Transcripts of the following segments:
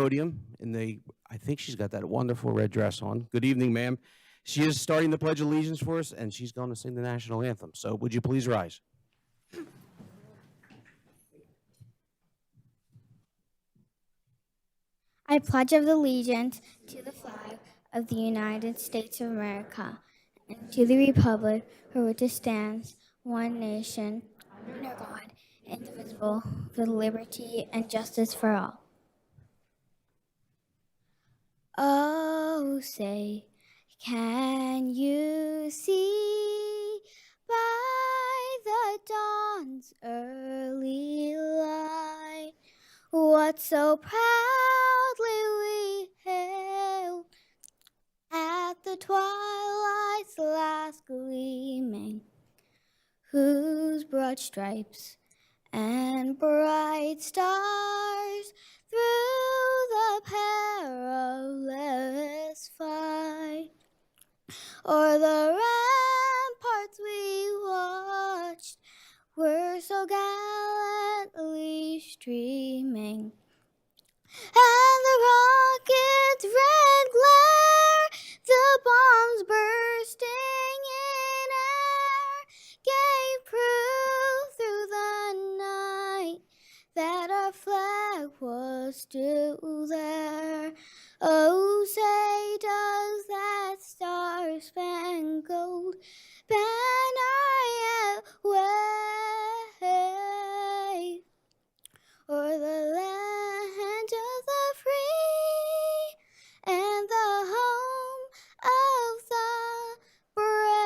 podium I think she's got that wonderful red dress on. Good evening, ma'am. She is starting the Pledge of Allegiance for us, and she's going to sing the national anthem. So would you please rise? I pledge allegiance to the flag of the United States of America and to the republic for which it stands, one nation, under God, indivisible, with liberty and justice for all. Oh, say, can you see by the dawn's early light what so proudly we hailed at the twilight's last gleaming, whose broad stripes and bright stars through the perilous fight o'er the ramparts we watched were so gallantly streaming, and the rocket's red glare, the bombs bursting in air, gave proof through the night that our flag was still there. Oh, say does that star-spangled banner yet wave o'er the land of the free and the home of the brave?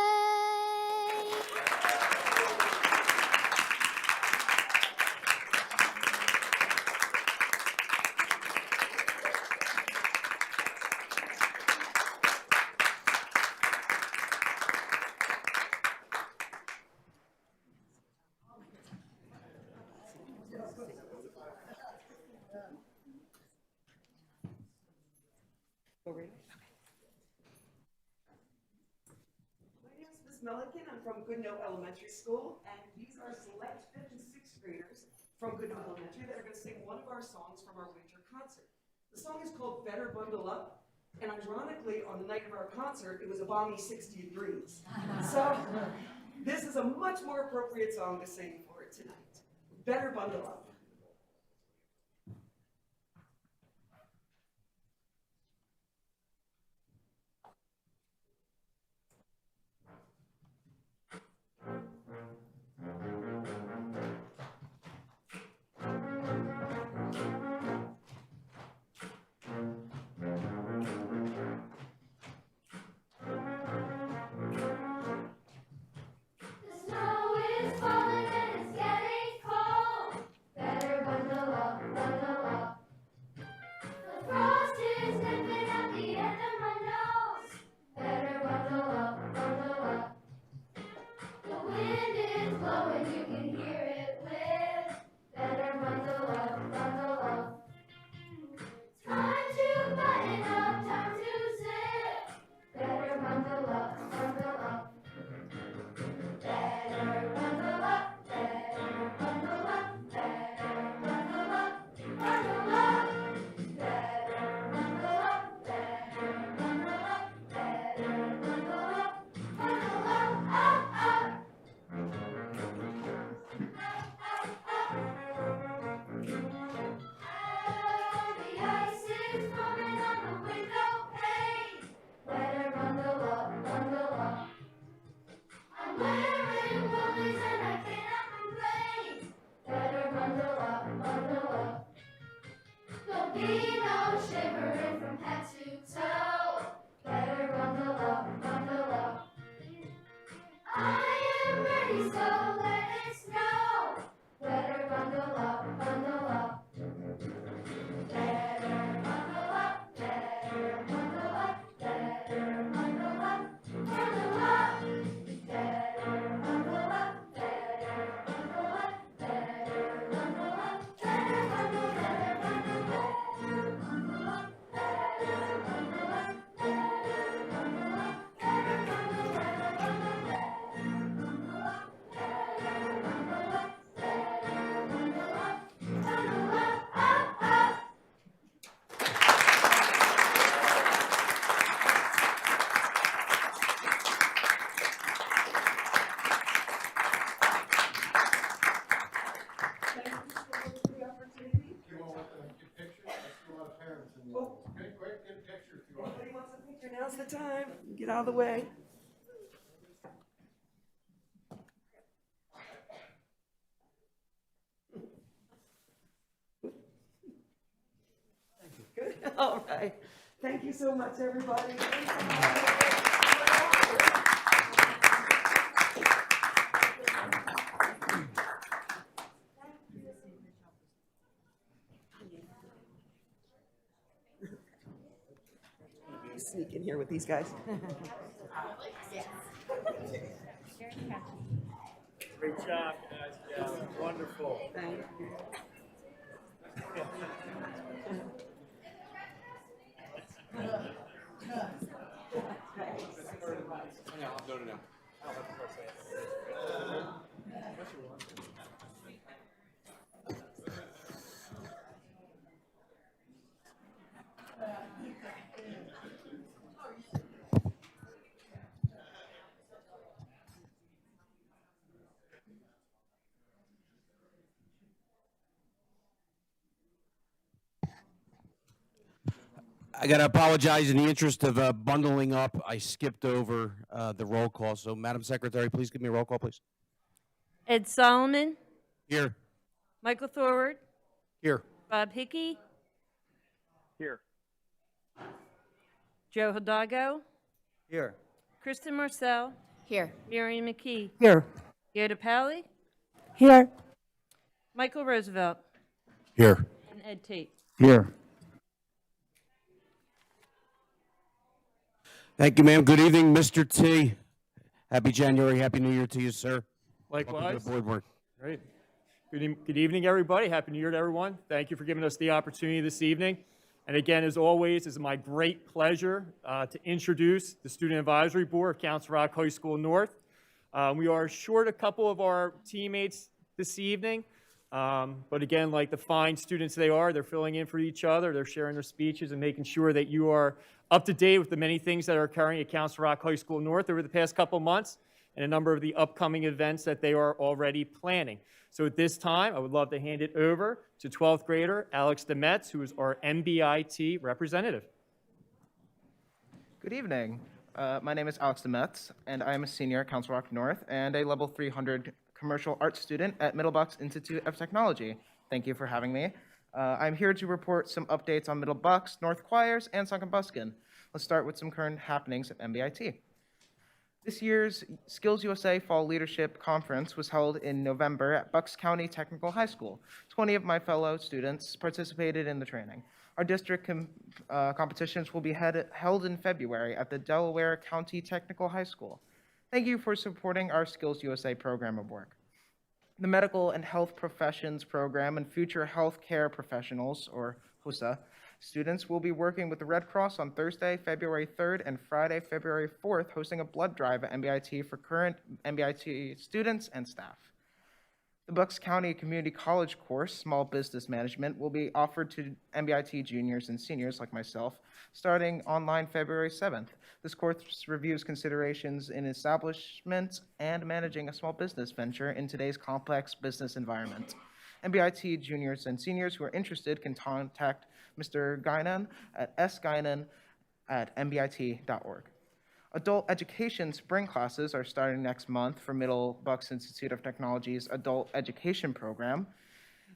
Milliken. I'm from Goodnoe Elementary School, and these are select 5th and 6th graders from Goodnoe Elementary that are going to sing one of our songs from our winter concert. The song is called Better Bundle Up, and ironically, on the night of our concert, it was a balmy 60 degrees. So this is a much more appropriate song to sing for tonight. Better Bundle Up. Now's the time. Get out of the way. Good. All right. Thank you so much, everybody. Sneak in here with these guys. Great job, guys. Yeah, wonderful. Thank you. No. I got to apologize in the interest of bundling up. I skipped over the roll call. So, Madam Secretary, please give me a roll call, please. Ed Solomon, Here. Michael Thorward, Here. Bob Hickey, Here. Joe Hidalgo, Here. Kristen Marcel, Here. Miriam McKee, Here. Yoda Pally, Here. Michael Roosevelt, Here. and Ed Tate. Here. Thank you, ma'am. Good evening, Mr. T. Happy January. Happy New Year to you, sir. Welcome Likewise. to the board work. Great. Good evening, everybody. Happy New Year to everyone. Thank you for giving us the opportunity this evening. And again, as always, it's my great pleasure to introduce the Student Advisory Board of Council Rock High School North. We are short a couple of our teammates this evening. But again, like the fine students they are, they're filling in for each other. They're sharing their speeches and making sure that you are up to date with the many things that are occurring at Council Rock High School North over the past couple of months and a number of the upcoming events that they are already planning. So at this time, I would love to hand it over to 12th grader Alex Demetz, who is our MBIT representative. Good evening. My name is Alex Demetz, and I am a senior at Council Rock North and a level 300 commercial arts student at Middlebucks Institute of Technology. Thank you for having me. I'm here to report some updates on Middlebucks, North Choirs, and Sunken Buskin. Let's start with some current happenings at MBIT. This year's Skills USA Fall Leadership Conference was held in November at Bucks County Technical High School. 20 of my fellow students participated in the training. Our district competitions will be held in February at the Delaware County Technical High School. Thank you for supporting our Skills USA program of work. The Medical and Health Professions Program and Future Health Care Professionals, or HOSA, students will be working with the Red Cross on Thursday, February 3rd and Friday, February 4th, hosting a blood drive at MBIT for current MBIT students and staff. The Bucks County Community College course, Small Business Management, will be offered to MBIT juniors and seniors like myself, starting online February 7th. This course reviews considerations in establishment and managing a small business venture in today's complex business environment. MBIT juniors and seniors who are interested can contact Mr. Guinan at sguinan@mbit.org. Adult education spring classes are starting next month for Middlebucks Institute of Technology's Adult Education Program,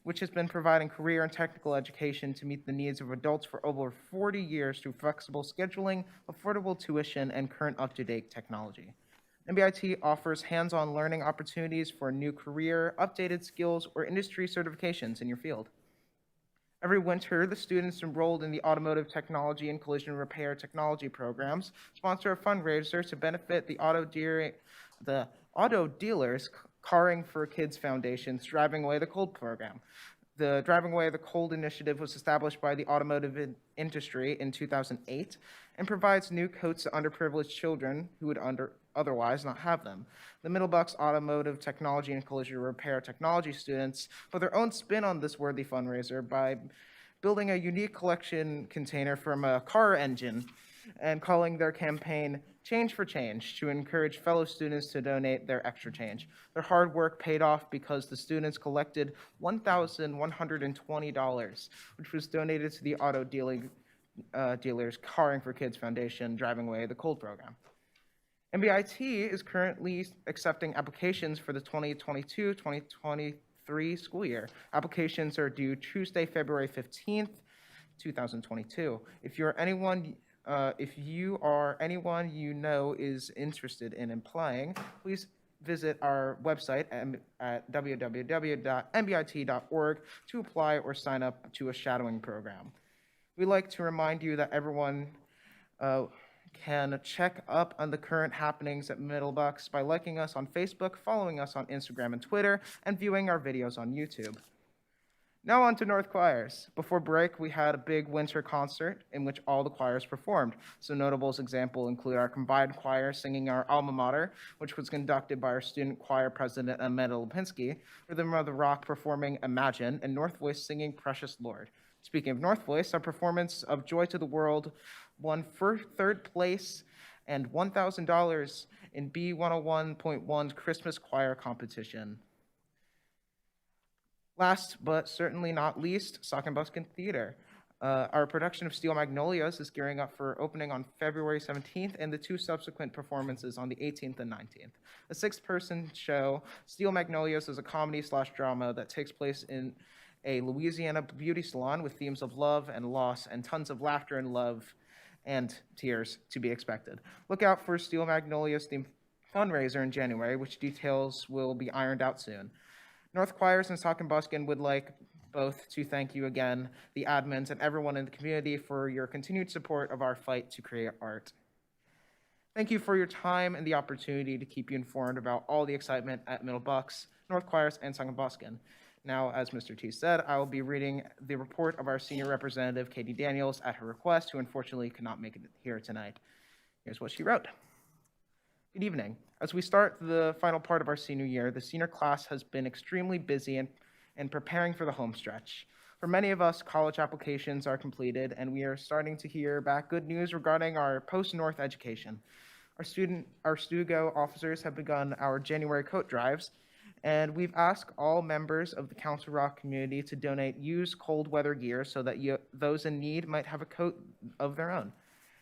which has been providing career and technical education to meet the needs of adults for over 40 years through flexible scheduling, affordable tuition, and current up-to-date technology. MBIT offers hands-on learning opportunities for a new career, updated skills, or industry certifications in your field. Every winter, the students enrolled in the Automotive Technology and Collision Repair Technology programs sponsor a fundraiser to benefit the Auto Dealers Caring for Kids Foundation's Driving Away the Cold program. The Driving Away the Cold initiative was established by the automotive industry in 2008 and provides new coats to underprivileged children who would otherwise not have them. The Middlebucks Automotive Technology and Collision Repair Technology students put their own spin on this worthy fundraiser by building a unique collection container from a car engine and calling their campaign Change for Change to encourage fellow students to donate their extra change. Their hard work paid off because the students collected $1,120, which was donated to the auto dealers Caring for Kids Foundation driving away the cold program. MBIT is currently accepting applications for the 2022-2023 school year. Applications are due Tuesday, February 15th, 2022. If you are anyone you know is interested in applying, please visit our website at www.mbit.org to apply or sign up to a shadowing program. We'd like to remind you that everyone can check up on the current happenings at Middlebucks by liking us on Facebook, following us on Instagram and Twitter, and viewing our videos on YouTube. Now on to North Choirs. Before break, we had a big winter concert in which all the choirs performed. Some notable examples include our combined choir singing our alma mater, which was conducted by our student choir president, Amanda Lipinski, Rhythm of the Rock performing Imagine, and North Voice singing Precious Lord. Speaking of North Voice, our performance of Joy to the World won third place and $1,000 in B101.1's Christmas Choir competition. Last but certainly not least, Sock and Buskin Theater. Our production of Steel Magnolias is gearing up for opening on February 17th and the 2 subsequent performances on the 18th and 19th. A 6-person show, Steel Magnolias is a comedy/drama that takes place in a Louisiana beauty salon with themes of love and loss and tons of laughter and love and tears to be expected. Look out for Steel Magnolias themed fundraiser in January, which details will be ironed out soon. North Choirs and Sock and Buskin would like both to thank you again, the admins and everyone in the community, for your continued support of our fight to create art. Thank you for your time and the opportunity to keep you informed about all the excitement at Middlebucks, North Choirs, and Sock and Buskin. Now, as Mr. T said, I will be reading the report of our senior representative, Katie Daniels, at her request, who unfortunately could not make it here tonight. Here's what she wrote. Good evening. As we start the final part of our senior year, the senior class has been extremely busy in preparing for the home stretch. For many of us, college applications are completed, and we are starting to hear back good news regarding our post-North education. Our STUGO officers have begun our January coat drives, and we've asked all members of the Council Rock community to donate used cold weather gear so that those in need might have a coat of their own.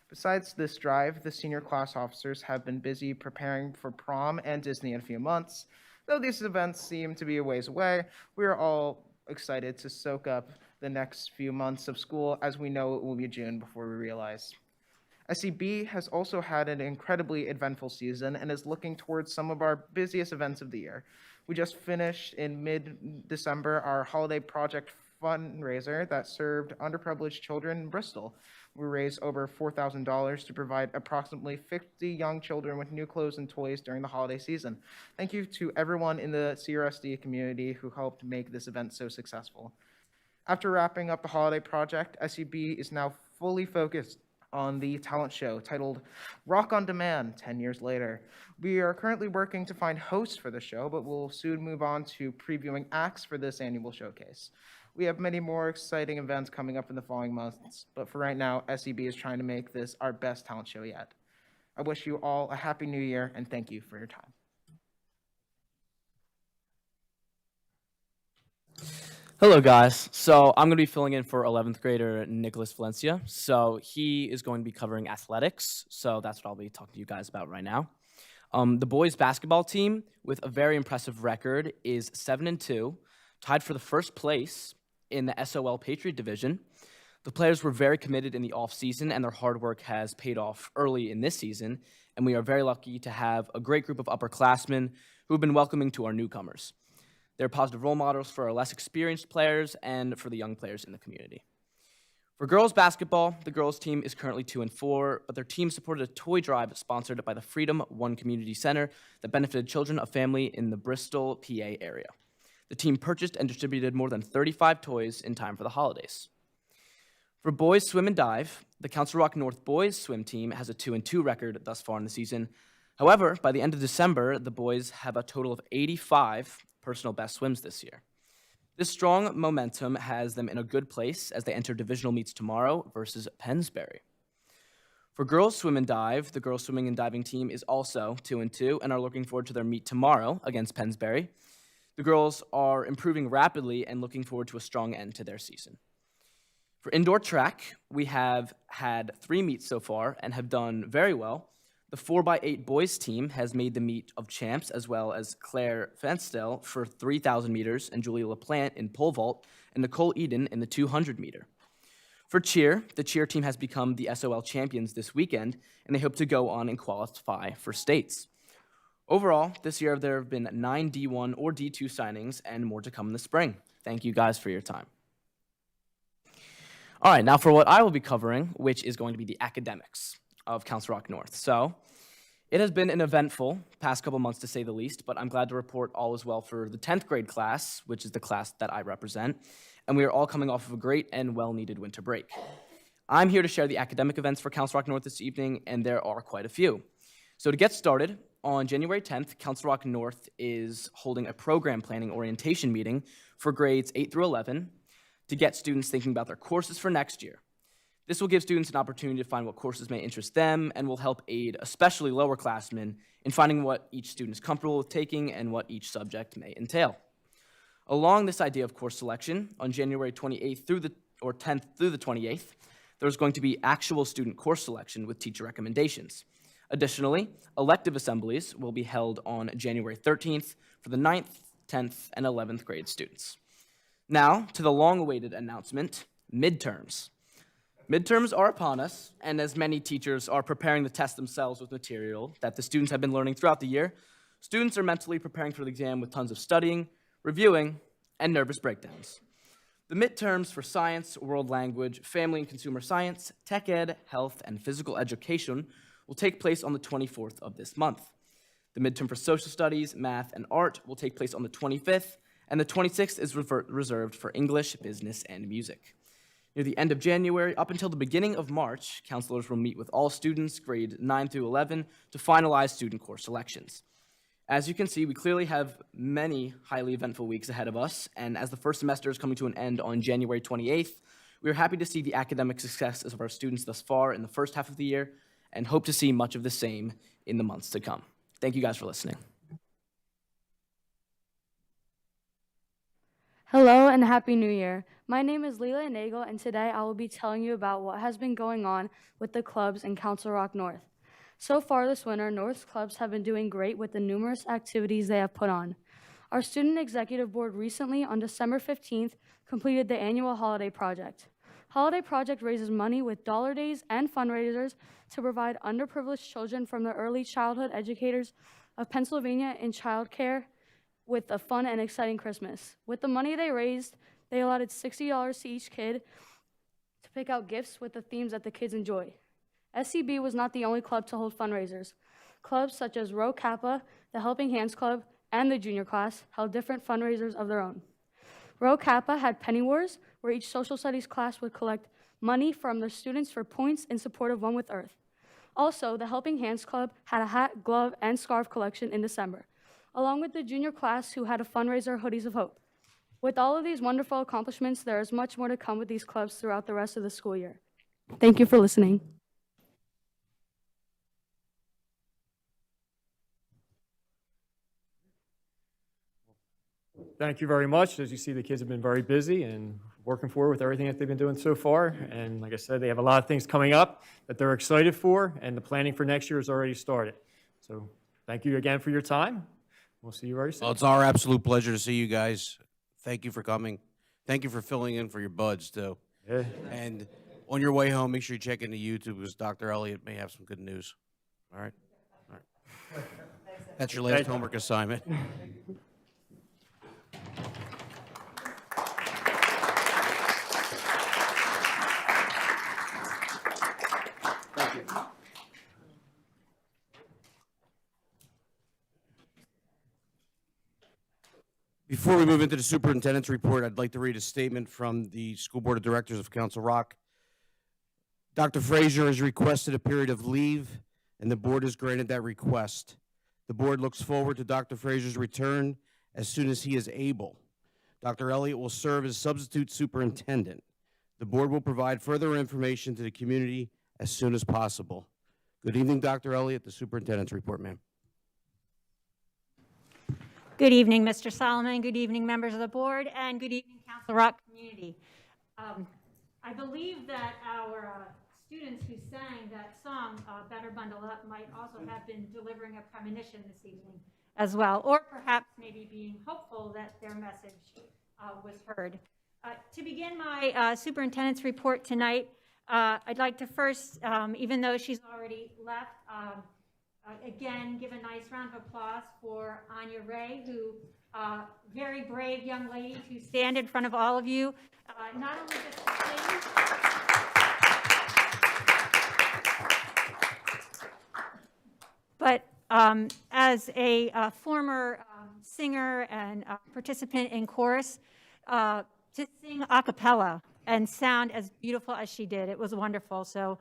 Besides this drive, the senior class officers have been busy preparing for prom and Disney in a few months. Though these events seem to be a ways away, we are all excited to soak up the next few months of school, as we know it will be June before we realize. SEB has also had an incredibly eventful season and is looking towards some of our busiest events of the year. We just finished in mid-December our holiday project fundraiser that served underprivileged children in Bristol. We raised over $4,000 to provide approximately 50 young children with new clothes and toys during the holiday season. Thank you to everyone in the CRSD community who helped make this event so successful. After wrapping up the holiday project, SEB is now fully focused on the talent show titled Rock on Demand 10 years later. We are currently working to find hosts for the show, but we'll soon move on to previewing acts for this annual showcase. We have many more exciting events coming up in the following months, but for right now, SEB is trying to make this our best talent show yet. I wish you all a happy new year, and thank you for your time. Hello, guys. So I'm going to be filling in for 11th grader Nicholas Valencia. So he is going to be covering athletics. So that's what I'll be talking to you guys about right now. The boys basketball team, with a very impressive record, is 7-2, tied for the first place in the SOL Patriot Division. The players were very committed in the offseason, and their hard work has paid off early in this season. And we are very lucky to have a great group of upperclassmen who have been welcoming to our newcomers. They're positive role models for our less experienced players and for the young players in the community. For girls basketball, the girls team is currently 2-4, but their team supported a toy drive sponsored by the Freedom One Community Center that benefited children of family in the Bristol, PA area. The team purchased and distributed more than 35 toys in time for the holidays. For boys swim and dive, the Council Rock North boys swim team has a 2-2 record thus far in the season. However, by the end of December, the boys have a total of 85 personal best swims this year. This strong momentum has them in a good place as they enter divisional meets tomorrow versus Pennsbury. For girls swim and dive, the girls swimming and diving team is also 2-2 and are looking forward to their meet tomorrow against Pennsbury. The girls are improving rapidly and looking forward to a strong end to their season. For indoor track, we have had 3 meets so far and have done very well. The 4x8 boys team has made the meet of champs, as well as Claire Fenstel for 3,000 meters and Julia LaPlante in pole vault and Nicole Eden in the 200 meter. For cheer, the cheer team has become the SOL champions this weekend, and they hope to go on and qualify for states. Overall, this year there have been 9 D1 or D2 signings and more to come in the spring. Thank you guys for your time. All right, now for what I will be covering, which is going to be the academics of Council Rock North. So, it has been an eventful past couple months to say the least, but I'm glad to report all is well for the 10th grade class, which is the class that I represent, and we are all coming off of a great and well-needed winter break. I'm here to share the academic events for Council Rock North this evening, and there are quite a few. So to get started, on January 10th, Council Rock North is holding a program planning orientation meeting for grades 8 through 11 to get students thinking about their courses for next year. This will give students an opportunity to find what courses may interest them and will help aid especially lower classmen in finding what each student is comfortable with taking and what each subject may entail. Along this idea of course selection, on January 28th through the 10th through the 28th, there's going to be actual student course selection with teacher recommendations. Additionally, elective assemblies will be held on January 13th for the 9th, 10th, and 11th grade students. Now, to the long-awaited announcement, midterms. Midterms are upon us, and as many teachers are preparing to test themselves with material that the students have been learning throughout the year, students are mentally preparing for the exam with tons of studying, reviewing, and nervous breakdowns. The midterms for science, world language, family and consumer science, tech ed, health, and physical education will take place on the 24th of this month. The midterm for social studies, math, and art will take place on the 25th, and the 26th is reserved for English, business, and music. Near the end of January, up until the beginning of March, counselors will meet with all students, grades 9 through 11, to finalize student course selections. As you can see, we clearly have many highly eventful weeks ahead of us, and as the first semester is coming to an end on January 28th, we are happy to see the academic successes of our students thus far in the first half of the year, and hope to see much of the same in the months to come. Thank you guys for listening. Hello and Happy New Year. My name is Leela Nagel, and today I will be telling you about what has been going on with the clubs in Council Rock North. So far this winter, North's clubs have been doing great with the numerous activities they have put on. Our Student Executive Board recently, on December 15th, completed the annual Holiday Project. Holiday Project raises money with dollar days and fundraisers to provide underprivileged children from the early childhood educators of Pennsylvania in child care with a fun and exciting Christmas. With the money they raised, they allotted $60 to each kid to pick out gifts with the themes that the kids enjoy. SCB was not the only club to hold fundraisers. Clubs such as Rho Kappa, the Helping Hands Club, and the junior class held different fundraisers of their own. Rho Kappa had Penny Wars, where each social studies class would collect money from their students for points in support of One with Earth. Also, the Helping Hands Club had a hat, glove, and scarf collection in December, along with the junior class who had a fundraiser, Hoodies of Hope. With all of these wonderful accomplishments, there is much more to come with these clubs throughout the rest of the school year. Thank you for listening. Thank you very much. As you see, the kids have been very busy and working forward with everything that they've been doing so far. And like I said, they have a lot of things coming up that they're excited for, and the planning for next year has already started. So thank you again for your time. We'll see you very soon. Well, it's our absolute pleasure to see you guys. Thank you for coming. Thank you for filling in for your buds, too. Yeah. And on your way home, make sure you check into YouTube because Dr. Elliott may have some good news. All right? All right. That's your last homework assignment. Before we move into the superintendent's report, I'd like to read a statement from the School Board of Directors of Council Rock. Dr. Frazier has requested a period of leave, and the board has granted that request. The board looks forward to Dr. Frazier's return as soon as he is able. Dr. Elliott will serve as substitute superintendent. The board will provide further information to the community as soon as possible. Good evening, Dr. Elliott. The superintendent's report, ma'am. Good evening, Mr. Solomon. Good evening, members of the board, and good evening, Council Rock community. I believe that our students who sang that song, Better Bundle Up, might also have been delivering a premonition this evening as well, or perhaps maybe being hopeful that their message was heard. To begin my superintendent's report tonight, I'd like to first, even though she's already left, again, give a nice round of applause for Anya Ray, who, very brave young lady to stand in front of all of you, not only just to sing, but as a former singer and participant in chorus, to sing a cappella and sound as beautiful as she did. It was wonderful. So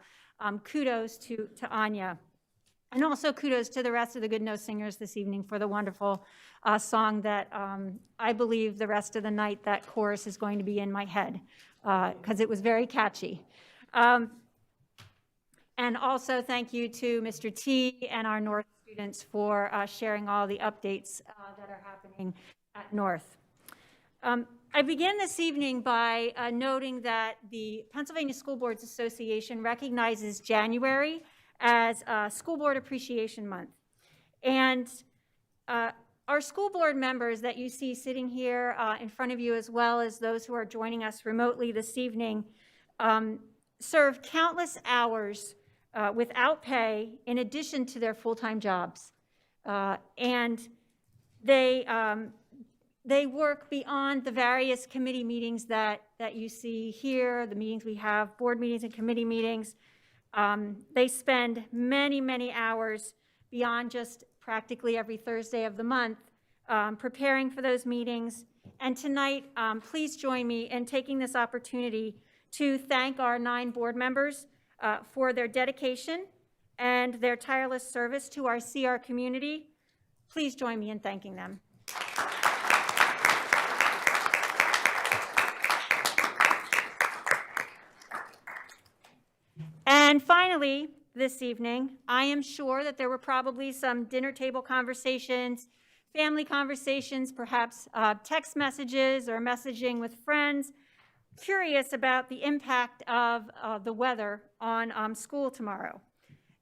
kudos to Anya. And also kudos to the rest of the Good Note singers this evening for the wonderful song that I believe the rest of the night that chorus is going to be in my head because it was very catchy. And also thank you to Mr. T and our North students for sharing all the updates that are happening at North. I begin this evening by noting that the Pennsylvania School Boards Association recognizes January as School Board Appreciation Month. And our school board members that you see sitting here in front of you, as well as those who are joining us remotely this evening, serve countless hours without pay in addition to their full-time jobs. And they work beyond the various committee meetings that you see here, the meetings we have, board meetings and committee meetings. They spend many, many hours beyond just practically every Thursday of the month preparing for those meetings. And tonight, please join me in taking this opportunity to thank our 9 board members for their dedication and their tireless service to our CR community. Please join me in thanking them. And finally, this evening, I am sure that there were probably some dinner table conversations, family conversations, perhaps text messages or messaging with friends, curious about the impact of the weather on school tomorrow.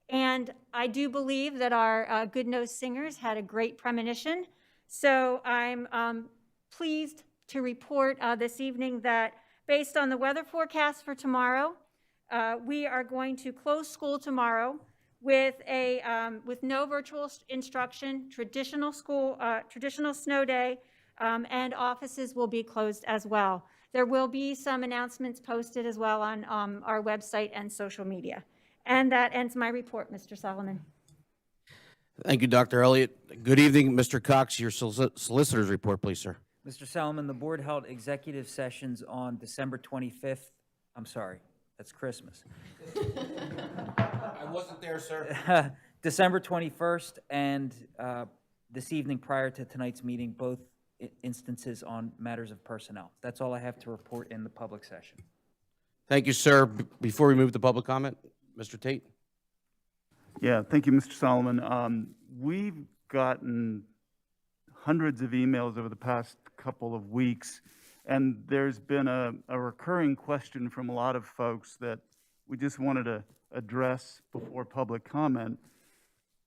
And I do believe that our Good Nose singers had a great premonition. So I'm pleased to report this evening that based on the weather forecast for tomorrow, we are going to close school tomorrow with no virtual instruction, traditional snow day, and offices will be closed as well. There will be some announcements posted as well on our website and social media. And that ends my report, Mr. Solomon. Thank you, Dr. Elliott. Good evening, Mr. Cox. Your solicitor's report, please, sir. Mr. Solomon, the board held executive sessions on December 25th. I'm sorry, that's Christmas. I wasn't there, sir. December 21st and this evening prior to tonight's meeting, both instances on matters of personnel. That's all I have to report in the public session. Thank you, sir. Before we move to public comment, Mr. Tate. Yeah, thank you, Mr. Solomon. We've gotten hundreds of emails over the past couple of weeks, and there's been a recurring question from a lot of folks that we just wanted to address before public comment,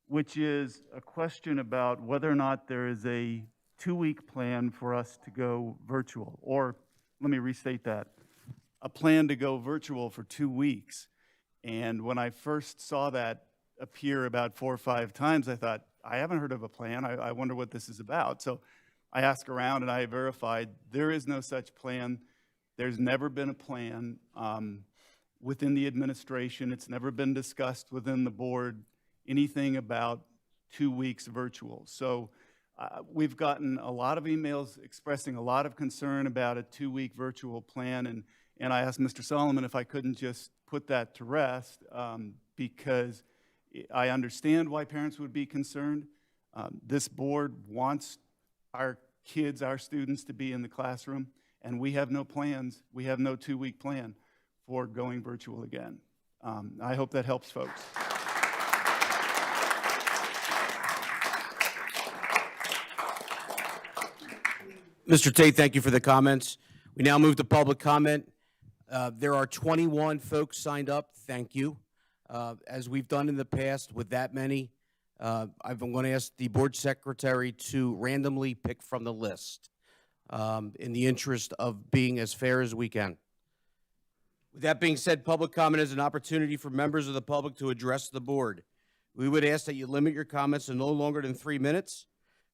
which is a question about whether or not there is a 2-week plan for us to go virtual, or let me restate that, a plan to go virtual for 2 weeks. And when I first saw that appear about 4 or 5 times, I thought, I haven't heard of a plan. I wonder what this is about. So I asked around and I verified there is no such plan. There's never been a plan within the administration. It's never been discussed within the board, anything about 2 weeks virtual. So we've gotten a lot of emails expressing a lot of concern about a 2-week virtual plan. And I asked Mr. Solomon if I couldn't just put that to rest because I understand why parents would be concerned. This board wants our kids, our students to be in the classroom, and we have no plans. We have no 2-week plan for going virtual again. I hope that helps folks. Mr. Tate, thank you for the comments. We now move to public comment. There are 21 folks signed up. Thank you. As we've done in the past with that many, I'm going to ask the board secretary to randomly pick from the list in the interest of being as fair as we can. With that being said, public comment is an opportunity for members of the public to address the board. We would ask that you limit your comments to no longer than 3 minutes.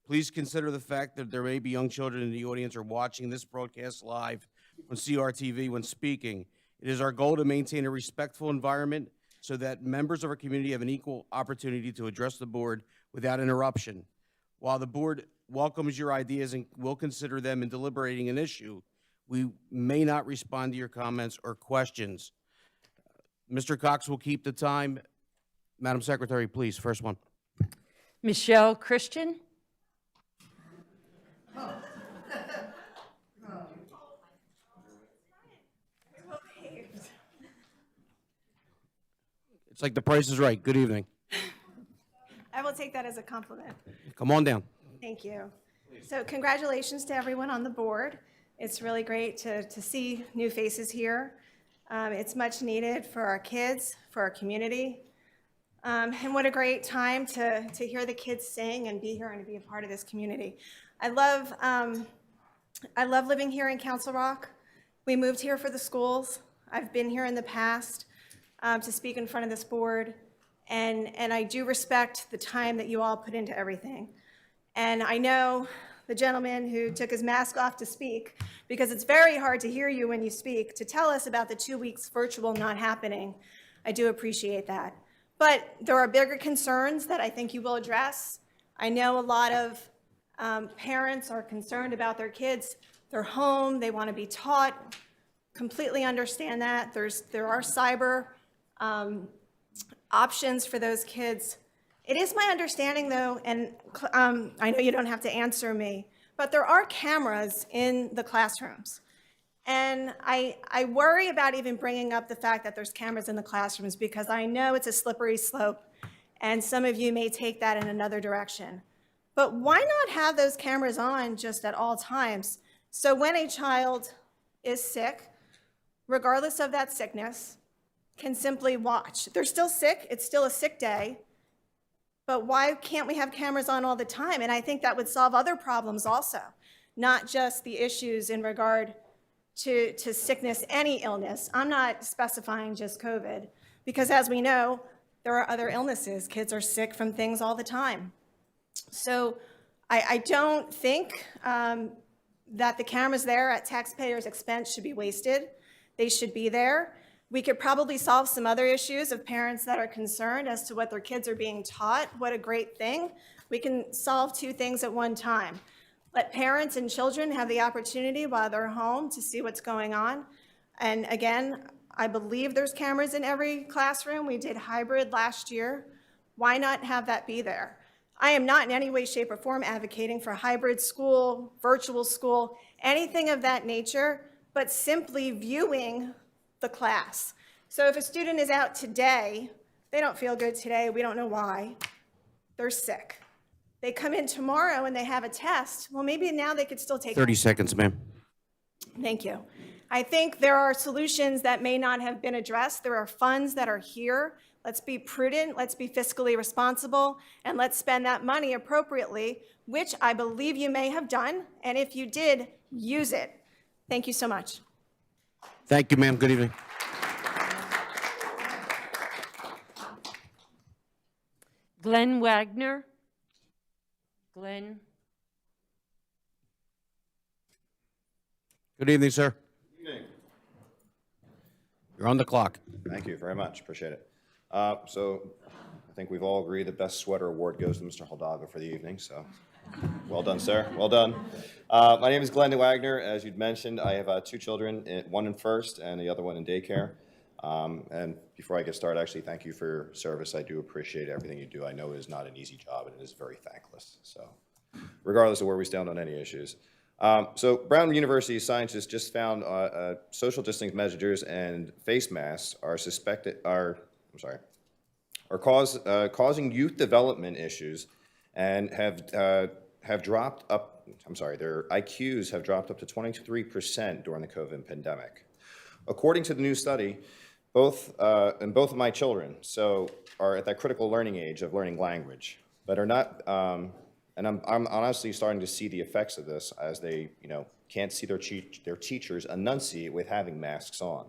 Please consider the fact that there may be young children in the audience or watching this broadcast live on CRTV when speaking. It is our goal to maintain a respectful environment so that members of our community have an equal opportunity to address the board without interruption. While the board welcomes your ideas and will consider them in deliberating an issue, we may not respond to your comments or questions. Mr. Cox will keep the time. Madam Secretary, please, first one. Michelle Christian. It's like The Price is Right. Good evening. I will take that as a compliment. Come on down. Thank you. So congratulations to everyone on the board. It's really great to see new faces here. It's much needed for our kids, for our community. And what a great time to hear the kids sing and be here and to be a part of this community. I love living here in Council Rock. We moved here for the schools. I've been here in the past to speak in front of this board, and I do respect the time that you all put into everything. And I know the gentleman who took his mask off to speak, because it's very hard to hear you when you speak, to tell us about the 2 weeks virtual not happening. I do appreciate that. But there are bigger concerns that I think you will address. I know a lot of parents are concerned about their kids. They're home, they want to be taught. Completely understand that. There are cyber options for those kids. It is my understanding, though, and I know you don't have to answer me, but there are cameras in the classrooms. And I worry about even bringing up the fact that there's cameras in the classrooms because I know it's a slippery slope, and some of you may take that in another direction. But why not have those cameras on just at all times? So when a child is sick, regardless of that sickness, can simply watch. They're still sick, it's still a sick day, but why can't we have cameras on all the time? And I think that would solve other problems also, not just the issues in regard to sickness, any illness. I'm not specifying just COVID, because as we know, there are other illnesses. Kids are sick from things all the time. So I don't think that the cameras there at taxpayers' expense should be wasted. They should be there. We could probably solve some other issues of parents that are concerned as to what their kids are being taught. What a great thing. We can solve two things at one time. Let parents and children have the opportunity while they're home to see what's going on. And again, I believe there's cameras in every classroom. We did hybrid last year. Why not have that be there? I am not in any way, shape, or form advocating for hybrid school, virtual school, anything of that nature, but simply viewing the class. So if a student is out today, they don't feel good today, we don't know why, they're sick. They come in tomorrow and they have a test, well, maybe now they could still take 30 seconds, ma'am. Thank you. I think there are solutions that may not have been addressed. There are funds that are here. Let's be prudent, let's be fiscally responsible, and let's spend that money appropriately, which I believe you may have done, and if you did, use it. Thank you so much. Thank you, ma'am. Good evening. Glenn Wagner. Glenn. Good evening, sir. Good evening. You're on the clock. Thank you very much. Appreciate it. So I think we've all agreed the best sweater award goes to Mr. Hidalgo for the evening. So well done, sir. Well done. My name is Glenn Wagner. As you'd mentioned, I have two children, one in first and the other one in daycare. And before I get started, actually, thank you for your service. I do appreciate everything you do. I know it is not an easy job and it is very thankless. So regardless of where we stand on any issues. So Brown University scientists just found social distancing measures and face masks are causing youth development issues and have dropped up. Their IQs have dropped up to 23% during the COVID pandemic. According to the new study, both of my children are at that critical learning age of learning language, but are not, and I'm honestly starting to see the effects of this as they, can't see their teachers enunciate with having masks on.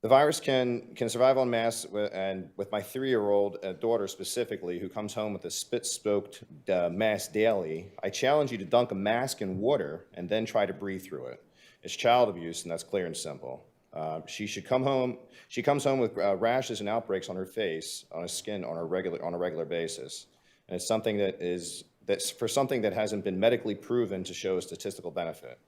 The virus can survive on masks, and with my 3-year-old daughter specifically, who comes home with a spit-soaked mask daily, I challenge you to dunk a mask in water and then try to breathe through it. It's child abuse, and that's clear and simple. She comes home with rashes and outbreaks on her face, on her skin, on a regular basis, and it's something that's for something that hasn't been medically proven to show a statistical benefit.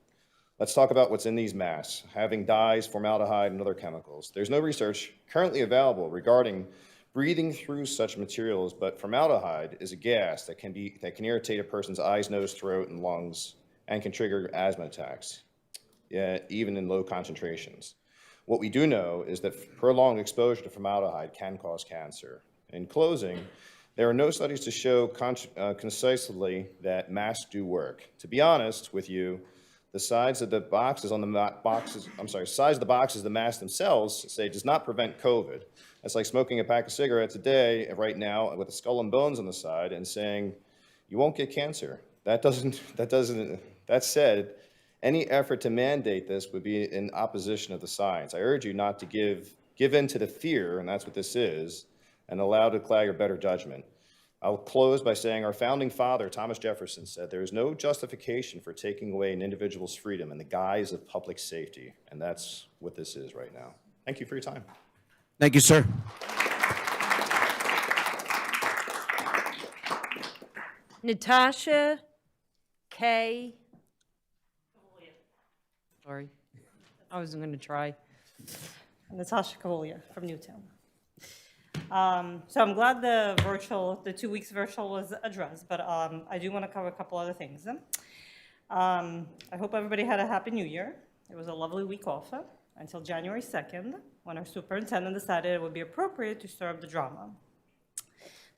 Let's talk about what's in these masks, having dyes, formaldehyde, and other chemicals. There's no research currently available regarding breathing through such materials, but formaldehyde is a gas that can irritate a person's eyes, nose, throat, and lungs, and can trigger asthma attacks, even in low concentrations. What we do know is that prolonged exposure to formaldehyde can cause cancer. In closing, there are no studies to show concisely that masks do work. To be honest with you, the size of the boxes the masks themselves say does not prevent COVID. It's like smoking a pack of cigarettes a day right now with a skull and bones on the side and saying you won't get cancer. That said, any effort to mandate this would be in opposition of the science. I urge you not to give in to the fear, and that's what this is, and allow to apply your better judgment. I'll close by saying our founding father, Thomas Jefferson, said there is no justification for taking away an individual's freedom in the guise of public safety, and that's what this is right now. Thank you for your time. Thank you, sir. Natasha K. Sorry, I wasn't going to try. Natasha Cavolia from Newtown. So I'm glad the 2 weeks virtual was addressed, but I do want to cover a couple other things. I hope everybody had a happy new year. It was a lovely week off until January 2nd, when our superintendent decided it would be appropriate to stir up the drama.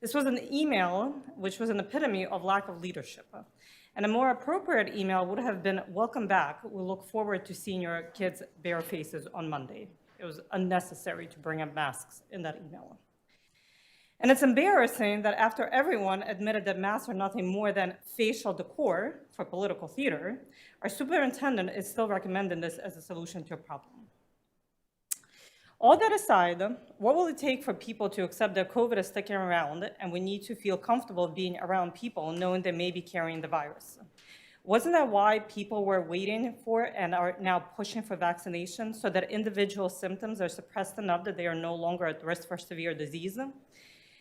This was an email which was an epitome of lack of leadership. And a more appropriate email would have been, welcome back. We look forward to seeing your kids' bare faces on Monday. It was unnecessary to bring up masks in that email. And it's embarrassing that after everyone admitted that masks are nothing more than facial decor for political theater, our superintendent is still recommending this as a solution to a problem. All that aside, what will it take for people to accept that COVID is sticking around and we need to feel comfortable being around people knowing they may be carrying the virus? Wasn't that why people were waiting for and are now pushing for vaccination, so that individual symptoms are suppressed enough that they are no longer at risk for severe disease?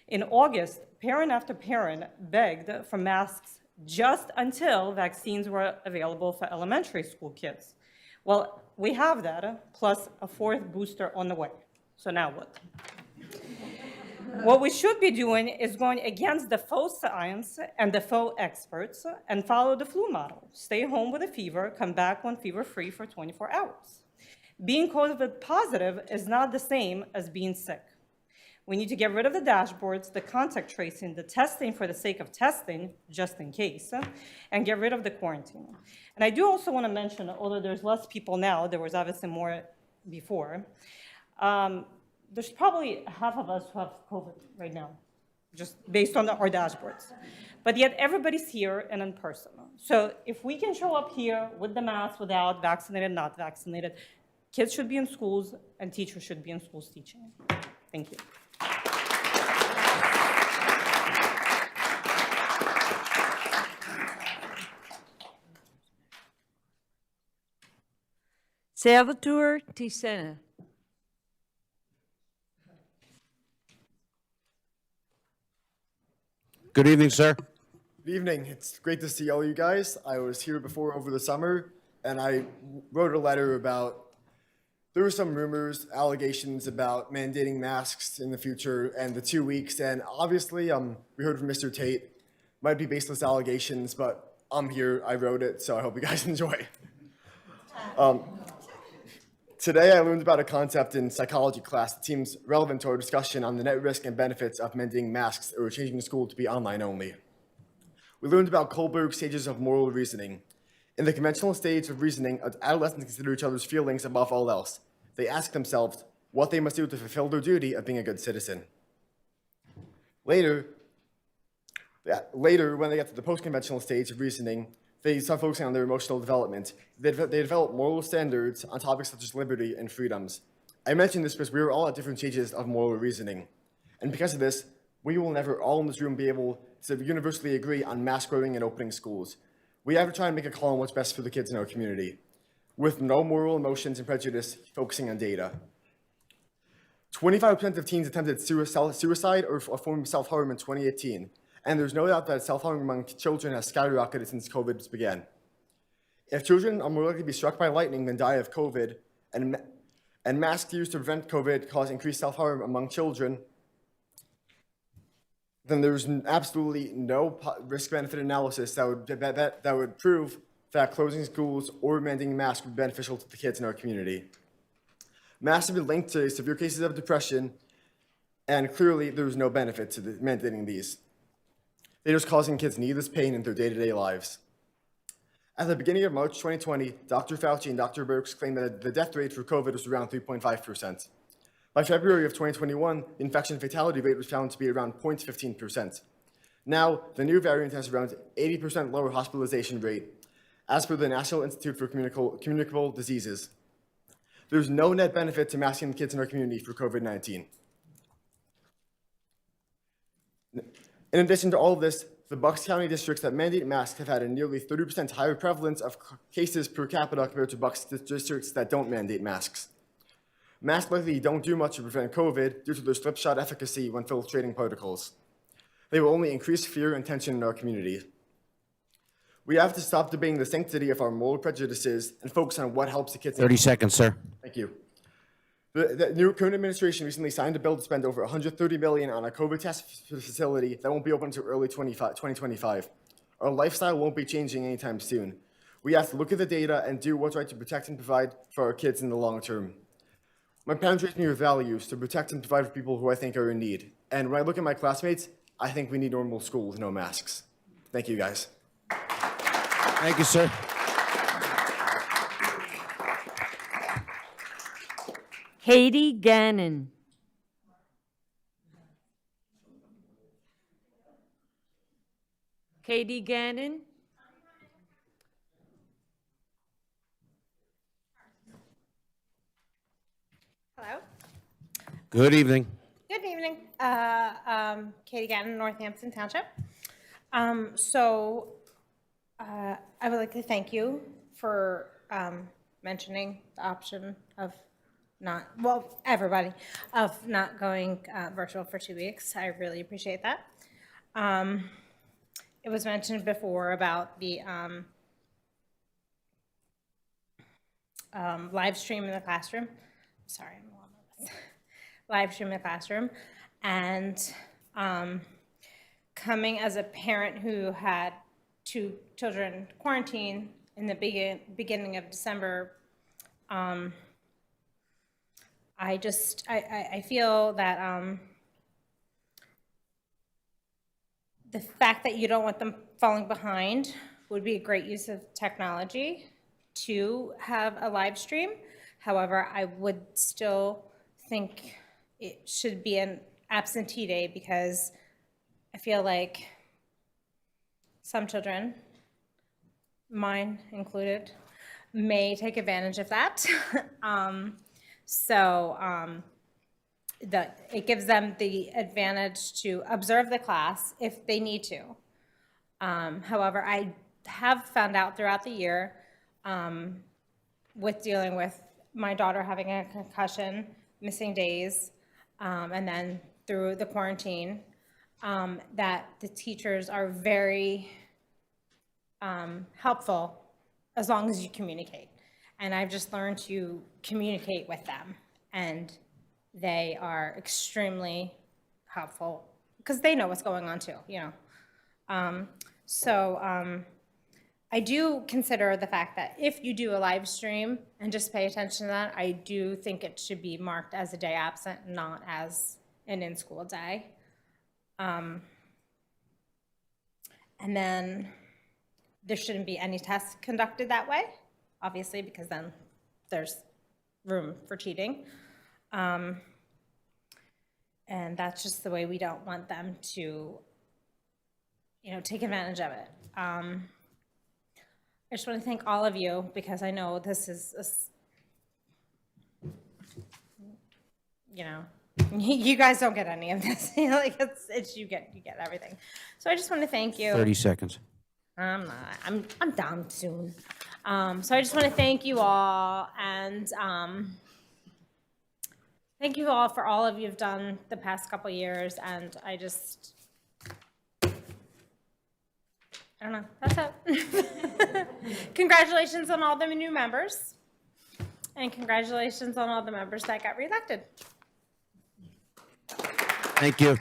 In August, parent after parent begged for masks just until vaccines were available for elementary school kids. Well, we have that, plus a 4th booster on the way. So now what? What we should be doing is going against the faux science and the faux experts and follow the flu model. Stay home with a fever, come back when fever-free for 24 hours. Being COVID positive is not the same as being sick. We need to get rid of the dashboards, the contact tracing, the testing for the sake of testing, just in case, and get rid of the quarantine. And I do also want to mention, although there's less people now, there was obviously more before, there's probably half of us who have COVID right now, just based on our dashboards. But yet everybody's here and in person. So if we can show up here with the mask, without, vaccinated, not vaccinated, kids should be in schools and teachers should be in schools teaching. Thank you. Salvatore Tisena. Good evening, sir. Good evening. It's great to see all you guys. I was here before over the summer, and I wrote a letter about, there were some rumors, allegations about mandating masks in the future and the 2 weeks, and obviously we heard from Mr. Tate. Might be baseless allegations, but I'm here, I wrote it, so I hope you guys enjoy. Today I learned about a concept in psychology class that seems relevant to our discussion on the net risk and benefits of mandating masks or changing school to be online only. We learned about Kohlberg's stages of moral reasoning. In the conventional stage of reasoning, adolescents consider each other's feelings above all else. They ask themselves what they must do to fulfill their duty of being a good citizen. Later, when they get to the post-conventional stage of reasoning, they start focusing on their emotional development. They develop moral standards on topics such as liberty and freedoms. I mention this because we are all at different stages of moral reasoning. And because of this, we will never all in this room be able to universally agree on mask wearing and opening schools. We have to try and make a call on what's best for the kids in our community, with no moral emotions and prejudice, focusing on data. 25% of teens attempted suicide or a form of self-harm in 2018, and there's no doubt that self-harm among children has skyrocketed since COVID began. If children are more likely to be struck by lightning than die of COVID, and masks used to prevent COVID cause increased self-harm among children, then there's absolutely no risk-benefit analysis that would prove that closing schools or mandating masks would be beneficial to the kids in our community. Masks have been linked to severe cases of depression, and clearly there's no benefit to mandating these. They're just causing kids needless pain in their day-to-day lives. At the beginning of March 2020, Dr. Fauci and Dr. Birx claimed that the death rate for COVID was around 3.5%. By February of 2021, the infection fatality rate was found to be around 0.15%. Now, the new variant has around 80% lower hospitalization rate, as per the National Institute for Communicable Diseases. There's no net benefit to masking the kids in our community for COVID-19. In addition to all of this, the Bucks County districts that mandate masks have had a nearly 30% higher prevalence of cases per capita compared to Bucks districts that don't mandate masks. Masks likely don't do much to prevent COVID due to their slipshod efficacy when filtrating particles. They will only increase fear and tension in our community. We have to stop debating the sanctity of our moral prejudices and focus on what helps the kids. 30 seconds, sir. Thank you. The new current administration recently signed a bill to spend over $130 million on a COVID test facility that won't be open until early 2025. Our lifestyle won't be changing anytime soon. We have to look at the data and do what's right to protect and provide for our kids in the long term. My parents raised me with values to protect and provide for people who I think are in need. And when I look at my classmates, I think we need normal school with no masks. Thank you, guys. Thank you, sir. Katie Gannon. Katie Gannon. Hello. Good evening. Good evening. Katie Gannon, Northampton Township. I would like to thank you for mentioning the option of everybody, of not going virtual for 2 weeks. I really appreciate that. It was mentioned before about the live stream in the classroom. Sorry, I'm a lot nervous. Live stream in the classroom. And coming as a parent who had 2 children quarantined in the beginning of December, I feel that the fact that you don't want them falling behind would be a great use of technology to have a live stream. However, I would still think it should be an absentee day because I feel like some children, mine included, may take advantage of that. It gives them the advantage to observe the class if they need to. However, I have found out throughout the year with dealing with my daughter having a concussion, missing days, and then through the quarantine, that the teachers are very helpful as long as you communicate. And I've just learned to communicate with them, and they are extremely helpful because they know what's going on too, you know. I do consider the fact that if you do a live stream and just pay attention to that, I do think it should be marked as a day absent, not as an in-school day. And then there shouldn't be any tests conducted that way, obviously, because then there's room for cheating. And that's just the way we don't want them to, take advantage of it. I just want to thank all of you, because I know this is, you guys don't get any of this. It's you get everything. So I just want to thank you. 30 seconds. I'm not. I'm done soon. So I just want to thank you all, and thank you all for all of you've done the past couple years. And I don't know. That's it. Congratulations on all the new members, and congratulations on all the members that got reelected. Thank you.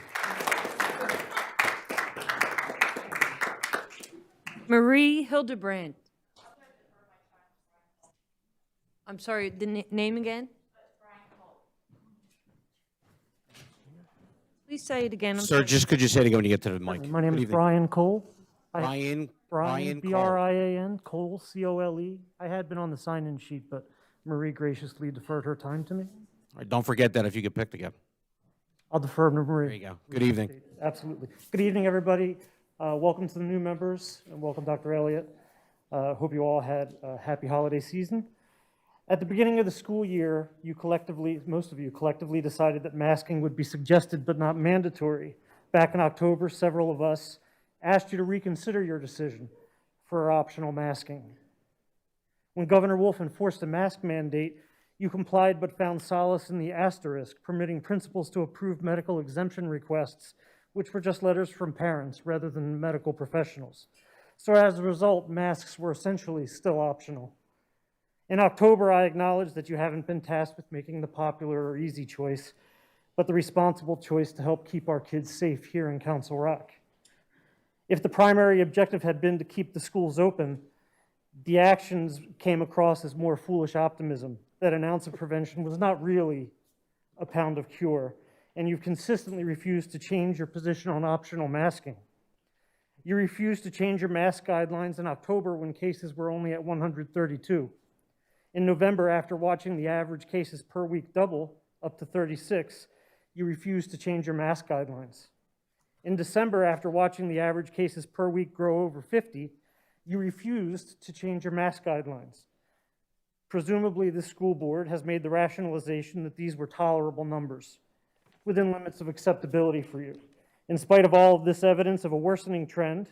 Marie Hildebrandt. I'm sorry, the name again? Please say it again. I'm Sir, sorry. just could you say it again when you get to the mic? My name Good is evening. Brian Cole. Brian Cole. B-R-I-A-N, Cole, C-O-L-E. I had been on the sign-in sheet, but Marie graciously deferred her time to me. All right, don't forget that if you get picked again. I'll defer to Marie. There you go. Good evening. Absolutely. Good evening, everybody. Welcome to the new members, and welcome, Dr. Elliott. Hope you all had a happy holiday season. At the beginning of the school year, most of you collectively decided that masking would be suggested but not mandatory. Back in October, several of us asked you to reconsider your decision for optional masking. When Governor Wolf enforced a mask mandate, you complied but found solace in the asterisk, permitting principals to approve medical exemption requests, which were just letters from parents rather than medical professionals. So as a result, masks were essentially still optional. In October, I acknowledge that you haven't been tasked with making the popular or easy choice, but the responsible choice to help keep our kids safe here in Council Rock. If the primary objective had been to keep the schools open, the actions came across as more foolish optimism, that an ounce of prevention was not really a pound of cure, and you've consistently refused to change your position on optional masking. You refused to change your mask guidelines in October when cases were only at 132. In November, after watching the average cases per week double up to 36, you refused to change your mask guidelines. In December, after watching the average cases per week grow over 50, you refused to change your mask guidelines. Presumably, the school board has made the rationalization that these were tolerable numbers, within limits of acceptability for you. In spite of all of this evidence of a worsening trend,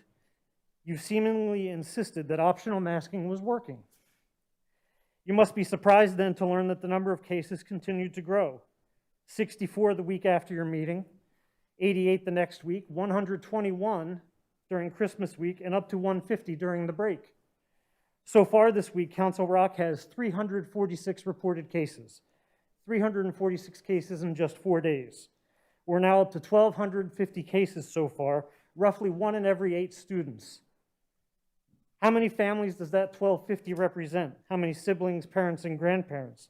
you seemingly insisted that optional masking was working. You must be surprised then to learn that the number of cases continued to grow. 64 the week after your meeting, 88 the next week, 121 during Christmas week, and up to 150 during the break. So far this week, Council Rock has 346 reported cases, 346 cases in just 4 days. We're now up to 1,250 cases so far, roughly 1 in every 8 students. How many families does that 1,250 represent? How many siblings, parents, and grandparents?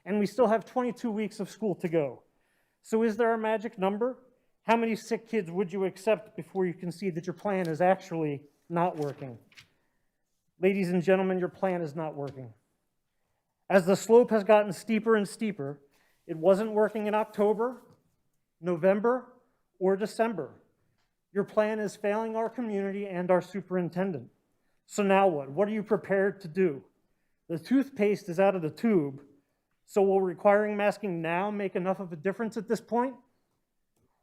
And we still have 22 weeks of school to go. So is there a magic number? How many sick kids would you accept before you can see that your plan is actually not working? Ladies and gentlemen, your plan is not working. As the slope has gotten steeper and steeper, it wasn't working in October, November, or December. Your plan is failing our community and our superintendent. So now what? What are you prepared to do? The toothpaste is out of the tube, so will requiring masking now make enough of a difference at this point?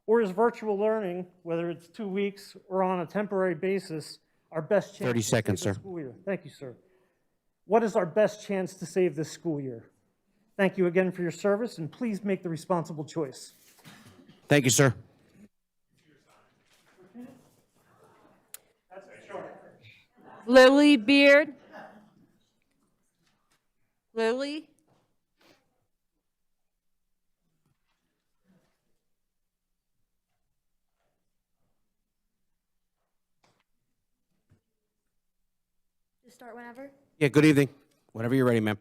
Or is virtual learning, whether it's 2 weeks or on a temporary basis, our best chance 30 to seconds, save sir. the school year? Thank you, sir. What is our best chance to save this school year? Thank you again for your service, and please make the responsible choice. Thank you, sir. Lily Beard. Lily. Just start whenever. Yeah, good evening. Whenever you're ready, ma'am.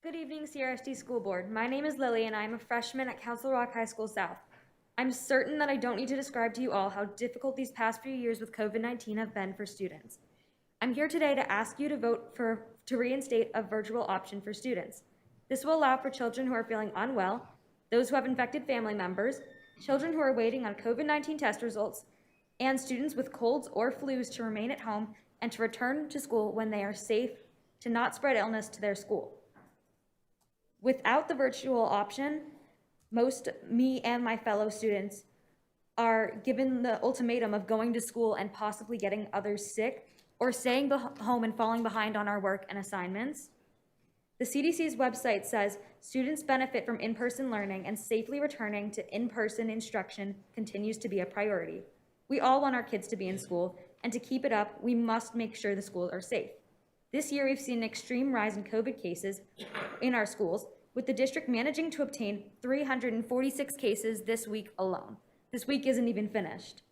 Good evening, CRSD School Board. My name is Lily, and I am a freshman at Council Rock High School South. I'm certain that I don't need to describe to you all how difficult these past few years with COVID-19 have been for students. I'm here today to ask you to vote to reinstate a virtual option for students. This will allow for children who are feeling unwell, those who have infected family members, children who are waiting on COVID-19 test results, and students with colds or flus to remain at home and to return to school when they are safe to not spread illness to their school. Without the virtual option, me and my fellow students are given the ultimatum of going to school and possibly getting others sick or staying home and falling behind on our work and assignments. The CDC's website says students benefit from in-person learning and safely returning to in-person instruction continues to be a priority. We all want our kids to be in school, and to keep it up, we must make sure the schools are safe. This year, we've seen an extreme rise in COVID cases in our schools, with the district managing to obtain 346 cases this week alone. This week isn't even finished.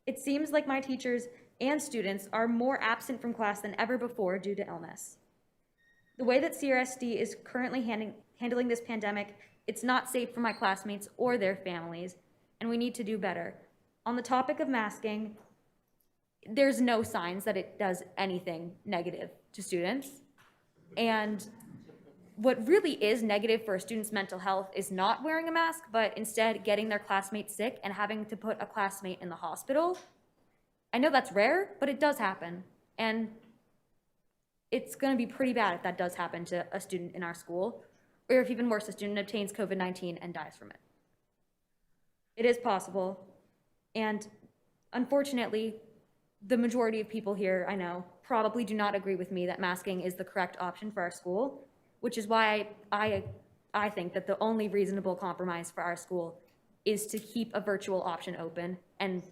It seems like my teachers and students are more absent from class than ever before due to illness. The way that CRSD is currently handling this pandemic, it's not safe for my classmates or their families, and we need to do better. On the topic of masking, there's no signs that it does anything negative to students. And what really is negative for a student's mental health is not wearing a mask, but instead getting their classmate sick and having to put a classmate in the hospital. I know that's rare, but it does happen. And it's going to be pretty bad if that does happen to a student in our school, or if even worse, a student obtains COVID-19 and dies from it. It is possible. And unfortunately, the majority of people here, I know, probably do not agree with me that masking is the correct option for our school, which is why I think that the only reasonable compromise for our school is to keep a virtual option open and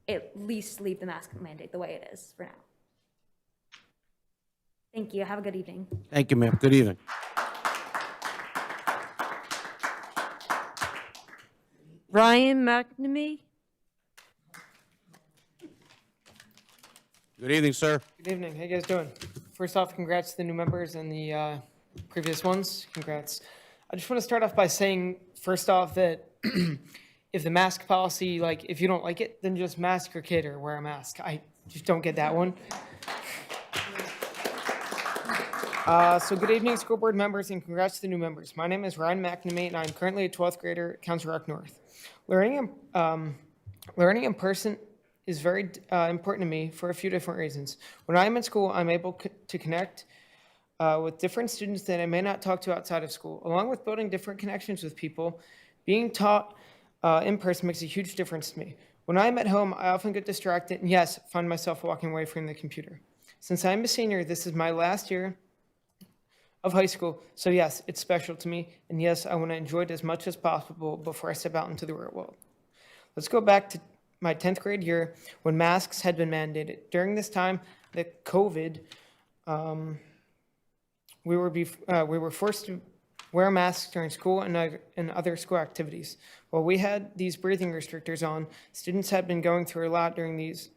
at least leave the mask mandate the way it is for now. Thank you. Have a good evening. Thank you, ma'am. Good evening. Ryan McNamee. Good evening, sir. Good evening. How you guys doing? First off, congrats to the new members and the previous ones. Congrats. I just want to start off by saying, first off, that if the mask policy, like, if you don't like it, then just mask your kid or wear a mask. I just don't get that one. So good evening, school board members, and congrats to the new members. My name is Ryan McNamee, and I'm currently a 12th grader at Council Rock North. Learning in person is very important to me for a few different reasons. When I'm in school, I'm able to connect with different students that I may not talk to outside of school. Along with building different connections with people, being taught in person makes a huge difference to me. When I'm at home, I often get distracted and, yes, find myself walking away from the computer. Since I'm a senior, this is my last year of high school, so yes, it's special to me, and yes, I want to enjoy it as much as possible before I step out into the real world. Let's go back to my 10th grade year when masks had been mandated. During this time, the COVID, we were forced to wear masks during school and other school activities. While we had these breathing restrictors on, students had been going through a lot during these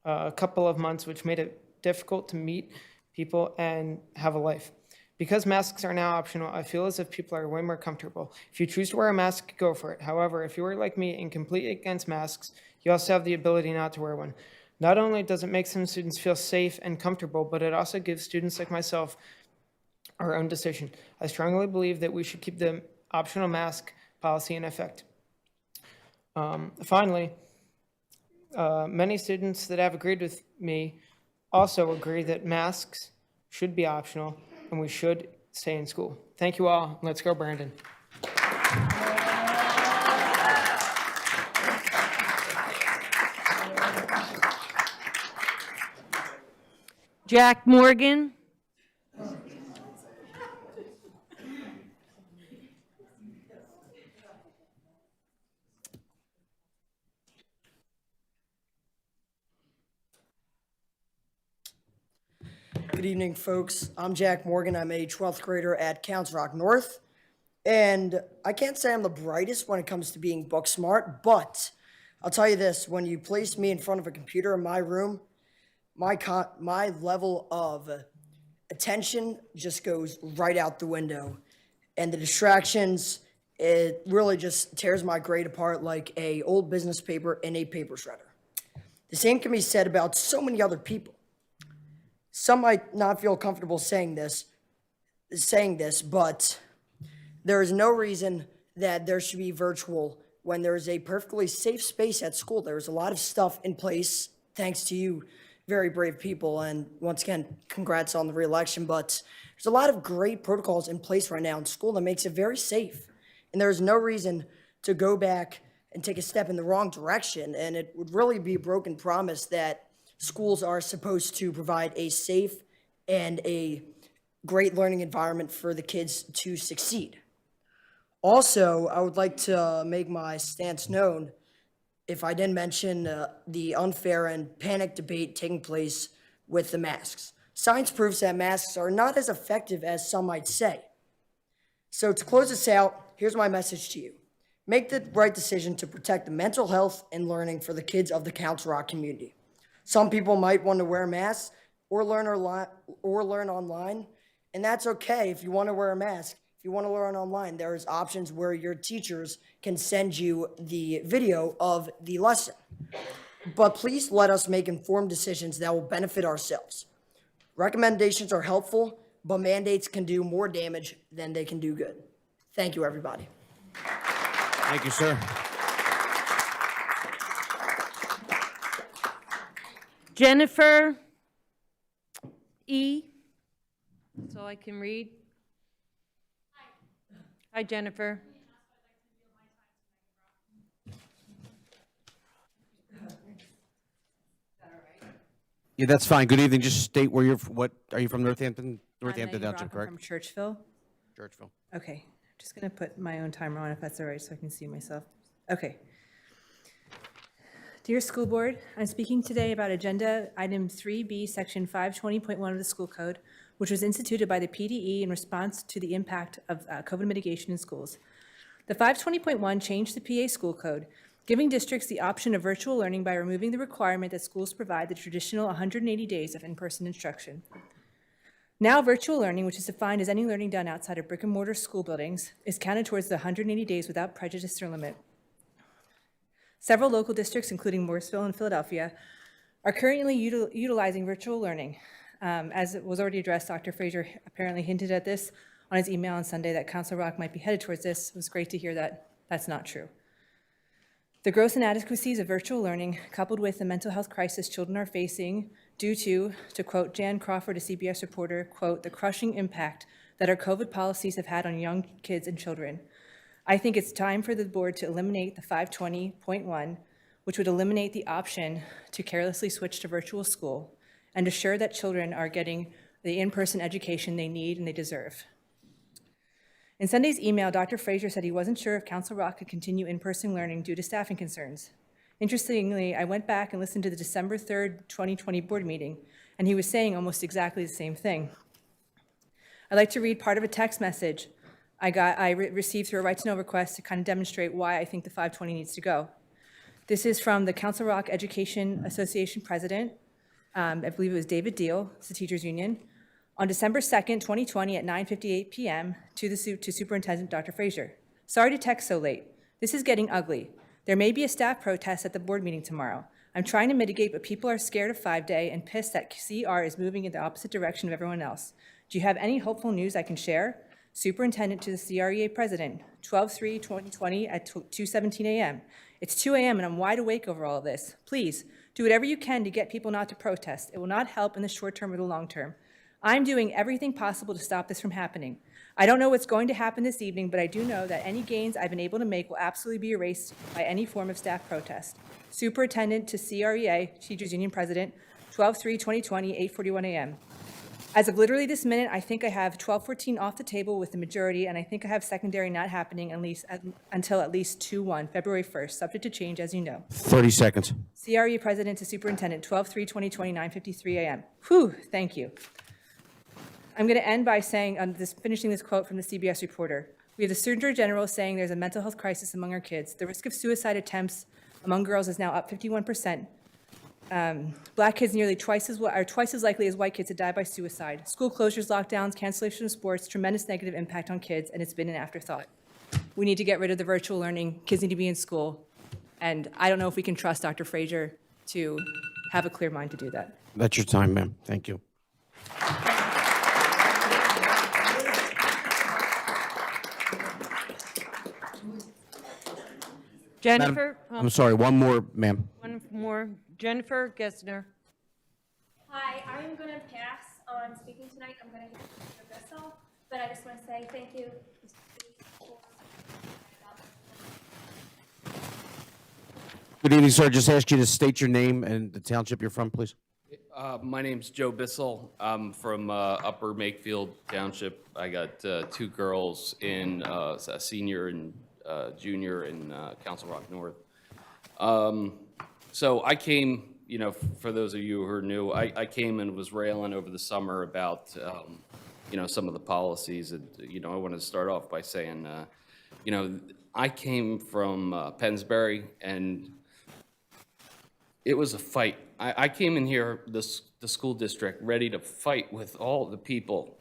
couple of months, which made it difficult to meet people and have a life. Because masks are now optional, I feel as if people are way more comfortable. If you choose to wear a mask, go for it. However, if you are like me and completely against masks, you also have the ability not to wear one. Not only does it make some students feel safe and comfortable, but it also gives students like myself our own decision. I strongly believe that we should keep the optional mask policy in effect. Finally, many students that have agreed with me also agree that masks should be optional and we should stay in school. Thank you all. Let's go, Brandon. Jack Morgan. Good evening, folks. I'm Jack Morgan. I'm a 12th grader at Council Rock North. And I can't say I'm the brightest when it comes to being book smart, but I'll tell you this, when you place me in front of a computer in my room, my level of attention just goes right out the window. And the distractions, it really just tears my grade apart like an old business paper in a paper shredder. The same can be said about so many other people. some might not feel comfortable saying this, but there is no reason that there should be virtual when there is a perfectly safe space at school. There's a lot of stuff in place, thanks to you very brave people. And once again, congrats on the reelection. But there's a lot of great protocols in place right now in school that makes it very safe. And there's no reason to go back and take a step in the wrong direction. And it would really be a broken promise that schools are supposed to provide a safe and a great learning environment for the kids to succeed. Also, I would like to make my stance known if I didn't mention the unfair and panic debate taking place with the masks. Science proves that masks are not as effective as some might say. So to close this out, here's my message to you. Make the right decision to protect the mental health and learning for the kids of the Council Rock community. Some people might want to wear masks or learn online, and that's okay if you want to wear a mask. If you want to learn online, there's options where your teachers can send you the video of the lesson. But please let us make informed decisions that will benefit ourselves. Recommendations are helpful, but mandates can do more damage than they can do good. Thank you, everybody. Thank you, sir. Jennifer E. That's all I can read. Hi, Jennifer. Yeah, that's fine. Good evening. Just state where you're, what, are you from Northampton? Northampton Township, correct? From Churchville. Churchville. Okay, just gonna put my own timer on if that's all right, so I can see myself. Okay. Dear School Board, I'm speaking today about Agenda Item 3B, Section 520.1 of the School Code, which was instituted by the PDE in response to the impact of COVID mitigation in schools. The 520.1 changed the PA School Code, giving districts the option of virtual learning by removing the requirement that schools provide the traditional 180 days of in-person instruction. Now, virtual learning, which is defined as any learning done outside of brick-and-mortar school buildings, is counted towards the 180 days without prejudice or limit. Several local districts, including Morrisville and Philadelphia, are currently utilizing virtual learning. As it was already addressed, Dr. Frazier apparently hinted at this on his email on Sunday that Council Rock might be headed towards this. It was great to hear that that's not true. The gross inadequacies of virtual learning, coupled with the mental health crisis children are facing due to quote Jan Crawford, a CBS reporter, quote, the crushing impact that our COVID policies have had on young kids and children. I think it's time for the board to eliminate the 520.1, which would eliminate the option to carelessly switch to virtual school and assure that children are getting the in-person education they need and they deserve. In Sunday's email, Dr. Frazier said he wasn't sure if Council Rock could continue in-person learning due to staffing concerns. Interestingly, I went back and listened to the December 3rd, 2020 board meeting, and he was saying almost exactly the same thing. I'd like to read part of a text message I received through a right to know request to kind of demonstrate why I think the 520 needs to go. This is from the Council Rock Education Association president, I believe it was David Deal, it's the teachers union, on December 2nd, 2020 at 9:58 p.m. to Superintendent Dr. Frazier. Sorry to text so late. This is getting ugly. There may be a staff protest at the board meeting tomorrow. I'm trying to mitigate, but people are scared of 5-day and pissed that CR is moving in the opposite direction of everyone else. Do you have any hopeful news I can share? Superintendent to the CREA president, 12/3/2020 at 2:17 a.m. It's 2 a.m. and I'm wide awake over all of this. Please, do whatever you can to get people not to protest. It will not help in the short term or the long term. I'm doing everything possible to stop this from happening. I don't know what's going to happen this evening, but I do know that any gains I've been able to make will absolutely be erased by any form of staff protest. Superintendent to CREA, Teachers Union President, 12/3/2020, 8:41 a.m. As of literally this minute, I think I have 12/14 off the table with the majority, and I think I have secondary not happening until at least 2/1, February 1st, subject to change, as you know. 30 seconds. CRE President to Superintendent, 12/3/2020, 9:53 a.m. Whew, thank you. I'm going to end by saying, finishing this quote from the CBS reporter. We have the Surgeon General saying there's a mental health crisis among our kids. The risk of suicide attempts among girls is now up 51%. Black kids nearly are twice as likely as white kids to die by suicide. School closures, lockdowns, cancellation of sports, tremendous negative impact on kids, and it's been an afterthought. We need to get rid of the virtual learning. Kids need to be in school. And I don't know if we can trust Dr. Frazier to have a clear mind to do that. That's your time, ma'am. Thank you. Jennifer, I'm sorry, one more, ma'am. one more. Jennifer Gessner. Hi, I'm going to pass on speaking tonight. I'm going to give it to Mr. Bissell, but I just want to say thank you. Good evening, sir. Just ask you to state your name and the township you're from, please. My name's Joe Bissell. I'm from Upper Makefield Township. I got two girls in a senior and junior in Council Rock North. So I came, you know, for those of you who are new, I came and was railing over the summer about, you know, some of the policies. And, you know, I want to start off by saying, you know, I came from Pennsbury, and it was a fight. I came in here, the school district, ready to fight with all the people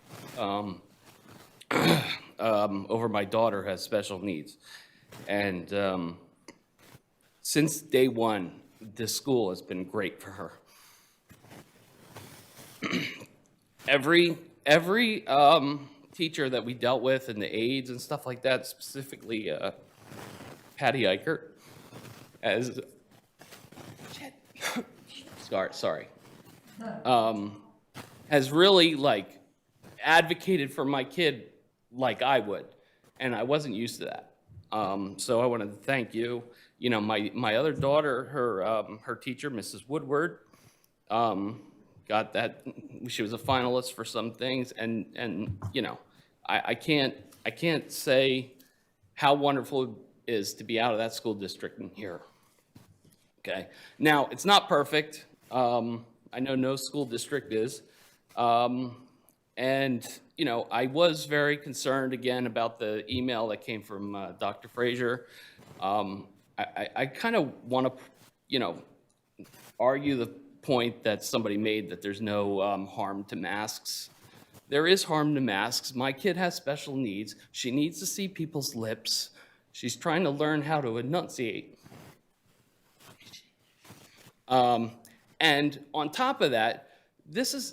over my daughter has special needs. And since day one, this school has been great for her. Every teacher that we dealt with and the aides and stuff like that, specifically Patty Eichert, as sorry, has really like advocated for my kid like I would, and I wasn't used to that. So I wanted to thank you. You know, my other daughter, her teacher, Mrs. Woodward, got that. She was a finalist for some things, and you know, I can't say how wonderful it is to be out of that school district and here. Okay, now it's not perfect. I know no school district is, and you know, I was very concerned again about the email that came from Dr. Frazier. I kind of want to, you know, argue the point that somebody made that there's no harm to masks. There is harm to masks. My kid has special needs. She needs to see people's lips. She's trying to learn how to enunciate. And on top of that, this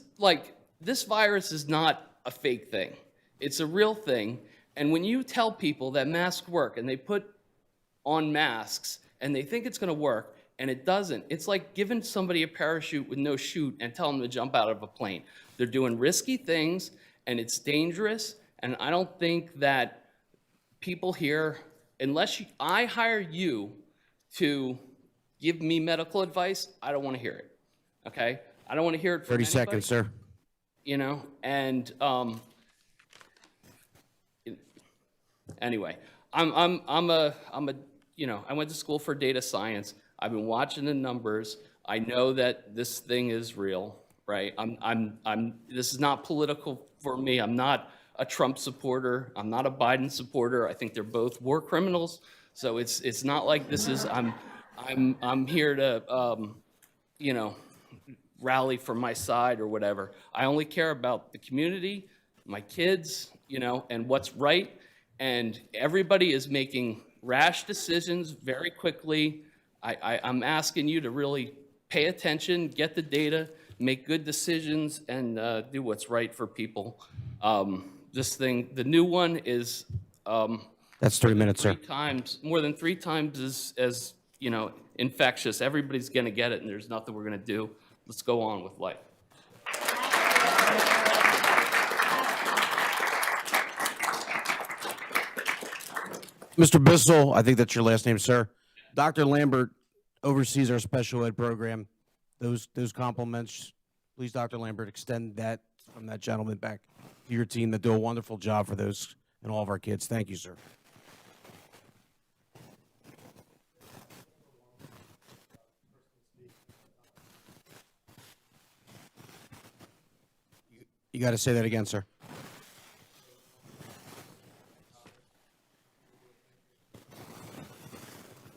virus is not a fake thing. It's a real thing. And when you tell people that masks work and they put on masks and they think it's going to work and it doesn't, it's like giving somebody a parachute with no chute and telling them to jump out of a plane. They're doing risky things and it's dangerous. And I don't think that people here, unless I hire you to give me medical advice, I don't want to hear it. Okay? I don't want to hear it from 30 anybody, seconds, sir. you know, and anyway, you know, I went to school for data science. I've been watching the numbers. I know that this thing is real, right? This is not political for me. I'm not a Trump supporter. I'm not a Biden supporter. I think they're both war criminals. So it's not like this is, I'm here to, you know, rally for my side or whatever. I only care about the community, my kids, you know, and what's right. And everybody is making rash decisions very quickly. I'm asking you to really pay attention, get the data, make good decisions, and do what's right for people. This thing, the new one is That's 3 minutes, sir. more than three times as you know, infectious. Everybody's going to get it, and there's nothing we're going to do. Let's go on with life. Mr. Bissell, I think that's your last name, sir. Dr. Lambert oversees our special ed program. Those compliments, please, Dr. Lambert, extend that from that gentleman back to your team that do a wonderful job for those and all of our kids. Thank you, sir. You got to say that again, sir.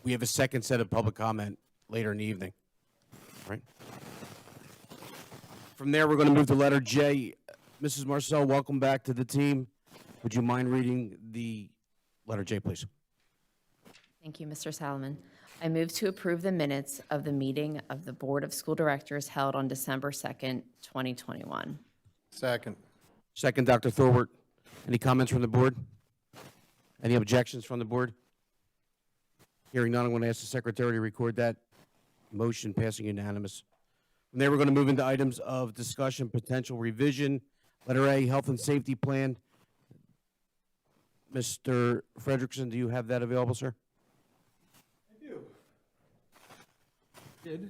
We have a second set of public comment later in the evening, right? From there, we're going to move to letter J. Mrs. Marcel, welcome back to the team. Would you mind reading the letter J, please? Thank you, Mr. Solomon. I move to approve the minutes of the meeting of the Board of School Directors held on December 2nd, 2021. Second. Second, Dr. Thorwart. Any comments from the board? Any objections from the board? Hearing none, I'm going to ask the secretary to record that. Motion passing unanimous. From there, we're going to move into items of discussion, potential revision. Letter A, Health and Safety Plan. Mr. Frederickson, do you have that available, sir? I do. Did.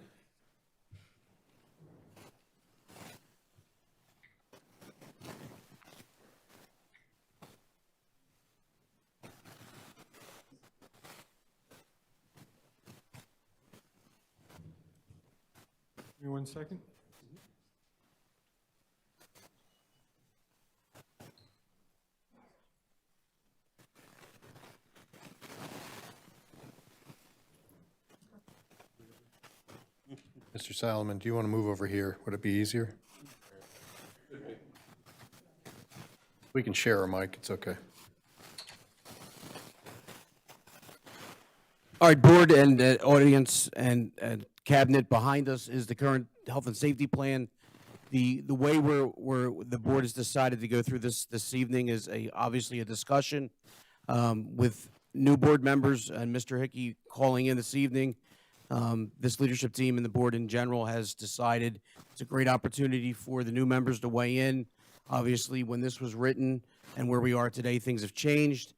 Give me 1 second. Mr. Solomon, do you want to move over here? Would it be easier? We can share a mic, it's okay. All right, board and audience and cabinet, behind us is the current health and safety plan. The way the board has decided to go through this evening is obviously a discussion with new board members and Mr. Hickey calling in this evening. This leadership team and the board in general has decided it's a great opportunity for the new members to weigh in. Obviously, when this was written and where we are today, things have changed.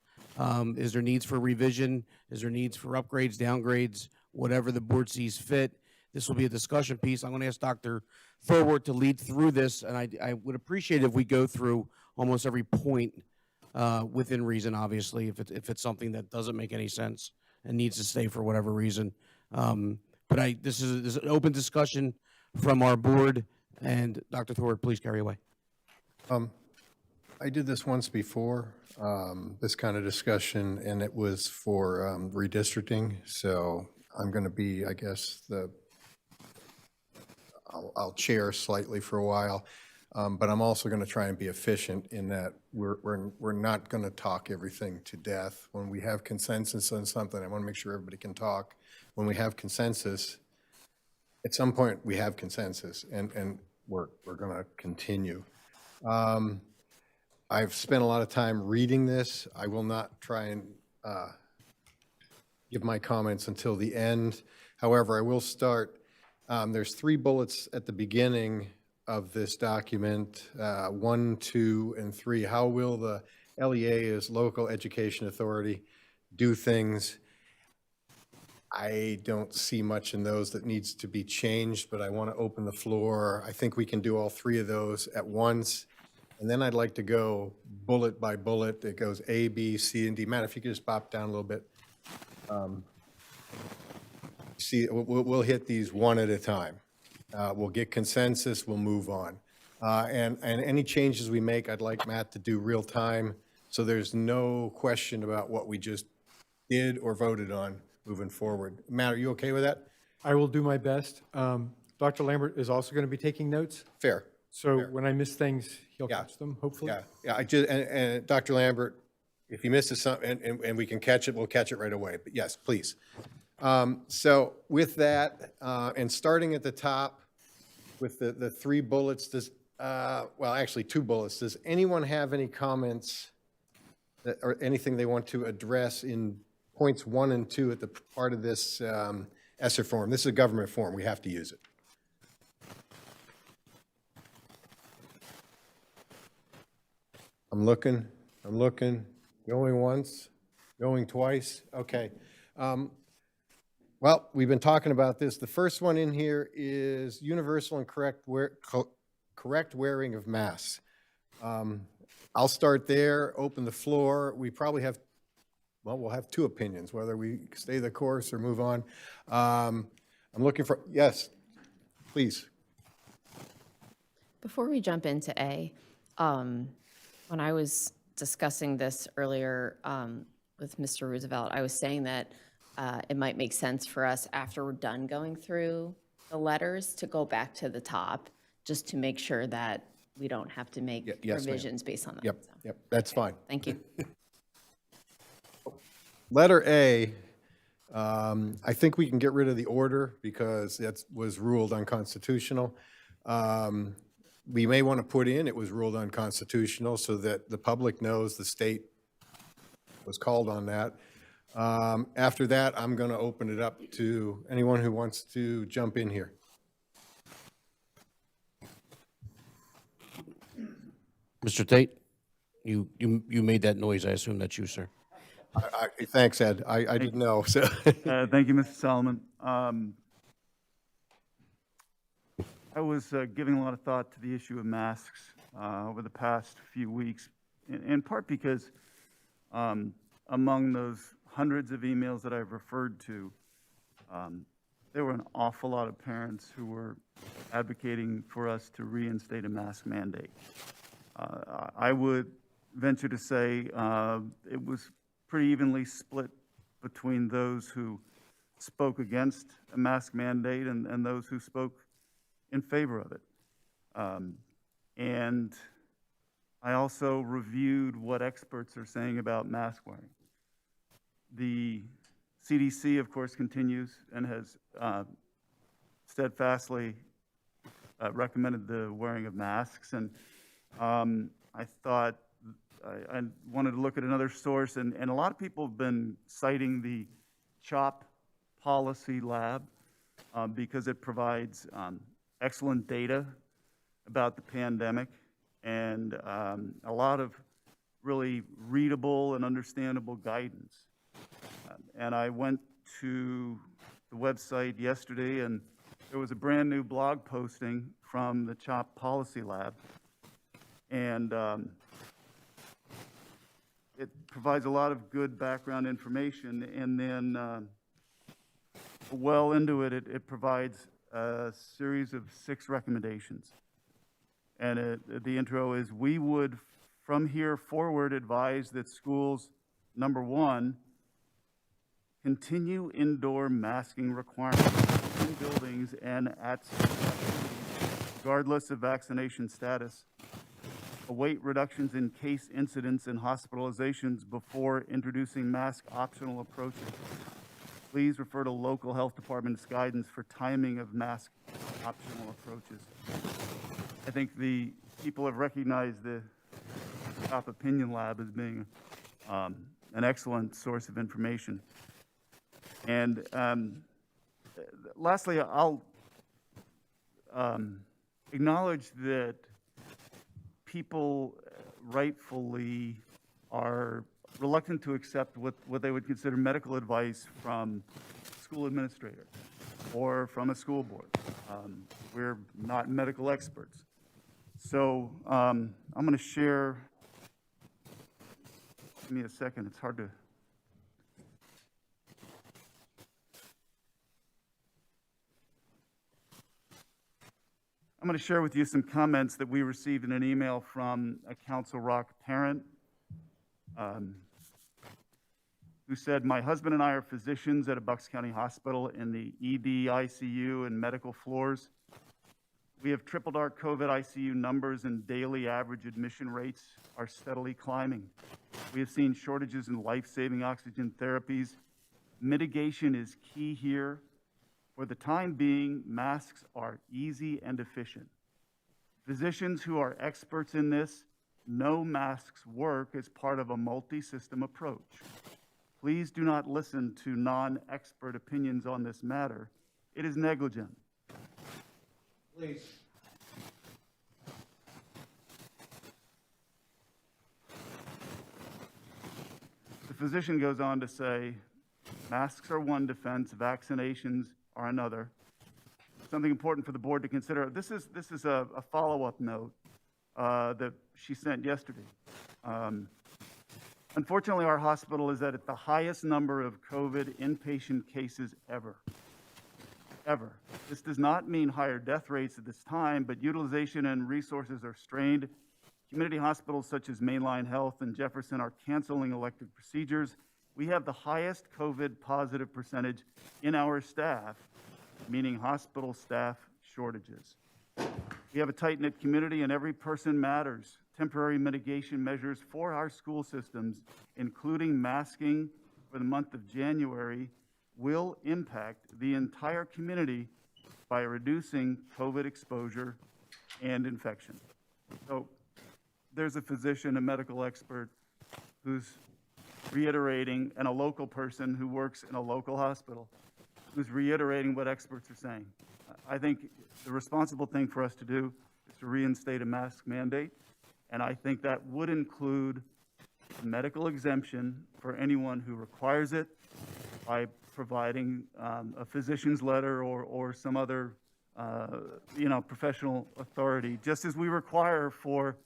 Is there needs for revision? Is there needs for upgrades, downgrades, whatever the board sees fit? This will be a discussion piece. I'm going to ask Dr. Thorwart to lead through this, and I would appreciate if we go through almost every point within reason, obviously, if it's something that doesn't make any sense and needs to stay for whatever reason. But this is an open discussion from our board, and Dr. Thorwart, please carry away. I did this once before, this kind of discussion, and it was for redistricting. So I'm going to be, I guess, I'll chair slightly for a while, but I'm also going to try and be efficient in that we're not going to talk everything to death. When we have consensus on something, I want to make sure everybody can talk. When we have consensus, at some point we have consensus, and we're going to continue. I've spent a lot of time reading this. I will not try and give my comments until the end. However, I will start. There's 3 bullets at the beginning of this document, 1, 2, and 3. How will the LEA as local education authority do things? I don't see much in those that needs to be changed, but I want to open the floor. I think we can do all 3 of those at once. And then I'd like to go bullet by bullet. It goes A, B, C, and D. Matt, if you could just bop down a little bit. See, we'll hit these one at a time. We'll get consensus, we'll move on. And any changes we make, I'd like Matt to do real time, so there's no question about what we just did or voted on moving forward. Matt, are you okay with that? I will do my best. Dr. Lambert is also going to be taking notes. Fair. So when I miss things, he'll catch them, hopefully. Yeah. And Dr. Lambert, if he misses something and we can catch it, we'll catch it right away. But yes, please. So with that, and starting at the top with the 3 bullets, well, actually 2 bullets, does anyone have any comments or anything they want to address in points 1 and 2 at the part of this ESSER form? This is a government form. We have to use it. I'm looking, going once, going twice. Okay. Well, we've been talking about this. The first one in here is universal and correct wearing of masks. I'll start there, open the floor. We probably have, well, we'll have 2 opinions, whether we stay the course or move on. I'm looking for, yes, please. Before we jump into A, when I was discussing this earlier with Mr. Roosevelt, I was saying that it might make sense for us, after we're done going through the letters, to go back to the top, just to make sure that we don't have to make revisions based on that. Yep, yep, that's fine. Thank you. Letter A, I think we can get rid of the order because that was ruled unconstitutional. We may want to put in, it was ruled unconstitutional, so that the public knows the state was called on that. After that, I'm going to open it up to anyone who wants to jump in here. Mr. Tate, you made that noise. I assume that's you, sir. Thanks, Ed. I didn't know. So Thank you, Mr. Solomon. I was giving a lot of thought to the issue of masks over the past few weeks, in part because among those hundreds of emails that I've referred to, there were an awful lot of parents who were advocating for us to reinstate a mask mandate. I would venture to say it was pretty evenly split between those who spoke against a mask mandate and those who spoke in favor of it. And I also reviewed what experts are saying about mask wearing. The CDC, of course, continues and has steadfastly recommended the wearing of masks. And I thought I wanted to look at another source, and a lot of people have been citing the CHOP Policy Lab because it provides excellent data about the pandemic and a lot of really readable and understandable guidance. And I went to the website yesterday, and there was a brand new blog posting from the CHOP Policy Lab. And it provides a lot of good background information, and then well into it, it provides a series of 6 recommendations. And the intro is, we would, from here forward, advise that schools, number 1, continue indoor masking requirements in buildings and at school activities, regardless of vaccination status. Await reductions in case incidents and hospitalizations before introducing mask optional approaches. Please refer to local health department's guidance for timing of mask optional approaches. I think the people have recognized the CHOP Opinion Lab as being an excellent source of information. And lastly, I'll acknowledge that people rightfully are reluctant to accept what they would consider medical advice from a school administrator or from a school board. We're not medical experts. So I'm going to share, give me a second, it's hard to. I'm going to share with you some comments that we received in an email from a Council Rock parent who said, my husband and I are physicians at a Bucks County hospital in the ED, ICU, and medical floors. We have tripled our COVID ICU numbers, and daily average admission rates are steadily climbing. We have seen shortages in life-saving oxygen therapies. Mitigation is key here. For the time being, masks are easy and efficient. Physicians who are experts in this know masks work as part of a multi-system approach. Please do not listen to non-expert opinions on this matter. It is negligent. Please. The physician goes on to say, masks are one defense, vaccinations are another. Something important for the board to consider. This is a follow-up note that she sent yesterday. Unfortunately, our hospital is at the highest number of COVID inpatient cases ever. This does not mean higher death rates at this time, but utilization and resources are strained. Community hospitals such as Mainline Health and Jefferson are canceling elective procedures. We have the highest COVID positive percentage in our staff, meaning hospital staff shortages. We have a tight-knit community, and every person matters. Temporary mitigation measures for our school systems, including masking for the month of January, will impact the entire community by reducing COVID exposure and infection. So there's a physician, a medical expert, who's reiterating, and a local person who works in a local hospital who's reiterating what experts are saying. I think the responsible thing for us to do is to reinstate a mask mandate, and I think that would include a medical exemption for anyone who requires it by providing a physician's letter or some other professional authority, just as we require for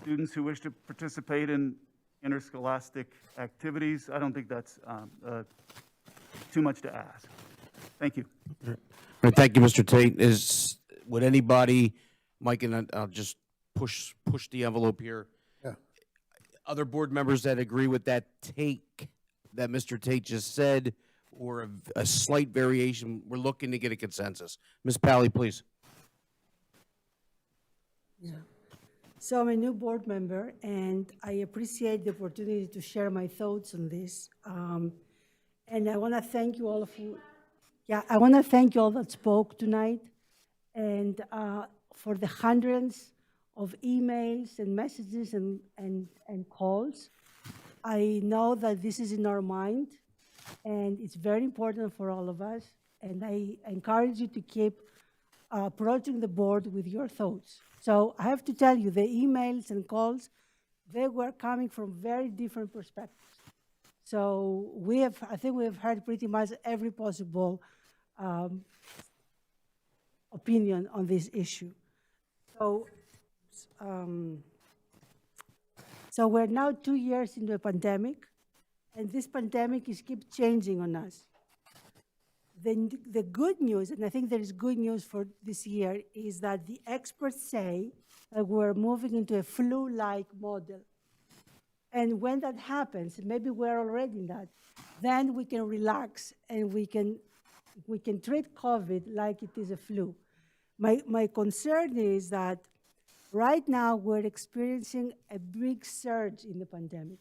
students who wish to participate in interscholastic activities. I don't think that's too much to ask. Thank you. All right, thank you, Mr. Tate. Would anybody, Mike, and I'll just push the envelope here. Yeah. Other board members that agree with that take that Mr. Tate just said, or a slight variation, we're looking to get a consensus. Ms. Pally, please. Yeah. So I'm a new board member, and I appreciate the opportunity to share my thoughts on this. And I want to thank you all I want to thank you all that spoke tonight, and for the hundreds of emails and messages and calls. I know that this is in our mind, and it's very important for all of us. And I encourage you to keep approaching the board with your thoughts. So I have to tell you, the emails and calls, they were coming from very different perspectives. So I think we have heard pretty much every possible opinion on this issue. So we're now 2 years into a pandemic, and this pandemic keeps changing on us. The good news, and I think there is good news for this year, is that the experts say that we're moving into a flu-like model. And when that happens, maybe we're already in that, then we can relax and we can treat COVID like it is a flu. My concern is that right now we're experiencing a big surge in the pandemic,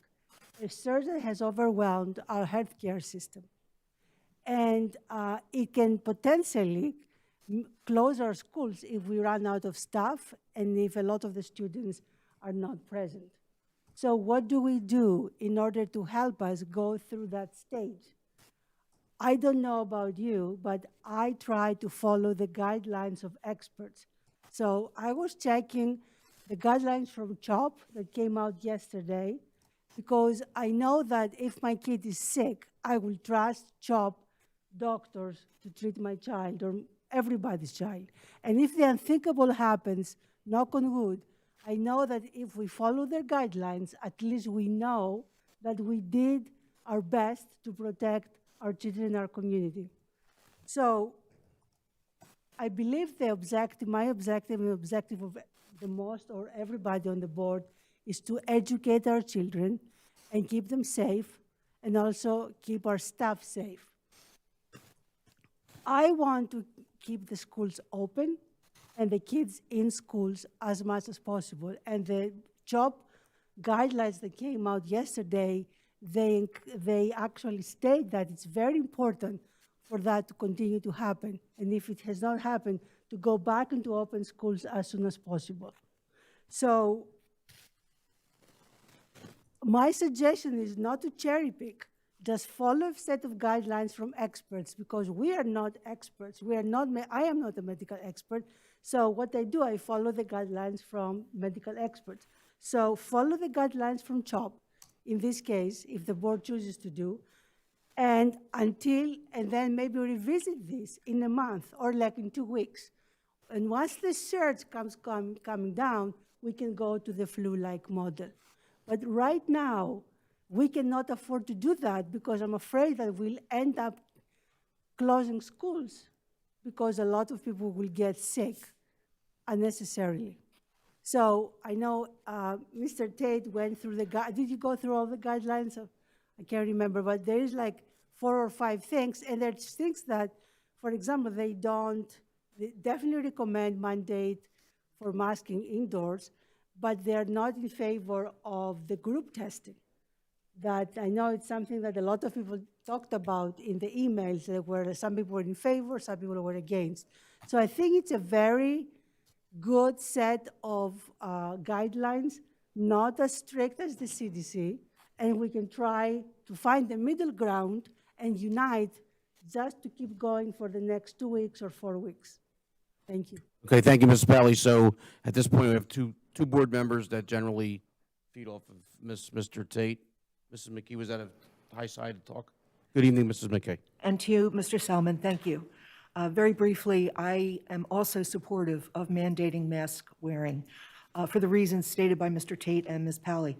a surge that has overwhelmed our healthcare system. And it can potentially close our schools if we run out of staff and if a lot of the students are not present. So what do we do in order to help us go through that stage? I don't know about you, but I try to follow the guidelines of experts. So I was checking the guidelines from CHOP that came out yesterday, because I know that if my kid is sick, I will trust CHOP doctors to treat my child or everybody's child. And if the unthinkable happens, knock on wood, I know that if we follow their guidelines, at least we know that we did our best to protect our children in our community. So I believe my objective and the objective of the most or everybody on the board is to educate our children and keep them safe and also keep our staff safe. I want to keep the schools open and the kids in schools as much as possible. And the CHOP guidelines that came out yesterday, they actually state that it's very important for that to continue to happen. And if it has not happened, to go back into open schools as soon as possible. So my suggestion is not to cherry pick. Just follow a set of guidelines from experts, because we are not experts. I am not a medical expert. So what I do, I follow the guidelines from medical experts. So follow the guidelines from CHOP, in this case, if the board chooses to do, and then maybe revisit this in a month or like in 2 weeks. And once the surge comes coming down, we can go to the flu-like model. But right now, we cannot afford to do that, because I'm afraid that we'll end up closing schools because a lot of people will get sick unnecessarily. So I know Mr. Tate went through did you go through all the guidelines? I can't remember, but there is like 4 or 5 things, and there's things that, for example, they definitely recommend mandate for masking indoors, but they're not in favor of the group testing. That I know it's something that a lot of people talked about in the emails, where some people were in favor, some people were against. So I think it's a very good set of guidelines, not as strict as the CDC, and we can try to find the middle ground and unite just to keep going for the next 2 weeks or 4 weeks. Thank you. Okay, thank you, Ms. Pally. So at this point, we have two board members that generally feed off of Mr. Tate. Mrs. McKee, was that a high side talk? Good evening, Mrs. McKee. And to you, Mr. Salmon, thank you. Very briefly, I am also supportive of mandating mask wearing for the reasons stated by Mr. Tate and Ms. Pally.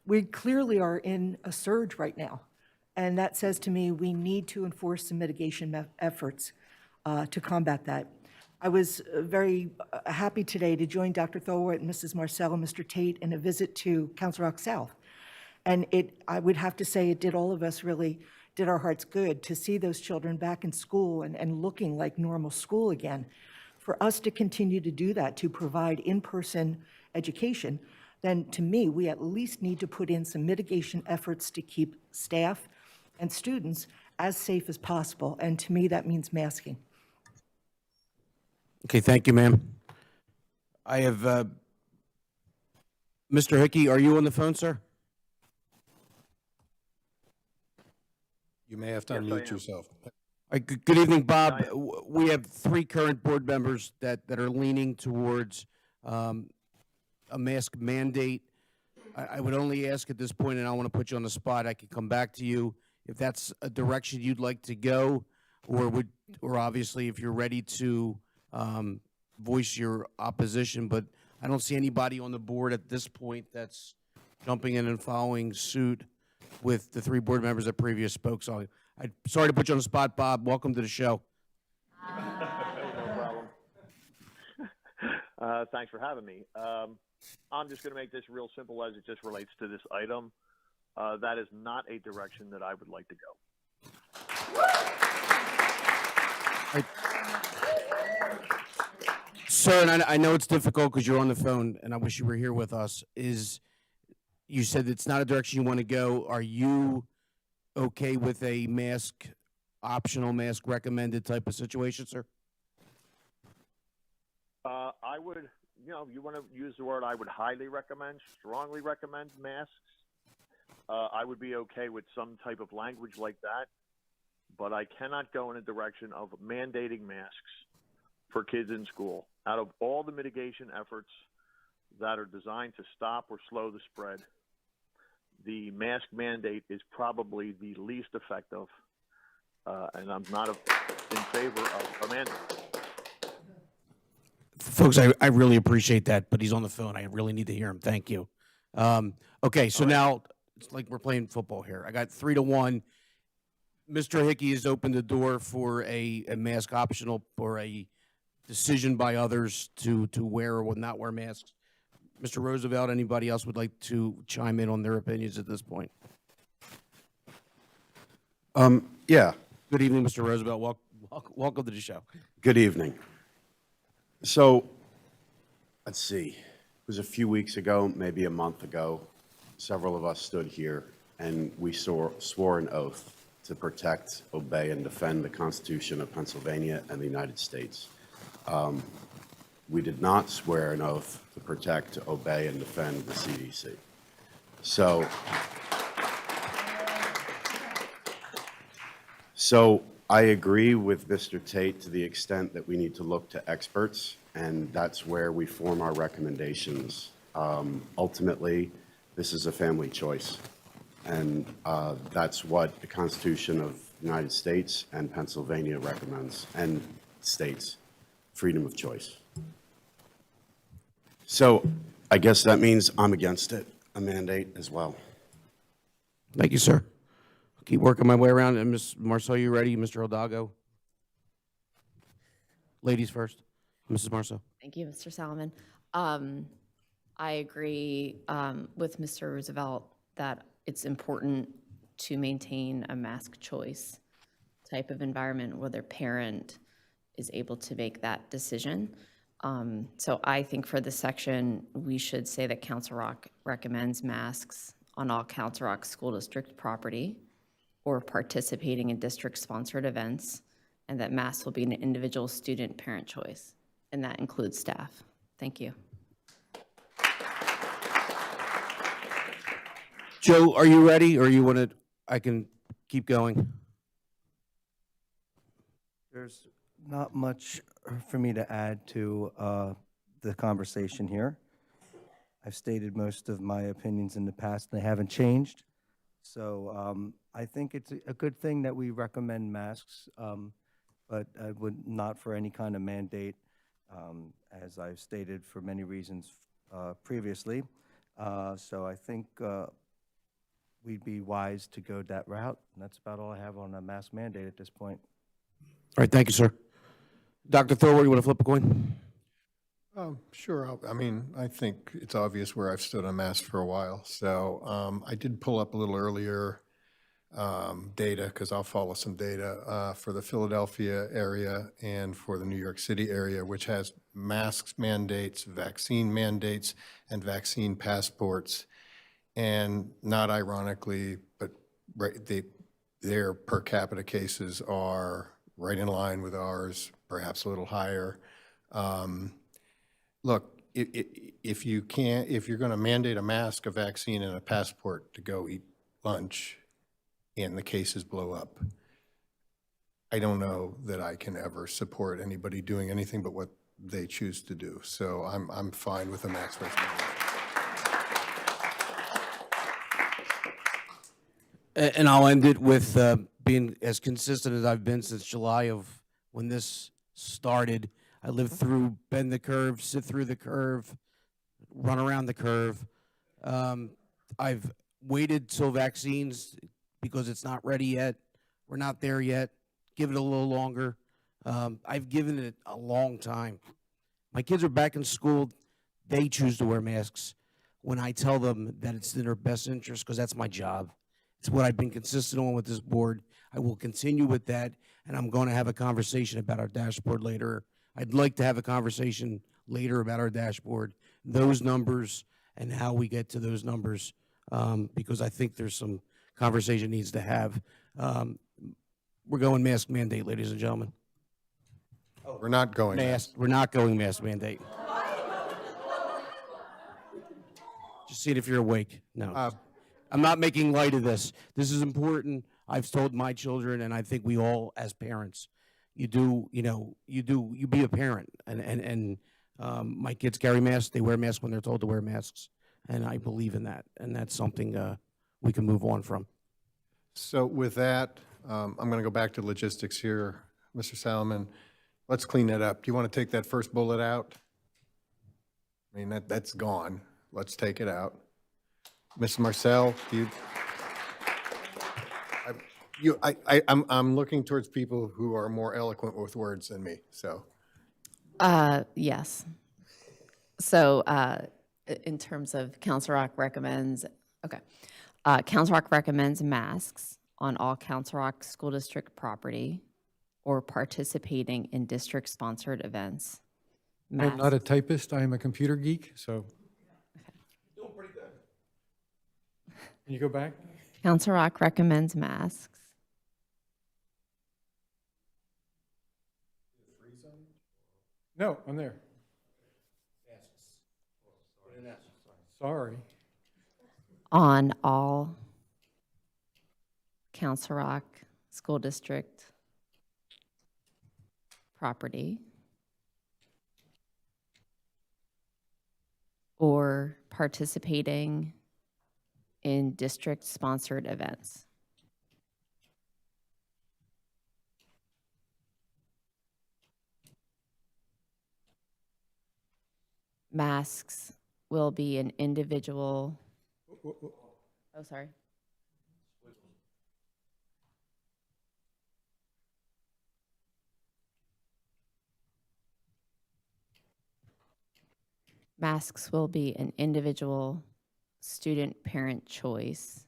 We clearly are in a surge right now, and that says to me we need to enforce some mitigation efforts to combat that. I was very happy today to join Dr. Thorwart and Mrs. Marcel and Mr. Tate in a visit to Council Rock South. And I would have to say it did all of us really, did our hearts good to see those children back in school and looking like normal school again. For us to continue to do that, to provide in-person education, then to me, we at least need to put in some mitigation efforts to keep staff and students as safe as possible. And to me, that means masking. Okay, thank you, ma'am. I have, Mr. Hickey, are you on the phone, sir? You may have to unmute yourself. Good evening, Bob. We have 3 current board members that are leaning towards a mask mandate. I would only ask at this point, and I don't want to put you on the spot, I could come back to you, if that's a direction you'd like to go, or obviously if you're ready to voice your opposition, but I don't see anybody on the board at this point that's jumping in and following suit with the 3 board members that previous spoke. So I'm sorry to put you on the spot, Bob. Welcome to the show. No problem. Thanks for having me. I'm just going to make this real simple as it just relates to this item. That is not a direction that I would like to go. Sir, and I know it's difficult because you're on the phone, and I wish you were here with us, you said it's not a direction you want to go. Are you okay with a mask, optional mask recommended type of situation, sir? I would, you want to use the word, I would highly recommend, strongly recommend masks. I would be okay with some type of language like that, but I cannot go in a direction of mandating masks for kids in school. Out of all the mitigation efforts that are designed to stop or slow the spread, the mask mandate is probably the least effective, and I'm not in favor of a mandate. Folks, I really appreciate that, but he's on the phone. I really need to hear him. Thank you. Okay, so now it's like we're playing football here. I got 3-1. Mr. Hickey has opened the door for a mask optional or a decision by others to wear or not wear masks. Mr. Roosevelt, anybody else would like to chime in on their opinions at this point? Yeah. Good evening, Mr. Roosevelt. Welcome to the show. Good evening. So, let's see. It was a few weeks ago, maybe a month ago, several of us stood here and we swore an oath to protect, obey, and defend the Constitution of Pennsylvania and the United States. We did not swear an oath to protect, obey, and defend the CDC. So I agree with Mr. Tate to the extent that we need to look to experts, and that's where we form our recommendations. Ultimately, this is a family choice, and that's what the Constitution of the United States and Pennsylvania recommends, and states freedom of choice. So I guess that means I'm against it, a mandate as well. Thank you, sir. I'll keep working my way around. And Ms. Marceau, you ready? Mr. Hidalgo? Ladies first. Mrs. Marceau. Thank you, Mr. Salomon. I agree with Mr. Roosevelt that it's important to maintain a mask choice type of environment where their parent is able to make that decision. So I think for this section, we should say that Council Rock recommends masks on all Council Rock School District property or participating in district-sponsored events, and that masks will be an individual student parent choice, and that includes staff. Thank you. Joe, are you ready, or you want to, I can keep going? There's not much for me to add to the conversation here. I've stated most of my opinions in the past, and they haven't changed. So I think it's a good thing that we recommend masks, but I would not for any kind of mandate, as I've stated for many reasons previously. So I think we'd be wise to go that route. And that's about all I have on a mask mandate at this point. All right, thank you, sir. Dr. Thorwald, you want to flip a coin? Sure. I mean, I think it's obvious where I've stood on masks for a while. So I did pull up a little earlier data, because I'll follow some data for the Philadelphia area and for the New York City area, which has masks mandates, vaccine mandates, and vaccine passports. And not ironically, but their per capita cases are right in line with ours, perhaps a little higher. Look, if you're going to mandate a mask, a vaccine, and a passport to go eat lunch, and the cases blow up, I don't know that I can ever support anybody doing anything but what they choose to do. So I'm fine with the mask mandate. And I'll end it with being as consistent as I've been since July of when this started. I lived through bend the curve, sit through the curve, run around the curve. I've waited till vaccines because it's not ready yet. We're not there yet. Give it a little longer. I've given it a long time. My kids are back in school. They choose to wear masks when I tell them that it's in their best interest, because that's my job. It's what I've been consistent on with this board. I will continue with that, and I'm going to have a conversation about our dashboard later. I'd like to have a conversation later about our dashboard, those numbers, and how we get to those numbers, because I think there's some conversation needs to have. We're going mask mandate, ladies and gentlemen. We're not going mask. We're not going mask mandate. Just seeing if you're awake. No. I'm not making light of this. This is important. I've told my children, and I think we all, as parents, you be a parent. And my kids carry masks. They wear masks when they're told to wear masks. And I believe in that. And that's something we can move on from. So with that, I'm going to go back to logistics here. Mr. Salomon, let's clean that up. Do you want to take that first bullet out? I mean, that's gone. Let's take it out. Ms. Marcel, I'm looking towards people who are more eloquent with words than me, so. Yes. So in terms of Council Rock recommends, Council Rock recommends masks on all Council Rock School District property or participating in district-sponsored events. I'm not a typist, I am a computer geek, so. Doing pretty good. Can you go back? Council Rock recommends masks. No, I'm there. Sorry. On all Council Rock School District property or participating in district-sponsored events. Masks will be an individual. Oh, sorry. Masks will be an individual student-parent choice,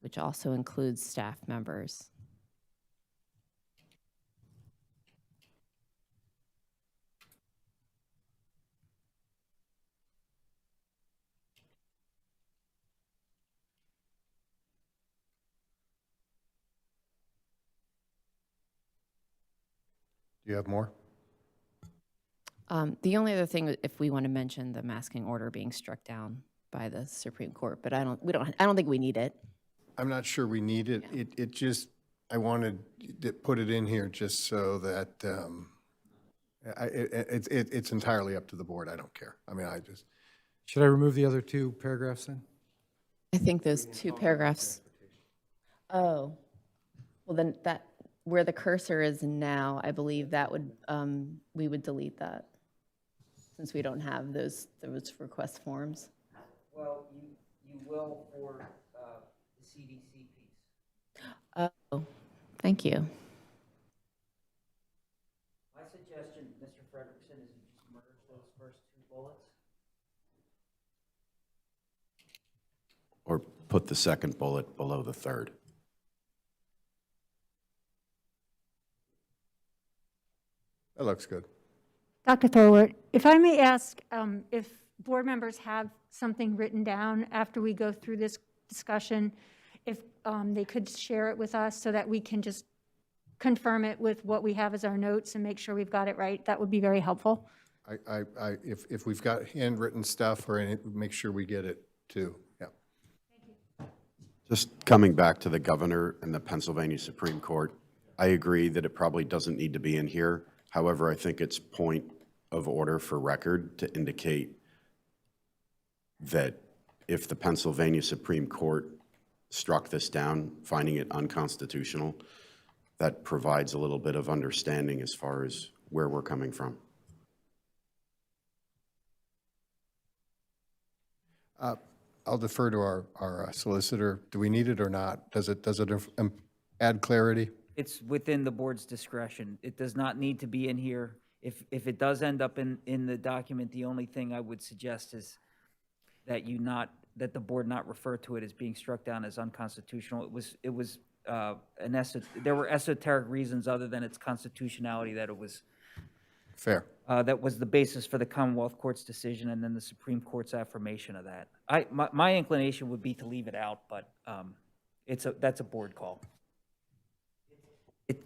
which also includes staff members. Do you have more? The only other thing, if we want to mention the masking order being struck down by the Supreme Court, but I don't think we need it. I'm not sure we need it. It just, I wanted to put it in here just so that, it's entirely up to the board. I don't care. I mean, Should I remove the other two paragraphs then? I think those two paragraphs. Oh, well then that, where the cursor is now, I believe that would, we would delete that since we don't have those request forms. Well, you will for the CDC piece. Oh, thank you. My suggestion, Mr. Frederickson, is you just merge those first two bullets. Or put the second bullet below the third. that looks good. Dr. Thorwart, if I may ask, if board members have something written down after we go through this discussion, if they could share it with us so that we can just confirm it with what we have as our notes and make sure we've got it right, that would be very helpful. If we've got handwritten stuff or any, make sure we get it too. Yeah. Just coming back to the governor and the Pennsylvania Supreme Court, I agree that it probably doesn't need to be in here. However, I think it's point of order for record to indicate that if the Pennsylvania Supreme Court struck this down, finding it unconstitutional, that provides a little bit of understanding as far as where we're coming from. I'll defer to our solicitor. Do we need it or not? Does it add clarity? It's within the board's discretion. It does not need to be in here. If it does end up in the document, the only thing I would suggest is that that the board not refer to it as being struck down as unconstitutional. There were esoteric reasons other than its constitutionality that it was fair. That was the basis for the Commonwealth Court's decision and then the Supreme Court's affirmation of that. My inclination would be to leave it out, but that's a board call.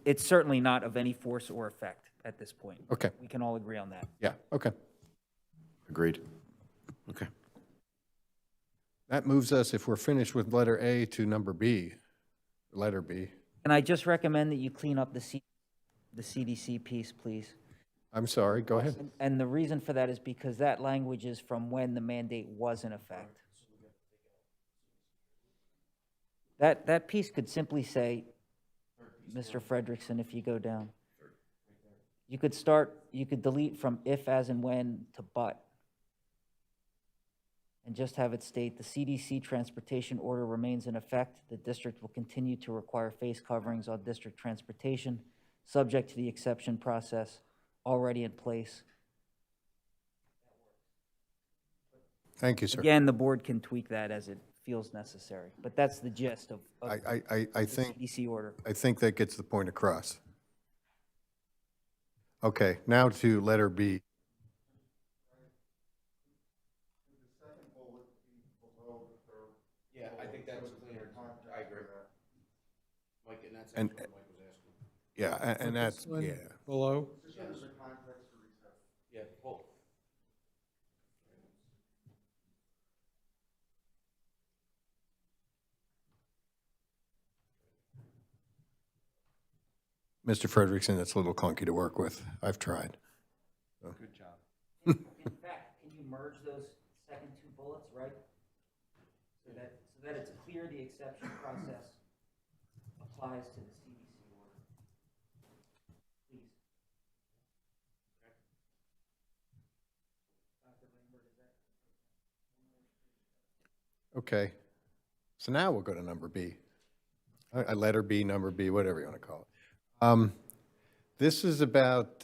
It's certainly not of any force or effect at this point. Okay. We can all agree on that. Yeah, okay. Agreed. Okay. That moves us, if we're finished with letter A, to number B, letter B. And I just recommend that you clean up the CDC piece, please. I'm sorry, go ahead. And the reason for that is because that language is from when the mandate was in effect. That piece could simply say, Mr. Frederickson, if you go down. You could delete from if, as, and when to but. And just have it state, the CDC transportation order remains in effect. The district will continue to require face coverings on district transportation, subject to the exception process already in place. Thank you, sir. Again, the board can tweak that as it feels necessary, but that's the gist of I the think CDC order. I think that gets the point across. Okay, now to letter B. Yeah, I think that was clear. I agree. Mike, and that's And- what Mike was asking. Yeah, and that's, yeah. Below? Yeah, both. Mr. Frederickson, that's a little clunky to work with. I've tried. So. Good job. In fact, can you merge those second two bullets, right? So that it's clear the exception process applies to the CDC order. Please. Dr. Lambert, is that? Okay, so now we'll go to number B. Letter B, number B, whatever you want to call it. This is about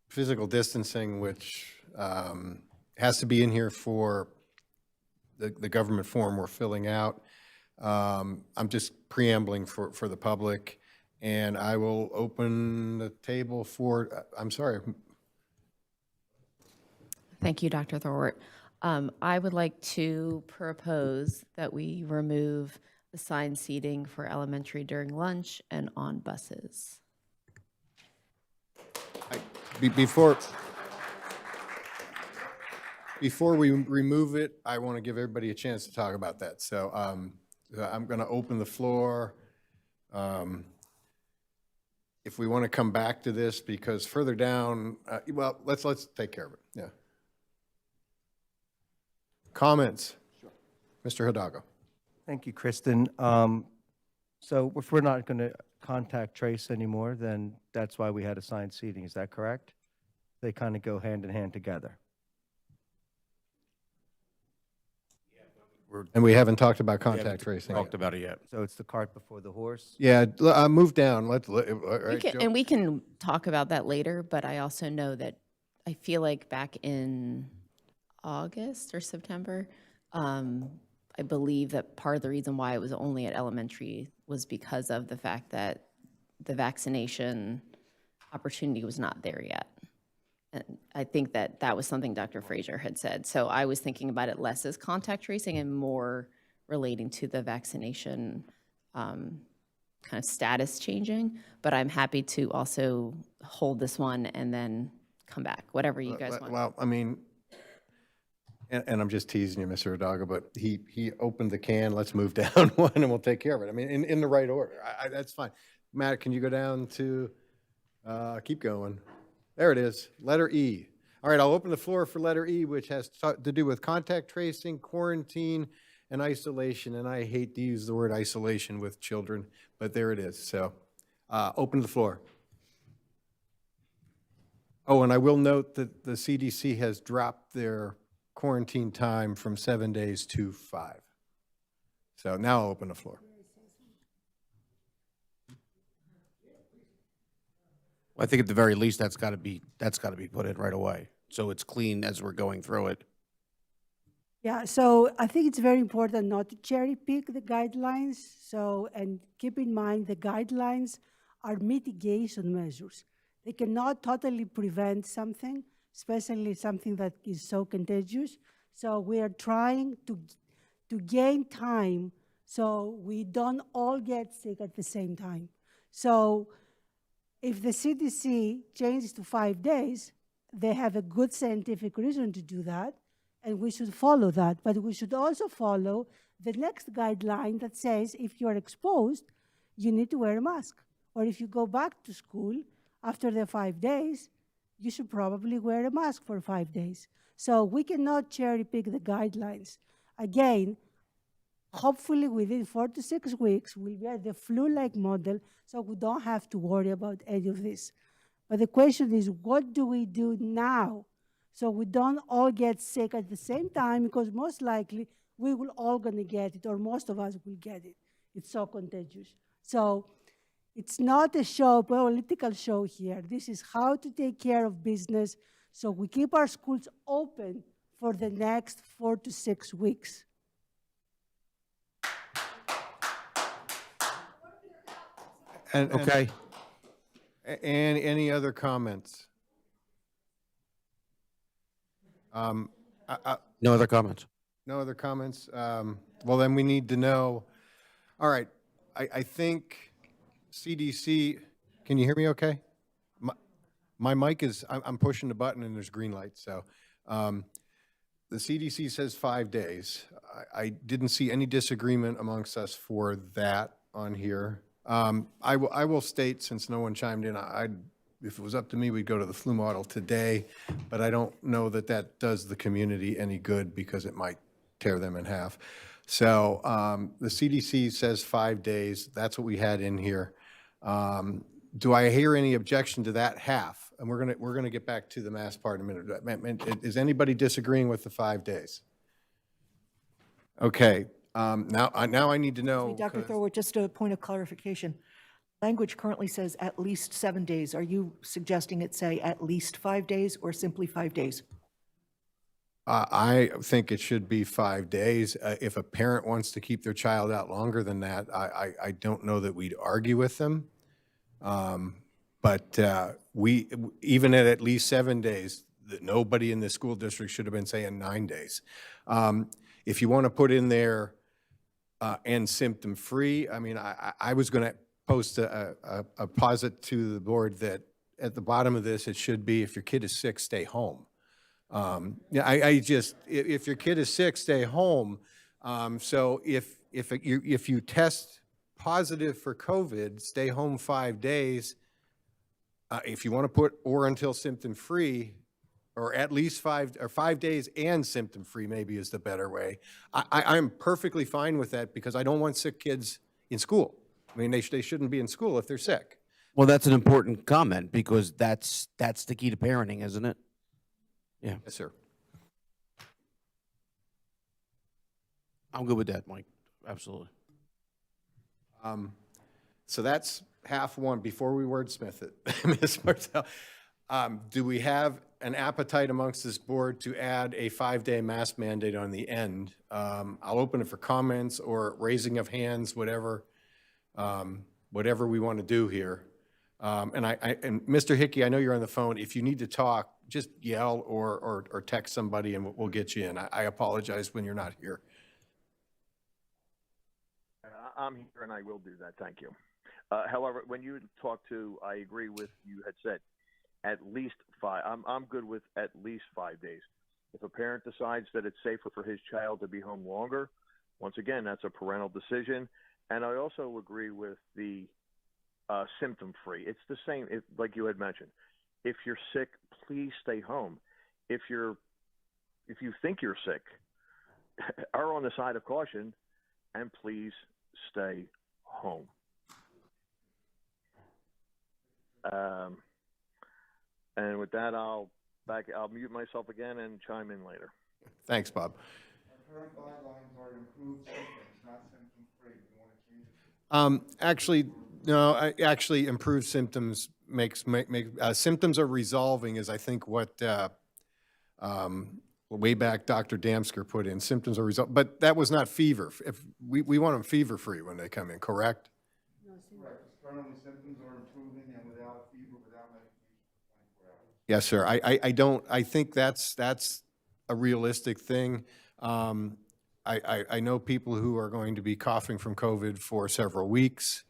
physical distancing, which has to be in here for the government form we're filling out. I'm just preambling for the public, and I will open the table for, I'm sorry. Thank you, Dr. Thorwart. I would like to propose that we remove assigned seating for elementary during lunch and on buses. Before, Before we remove it, I want to give everybody a chance to talk about that. So I'm going to open the floor. If we want to come back to this, because further down, well, let's take care of it. Yeah. Comments? Sure. Mr. Hidalgo. Thank you, Kristen. So if we're not going to contact trace anymore, then that's why we had assigned seating. Is that correct? They kind of go hand in hand together. And we haven't talked about contact tracing. Talked about it yet. So it's the cart before the horse? Yeah, move down. All We right, can, Joe. and we can talk about that later, but I also know that I feel like back in August or September, I believe that part of the reason why it was only at elementary was because of the fact that the vaccination opportunity was not there yet. And I think that that was something Dr. Frazier had said. So I was thinking about it less as contact tracing and more relating to the vaccination kind of status changing. But I'm happy to also hold this one and then come back, whatever you guys want. Well, I mean, and I'm just teasing you, Mr. Hidalgo, but he opened the can. Let's move down one and we'll take care of it. I mean, in the right order. That's fine. Matt, can you go down to, keep going. There it is, letter E. All right, I'll open the floor for letter E, which has to do with contact tracing, quarantine, and isolation. And I hate to use the word isolation with children, but there it is. So open the floor. Oh, and I will note that the CDC has dropped their quarantine time from 7 days to 5. So now I'll open the floor. I think at the very least, that's got to be put in right away. So it's clean as we're going through it. Yeah, so I think it's very important not to cherry pick the guidelines. So, and keep in mind the guidelines are mitigation measures. They cannot totally prevent something, especially something that is so contagious. So we are trying to gain time so we don't all get sick at the same time. So if the CDC changes to 5 days, they have a good scientific reason to do that, and we should follow that. But we should also follow the next guideline that says if you're exposed, you need to wear a mask. Or if you go back to school after the 5 days, you should probably wear a mask for 5 days. So we cannot cherry pick the guidelines. Again, hopefully within 4 to 6 weeks, we'll be at the flu-like model, so we don't have to worry about any of this. But the question is, what do we do now so we don't all get sick at the same time? Because most likely, we will all gonna get it, or most of us will get it. It's so contagious. So it's not a show, political show here. This is how to take care of business so we keep our schools open for the next 4 to 6 weeks. Okay. And any other comments? No other comments. No other comments? Well, then we need to know. All right, I think CDC, can you hear me okay? My mic is, I'm pushing the button and there's green light, so. The CDC says 5 days. I didn't see any disagreement amongst us for that on here. I will state, since no one chimed in, if it was up to me, we'd go to the flu model today, but I don't know that that does the community any good because it might tear them in half. So the CDC says 5 days. That's what we had in here. Do I hear any objection to that half? And we're gonna get back to the mask part in a minute. Is anybody disagreeing with the 5 days? Okay. Now I need to know. Dr. Thorwald, just a point of clarification. Language currently says at least 7 days. Are you suggesting it say at least 5 days or simply 5 days? I think it should be 5 days. If a parent wants to keep their child out longer than that, I don't know that we'd argue with them. But we, even at least 7 days, that nobody in the school district should have been saying 9 days. If you want to put in there and symptom-free, I mean, I was going to post a posit to the board that at the bottom of this, it should be if your kid is sick, stay home. Yeah, I just, if your kid is sick, stay home. So if you test positive for COVID, stay home 5 days. If you want to put or until symptom-free, or at least 5 days and symptom-free maybe is the better way. I'm perfectly fine with that because I don't want sick kids in school. I mean, they shouldn't be in school if they're sick. Well, that's an important comment because that's the key to parenting, isn't it? Yeah, Yes, sir. I'm good with that, Mike. Absolutely. So that's half one. Before we wordsmith it, Ms. Martell, do we have an appetite amongst this board to add a 5-day mask mandate on the end? I'll open it for comments or raising of hands, whatever we want to do here. And Mr. Hickey, I know you're on the phone. If you need to talk, just yell or text somebody and we'll get you in. I apologize when you're not here. I'm here and I will do that. Thank you. However, when you talk to, I agree with you had said at least 5. I'm good with at least 5 days. If a parent decides that it's safer for his child to be home longer, once again, that's a parental decision. And I also agree with the symptom-free. It's the same, like you had mentioned. If you're sick, please stay home. If you think you're sick, err on the side of caution, and please stay home. And with that, I'll mute myself again and chime in later. Thanks, Bob. Current guidelines are improved symptoms, not symptom-free. You want to change it? Actually, no, actually improved symptoms symptoms are resolving is I think what way back Dr. Damsker put in. Symptoms are resolving, but that was not fever. If we want them fever-free when they come in, correct? Correct. Currently, symptoms are improving and without fever, without medication for 24 hours. Yes, sir. I think that's a realistic thing. I know people who are going to be coughing from COVID for several weeks,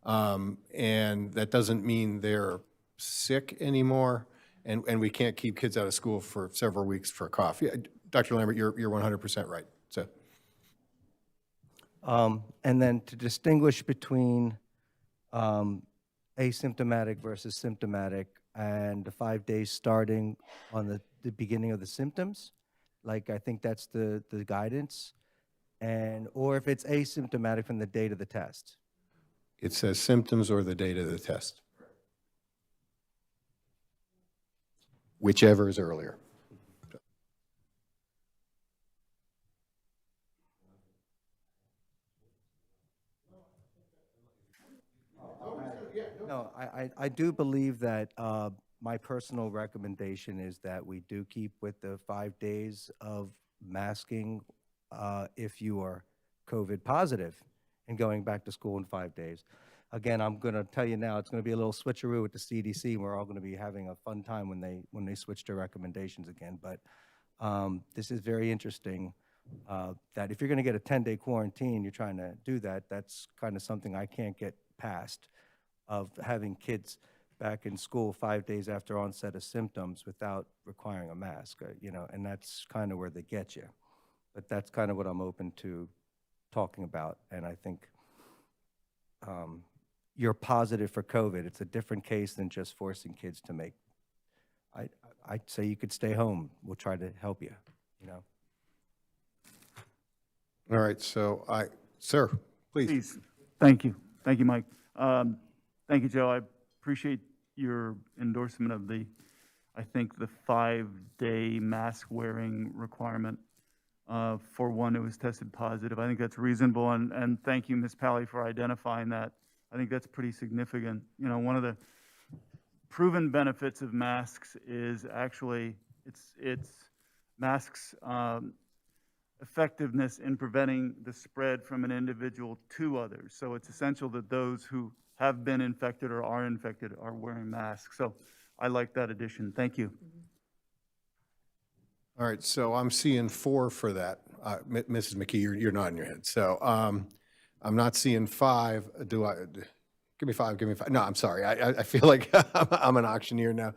and that doesn't mean they're sick anymore, and we can't keep kids out of school for several weeks for a cough. Yeah, Dr. Lambert, you're 100% right. So, and then to distinguish between asymptomatic versus symptomatic and the 5 days starting on the beginning of the symptoms, like I think that's the guidance, or if it's asymptomatic from the date of the test. it says symptoms or the date of the test. Whichever is earlier. No, I do believe that my personal recommendation is that we do keep with the 5 days of masking if you are COVID positive and going back to school in 5 days. Again, I'm going to tell you now, it's going to be a little switcheroo with the CDC, and we're all going to be having a fun time when they switch their recommendations again. But this is very interesting that if you're going to get a 10-day quarantine, you're trying to do that. That's kind of something I can't get past, of having kids back in school 5 days after onset of symptoms without requiring a mask, and that's kind of where they get you. But that's kind of what I'm open to talking about, and I think you're positive for COVID. It's a different case than just forcing kids to make. I'd say you could stay home. We'll try to help you, All right, so sir, please. Please, thank you. Thank you, Mike. Thank you, Joe. I appreciate your endorsement of I think the 5-day mask wearing requirement for one who was tested positive. I think that's reasonable, and thank you, Ms. Pally, for identifying that. I think that's pretty significant. One of the proven benefits of masks is actually it's masks' effectiveness in preventing the spread from an individual to others. So it's essential that those who have been infected or are infected are wearing masks. So I like that addition. Thank you. All right, so I'm seeing 4 for that. Mrs. McKee, you're nodding your head. So I'm not seeing 5. Give me 5, give me 5. No, I'm sorry. I feel like I'm an auctioneer now.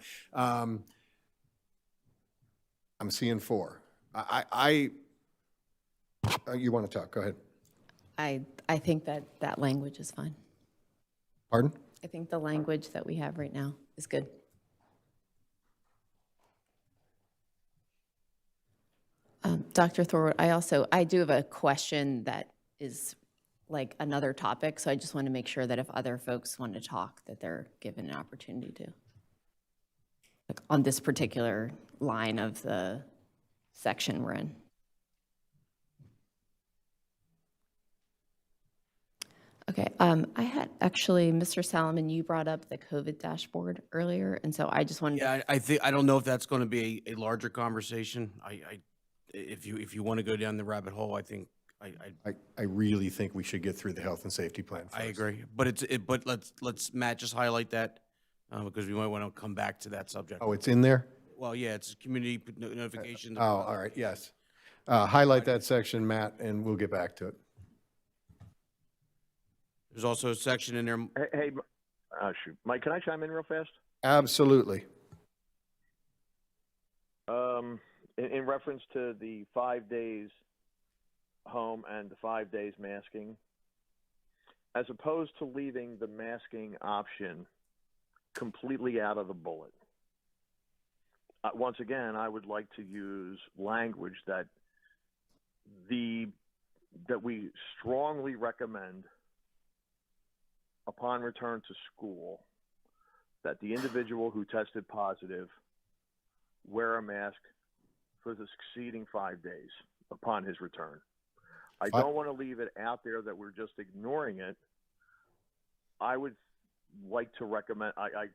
I'm seeing 4. You want to talk, go ahead. I think that that language is fine. Pardon? I think the language that we have right now is good. Dr. Thorwood, I do have a question that is like another topic, so I just want to make sure that if other folks want to talk, that they're given an opportunity to. Like on this particular line of the section we're in. Okay, I had actually, Mr. Salomon, you brought up the COVID dashboard earlier, and so I just wanted to. Yeah, I don't know if that's going to be a larger conversation. If you want to go down the rabbit hole, I think I really think we should get through the health and safety plan first. I agree, but let's Matt just highlight that because we might want to come back to that subject. Oh, it's in there? Well, yeah, it's community notification. Oh, all right, yes. Highlight that section, Matt, and we'll get back to it. There's also a section in there. Hey, shoot. Mike, can I chime in real fast? Absolutely. In reference to the 5 days home and the 5 days masking, as opposed to leaving the masking option completely out of the bullet. Once again, I would like to use language that we strongly recommend upon return to school that the individual who tested positive wear a mask for the succeeding 5 days upon his return. I don't want to leave it out there that we're just ignoring it. I would like to recommend, I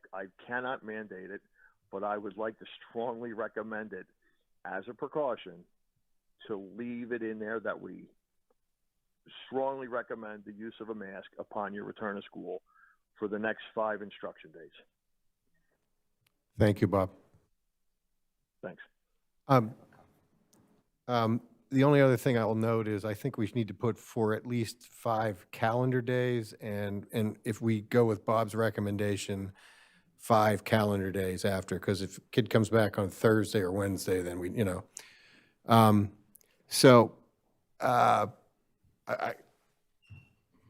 cannot mandate it, but I would like to strongly recommend it as a precaution to leave it in there that we strongly recommend the use of a mask upon your return to school for the next 5 instruction days. Thank you, Bob. Thanks. The only other thing I will note is I think we need to put for at least 5 calendar days, and if we go with Bob's recommendation, 5 calendar days after, because if a kid comes back on Thursday or Wednesday, then we,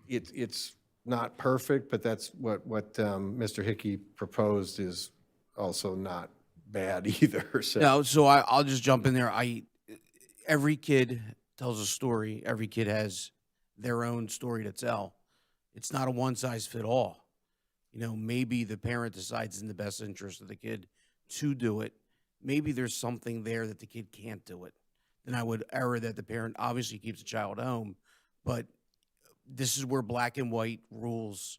it's not perfect, but that's what Mr. Hickey proposed is also not bad either. So. No, so I'll just jump in there. Every kid tells a story. Every kid has their own story to tell. It's not a one-size-fit-all. Maybe the parent decides in the best interest of the kid to do it. Maybe there's something there that the kid can't do it. Then I would err that the parent obviously keeps the child home. But this is where black and white rules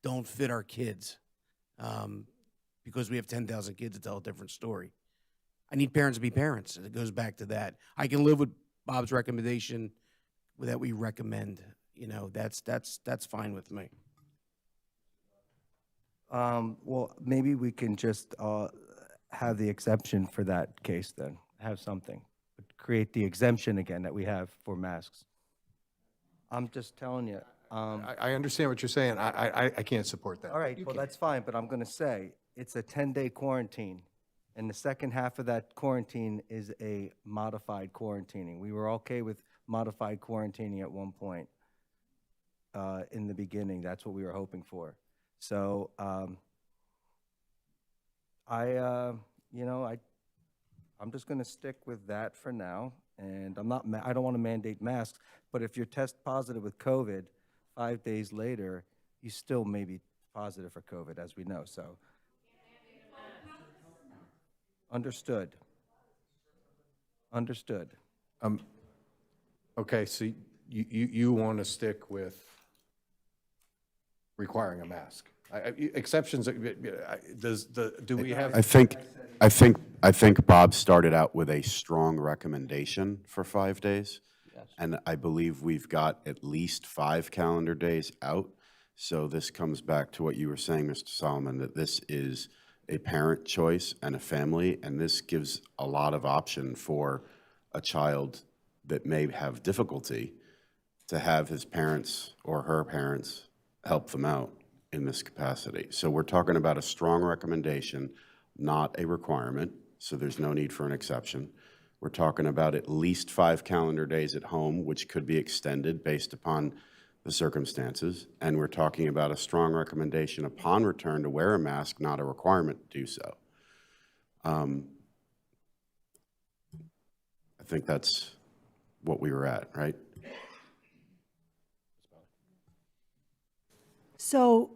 don't fit our kids because we have 10,000 kids to tell a different story. I need parents to be parents. It goes back to that. I can live with Bob's recommendation that we recommend. That's fine with me. Well, maybe we can just have the exemption for that case then, have something. Create the exemption again that we have for masks. I'm just telling you. I understand what you're saying. I can't support that. All right, well, that's fine, but I'm going to say it's a 10-day quarantine. And the second half of that quarantine is a modified quarantining. We were okay with modified quarantining at one point in the beginning. That's what we were hoping for. So I'm just going to stick with that for now. And I don't want to mandate masks, but if you're test positive with COVID, 5 days later, you still may be positive for COVID, as we know. So. Understood. Okay, so you want to stick with requiring a mask? Exceptions, do we have? I think Bob started out with a strong recommendation for 5 days. Yes. And I believe we've got at least 5 calendar days out. So this comes back to what you were saying, Mr. Solomon, that this is a parent choice and a family, and this gives a lot of option for a child that may have difficulty to have his parents or her parents help them out in this capacity. So we're talking about a strong recommendation, not a requirement. so there's no need for an exception. We're talking about at least 5 calendar days at home, which could be extended based upon the circumstances. And we're talking about a strong recommendation upon return to wear a mask, not a requirement to do so. I think that's what we were at, right? So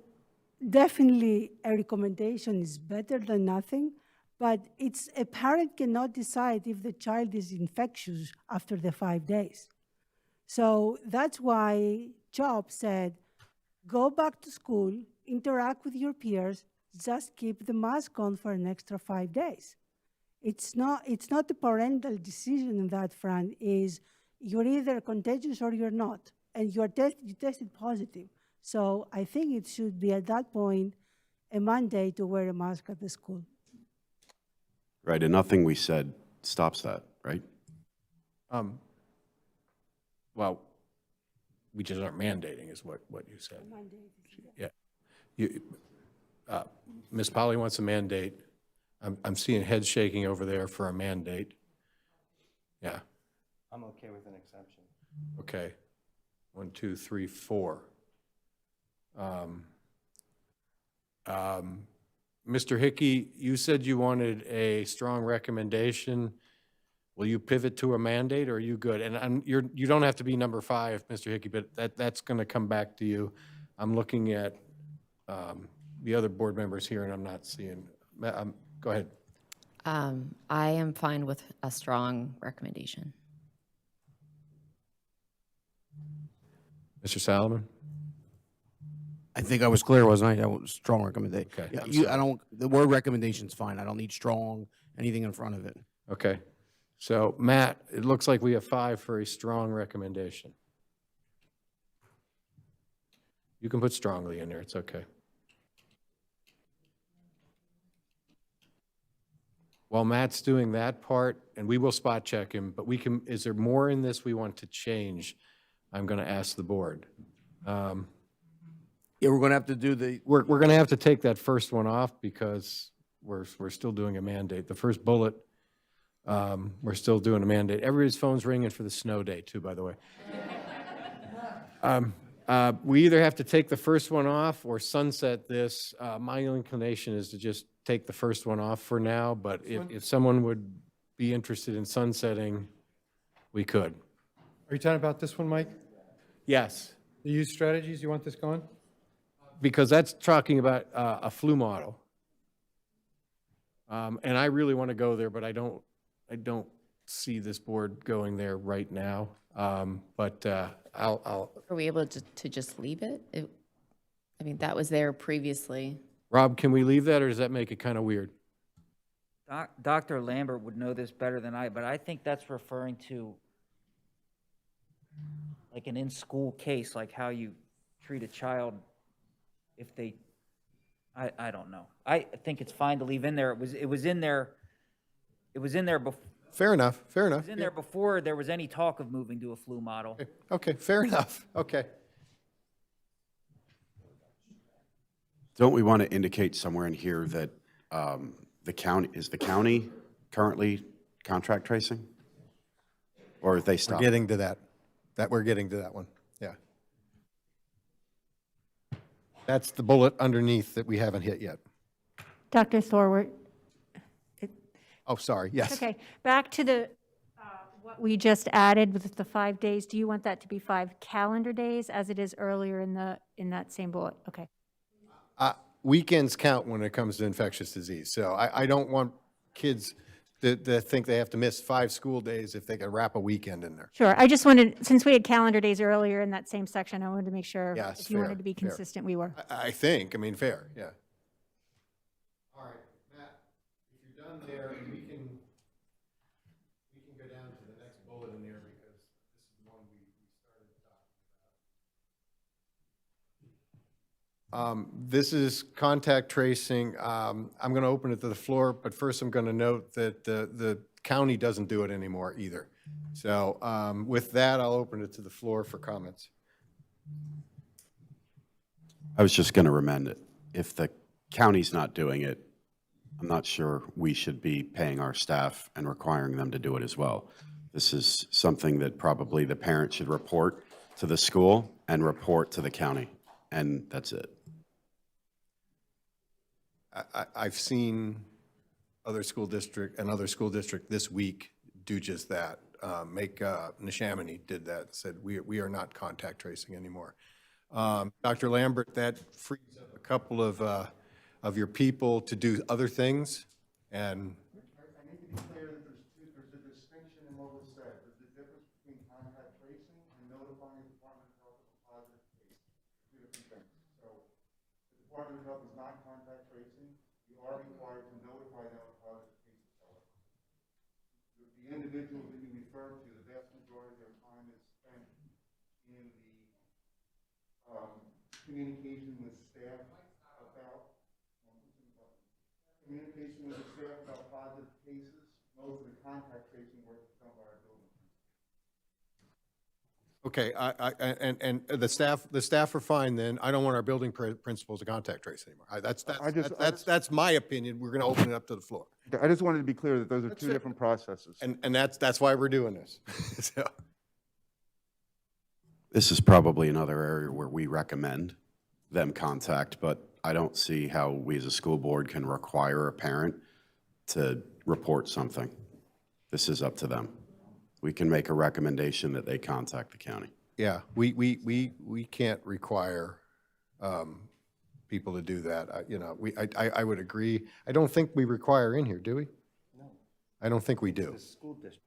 definitely a recommendation is better than nothing, but it's a parent cannot decide if the child is infectious after the 5 days. So that's why CHOP said, go back to school, interact with your peers, just keep the mask on for an extra 5 days. It's not the parental decision in that front, is you're either contagious or you're not, and you tested positive. So I think it should be at that point a mandate to wear a mask at the school. Right, and nothing we said stops that, right? Well, we just aren't mandating is what you said. Yeah. You, Ms. Polly wants a mandate. I'm seeing heads shaking over there for a mandate. Yeah, I'm okay with an exception. okay. 1, 2, 3, 4. Mr. Hickey, you said you wanted a strong recommendation. Will you pivot to a mandate, or are you good? And you don't have to be number 5, Mr. Hickey, but that's going to come back to you. I'm looking at the other board members here, and I'm not seeing. Go ahead. I am fine with a strong recommendation. Mr. Solomon? I think I was clear, wasn't I? I was strong recommendation. Okay, Yeah, the word recommendation's fine. I don't need strong, anything in front of it. Okay. So, Matt, it looks like we have 5 for a strong recommendation. You can put strongly in there. It's okay. While Matt's doing that part, and we will spot check him, but we can, is there more in this we want to change? I'm going to ask the board. Yeah, we're going to have to do the, We're going to have to take that first one off because we're still doing a mandate. The first bullet, we're still doing a mandate. Everybody's phone's ringing for the snow day too, by the way. We either have to take the first one off or sunset this. My inclination is to just take the first one off for now, but if someone would be interested in sunsetting, we could. Are you talking about this one, Mike? Yes, The use strategies, you want this gone? because that's talking about a flu model. And I really want to go there, but I don't see this board going there right now. But I'll. Are we able to just leave it? I mean, that was there previously. Rob, can we leave that, or does that make it kind of weird? Dr. Lambert would know this better than I, but I think that's referring to like an in-school case, like how you treat a child if they, I don't know. I think it's fine to leave in there. It was in there before. Fair enough, fair It enough. was in there before there was any talk of moving to a flu model. Okay, fair enough, okay. Don't we want to indicate somewhere in here that the county currently contract tracing? Or if they We're stop? getting to that. We're getting to that one, yeah. That's the bullet underneath that we haven't hit yet. Dr. Thorwart? Oh, sorry, yes. Okay, back to the, what we just added with the 5 days. Do you want that to be 5 calendar days as it is earlier in that same bullet? Okay. Weekends count when it comes to infectious disease, so I don't want kids that think they have to miss 5 school days if they can wrap a weekend in there. Sure, I just wanted, since we had calendar days earlier in that same section, I wanted to make sure Yes, if you fair, wanted to be fair. consistent, we were. I think, fair, yeah. All right, Matt, if you're done there, we can go down to the next bullet in there because this is the one we started talking about. This is contact tracing. I'm going to open it to the floor, but first I'm going to note that the county doesn't do it anymore either. So with that, I'll open it to the floor for comments. I was just going to amend it. If the county's not doing it, I'm not sure we should be paying our staff and requiring them to do it as well. This is something that probably the parent should report to the school and report to the county, and that's it. I've seen other school district this week do just that. Neshaminy did that, said we are not contact tracing anymore. Dr. Lambert, that frees up a couple of your people to do other things, and I need to be clear that there's a distinction in what was said. There's a difference between contact tracing and notifying the Department of Health of a positive case. Two different things. So the Department of Health is not contact tracing. You are required to notify them of positive cases, however. The individuals that you refer to, the vast majority of their time is spent in the communication with staff about positive cases. Most of the contact tracing work is done by our building. okay, and the staff are fine then. I don't want our building principals to contact trace anymore. That's my opinion. We're going to open it up to the floor. I just wanted to be clear that those are two different processes. And that's why we're doing this. So, This is probably another area where we recommend them contact, but I don't see how we as a school board can require a parent to report something. This is up to them. We can make a recommendation that they contact the county. yeah, we can't require people to do that. I would agree. I don't think we require in here, do we? No. I don't think we do. The school district.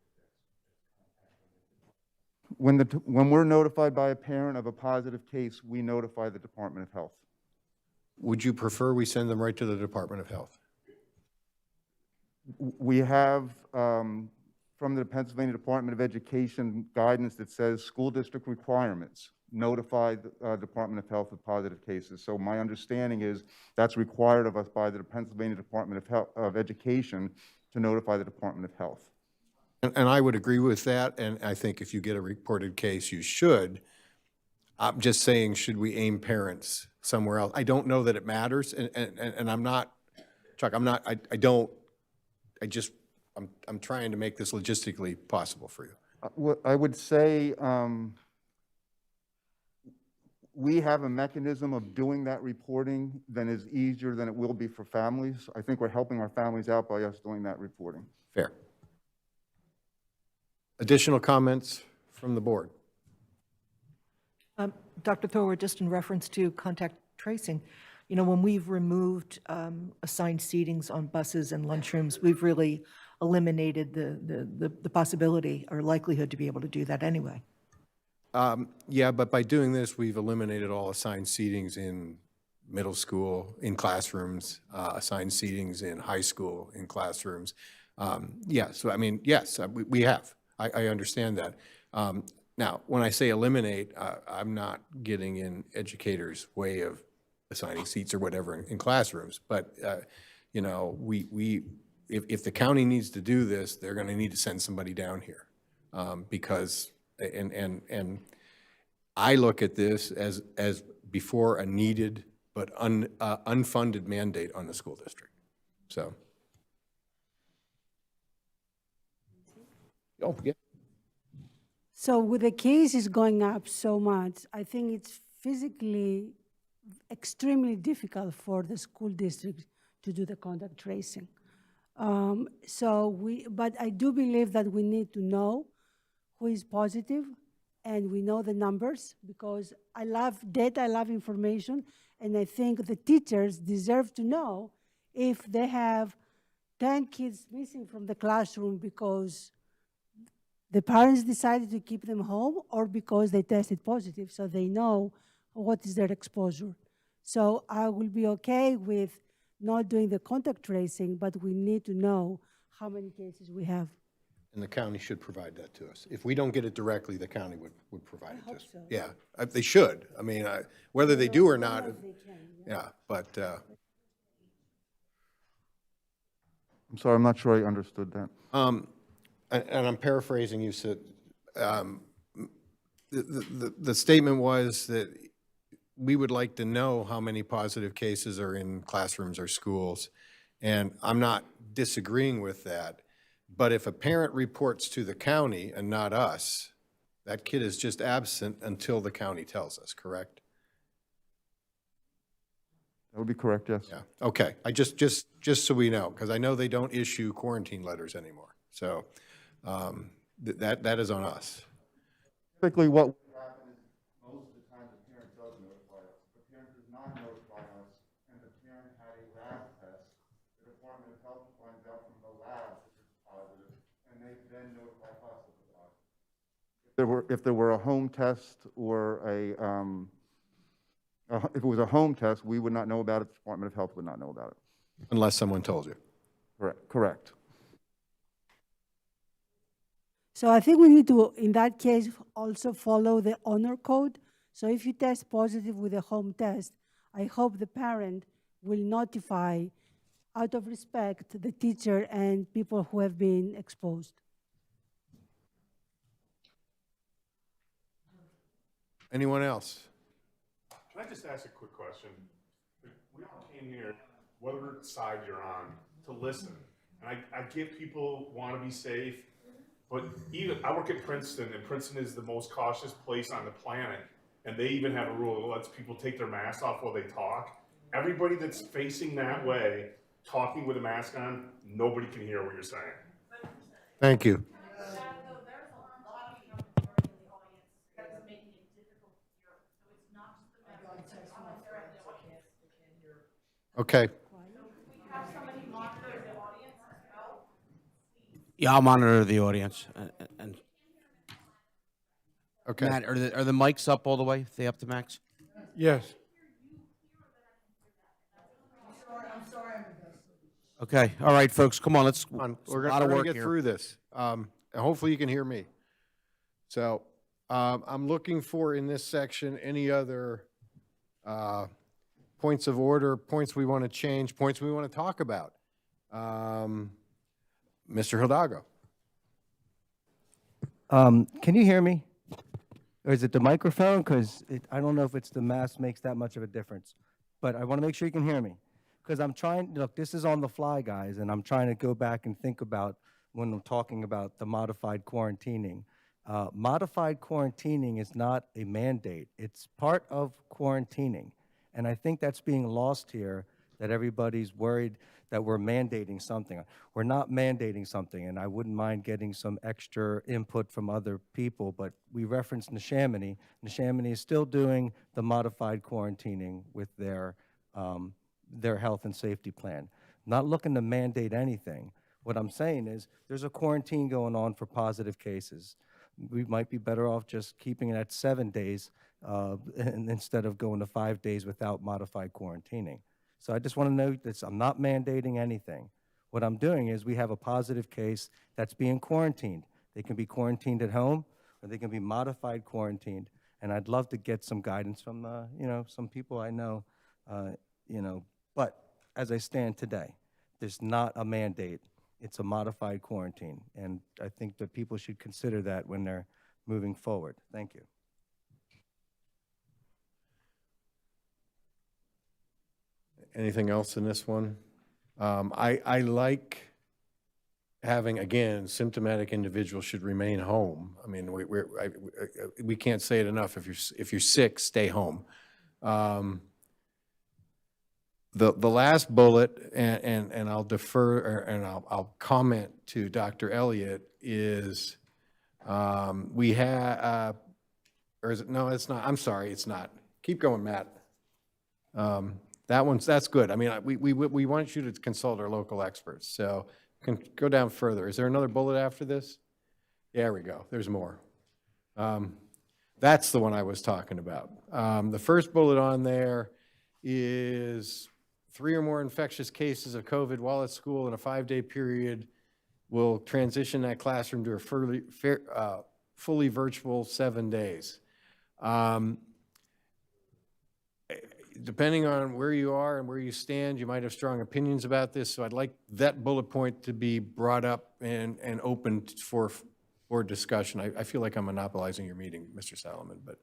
When we're notified by a parent of a positive case, we notify the Department of Health. Would you prefer we send them right to the Department of Health? We have, from the Pennsylvania Department of Education, guidance that says school district requirements, notify the Department of Health of positive cases. So my understanding is that's required of us by the Pennsylvania Department of Education to notify the Department of Health. And I would agree with that, and I think if you get a reported case, you should. I'm just saying, should we aim parents somewhere else? I don't know that it matters, and I'm not, Chuck, I'm not, I'm trying to make this logistically possible for you. What I would say, we have a mechanism of doing that reporting that is easier than it will be for families. I think we're helping our families out by us doing that reporting. Fair. Additional comments from the board? Dr. Thorward, just in reference to contact tracing, when we've removed assigned seatings on buses and lunchrooms, we've really eliminated the possibility or likelihood to be able to do that anyway. Yeah, but by doing this, we've eliminated all assigned seatings in middle school, in classrooms, assigned seatings in high school, in classrooms. Yeah, so I mean, yes, we have. I understand that. Now, when I say eliminate, I'm not getting in educators' way of assigning seats or whatever in classrooms. But, if the county needs to do this, they're going to need to send somebody down here. Because, and I look at this as before a needed but unfunded mandate on the school district. So. Oh, yeah. So with the cases going up so much, I think it's physically extremely difficult for the school district to do the contact tracing. But I do believe that we need to know who is positive, and we know the numbers, because I love data, I love information, and I think the teachers deserve to know if they have 10 kids missing from the classroom because the parents decided to keep them home or because they tested positive, so they know what is their exposure. So I will be okay with not doing the contact tracing, but we need to know how many cases we have. And the county should provide that to us. If we don't get it directly, the county would provide it to us. So. Yeah, they should. I mean, whether they do or not, yeah, but. I'm sorry, I'm not sure I understood that. And I'm paraphrasing, you said, the statement was that we would like to know how many positive cases are in classrooms or schools, And I'm not disagreeing with that. But if a parent reports to the county and not us, that kid is just absent until the county tells us, correct? That would be correct, yes. Yeah, okay. I just so we know, because I know they don't issue quarantine letters anymore. So that is on us. Typically, what would happen is most of the time the parent does notify us. If the parent does not notify us and the parent had a lab test, the Department of Health finds out from the lab if it's positive, and they then notify us of the positive. If there were a home test or if it was a home test, we would not know about it. The Department of Health would not know about it. Unless someone told you. Correct. So I think we need to, in that case, also follow the honor code. So if you test positive with a home test, I hope the parent will notify, out of respect, the teacher and people who have been exposed. Anyone else? Can I just ask a quick question? We all came here, whatever side you're on, to listen. And I get people want to be safe, but even, I work at Princeton, and Princeton is the most cautious place on the planet. And they even have a rule that lets people take their masks off while they talk. Everybody that's facing that way, talking with a mask on, nobody can hear what you're saying. Thank you. Okay. Yeah, I'll monitor the audience. And Okay. Matt, are the mics up all the way? Are they up to max? Yes. Okay, all right, folks, come on, let's, We're a lot of gonna work get here. through this. And hopefully you can hear me. So I'm looking for in this section any other points of order, points we want to change, points we want to talk about. Mr. Hidalgo. Can you hear me? Or is it the microphone? Because I don't know if it's the mask makes that much of a difference. But I want to make sure you can hear me. Because I'm trying, look, this is on the fly, guys, and I'm trying to go back and think about when I'm talking about the modified quarantining. Modified quarantining is not a mandate. It's part of quarantining. And I think that's being lost here, that everybody's worried that we're mandating something. We're not mandating something, and I wouldn't mind getting some extra input from other people, but we referenced Neshaminy. Neshaminy is still doing the modified quarantining with their health and safety plan. Not looking to mandate anything. What I'm saying is there's a quarantine going on for positive cases. We might be better off just keeping it at 7 days instead of going to 5 days without modified quarantining. So I just want to note that I'm not mandating anything. What I'm doing is we have a positive case that's being quarantined. They can be quarantined at home, or they can be modified quarantined. And I'd love to get some guidance from, some people I know, But as I stand today, there's not a mandate. It's a modified quarantine. And I think that people should consider that when they're moving forward. Thank you. Anything else in this one? I like having, again, symptomatic individuals should remain home. I mean, we can't say it enough. If you're sick, stay home. The last bullet, and I'll defer, and I'll comment to Dr. Elliott, is we have, or is it, no, it's not. I'm sorry, it's not. Keep going, Matt. That's good. I mean, we want you to consult our local experts. So can go down further. Is there another bullet after this? There we go. There's more. That's the one I was talking about. The first bullet on there is 3 or more infectious cases of COVID while at school in a 5-day period will transition that classroom to a fully virtual 7 days. Depending on where you are and where you stand, you might have strong opinions about this, so I'd like that bullet point to be brought up and opened for discussion. I feel like I'm monopolizing your meeting, Mr. Solomon, but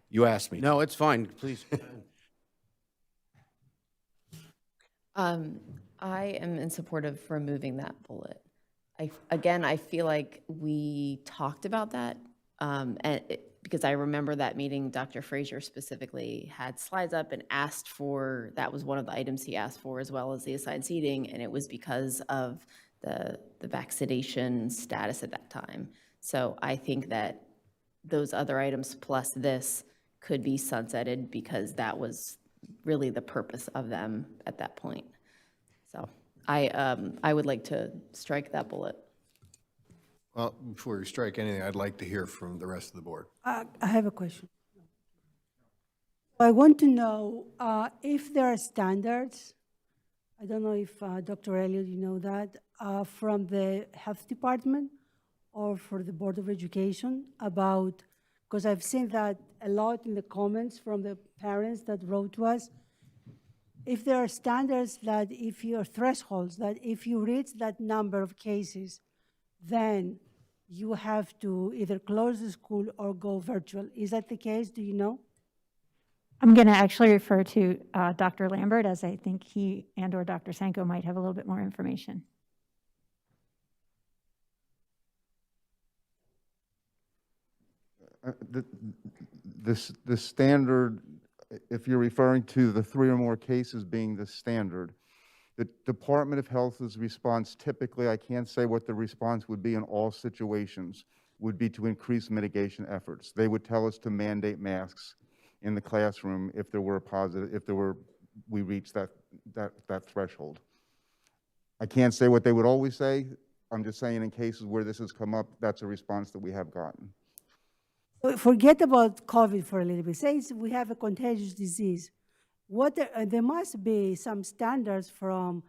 you asked me. No, it's fine, please. I am in support of removing that bullet. Again, I feel like we talked about that, because I remember that meeting, Dr. Frazier specifically had slides up and asked for, that was one of the items he asked for, as well as the assigned seating, and it was because of the vaccination status at that time. So I think that those other items plus this could be sunsetted because that was really the purpose of them at that point. So I would like to strike that bullet. Well, before you strike anything, I'd like to hear from the rest of the board. I have a question. I want to know if there are standards, I don't know if Dr. Elliott, you know that, from the health department or for the Board of Education about, because I've seen that a lot in the comments from the parents that wrote to us, if there are standards that if your thresholds, that if you reach that number of cases, then you have to either close the school or go virtual. Is that the case? Do you know? I'm going to actually refer to Dr. Lambert, as I think he and/or Dr. Sanko might have a little bit more information. The standard, if you're referring to the 3 or more cases being the standard, the Department of Health's response typically, I can't say what the response would be in all situations, would be to increase mitigation efforts. They would tell us to mandate masks in the classroom if there were we reached that threshold. I can't say what they would always say. I'm just saying in cases where this has come up, that's a response that we have gotten. Forget about COVID for a little bit. Say we have a contagious disease. There must be some standards from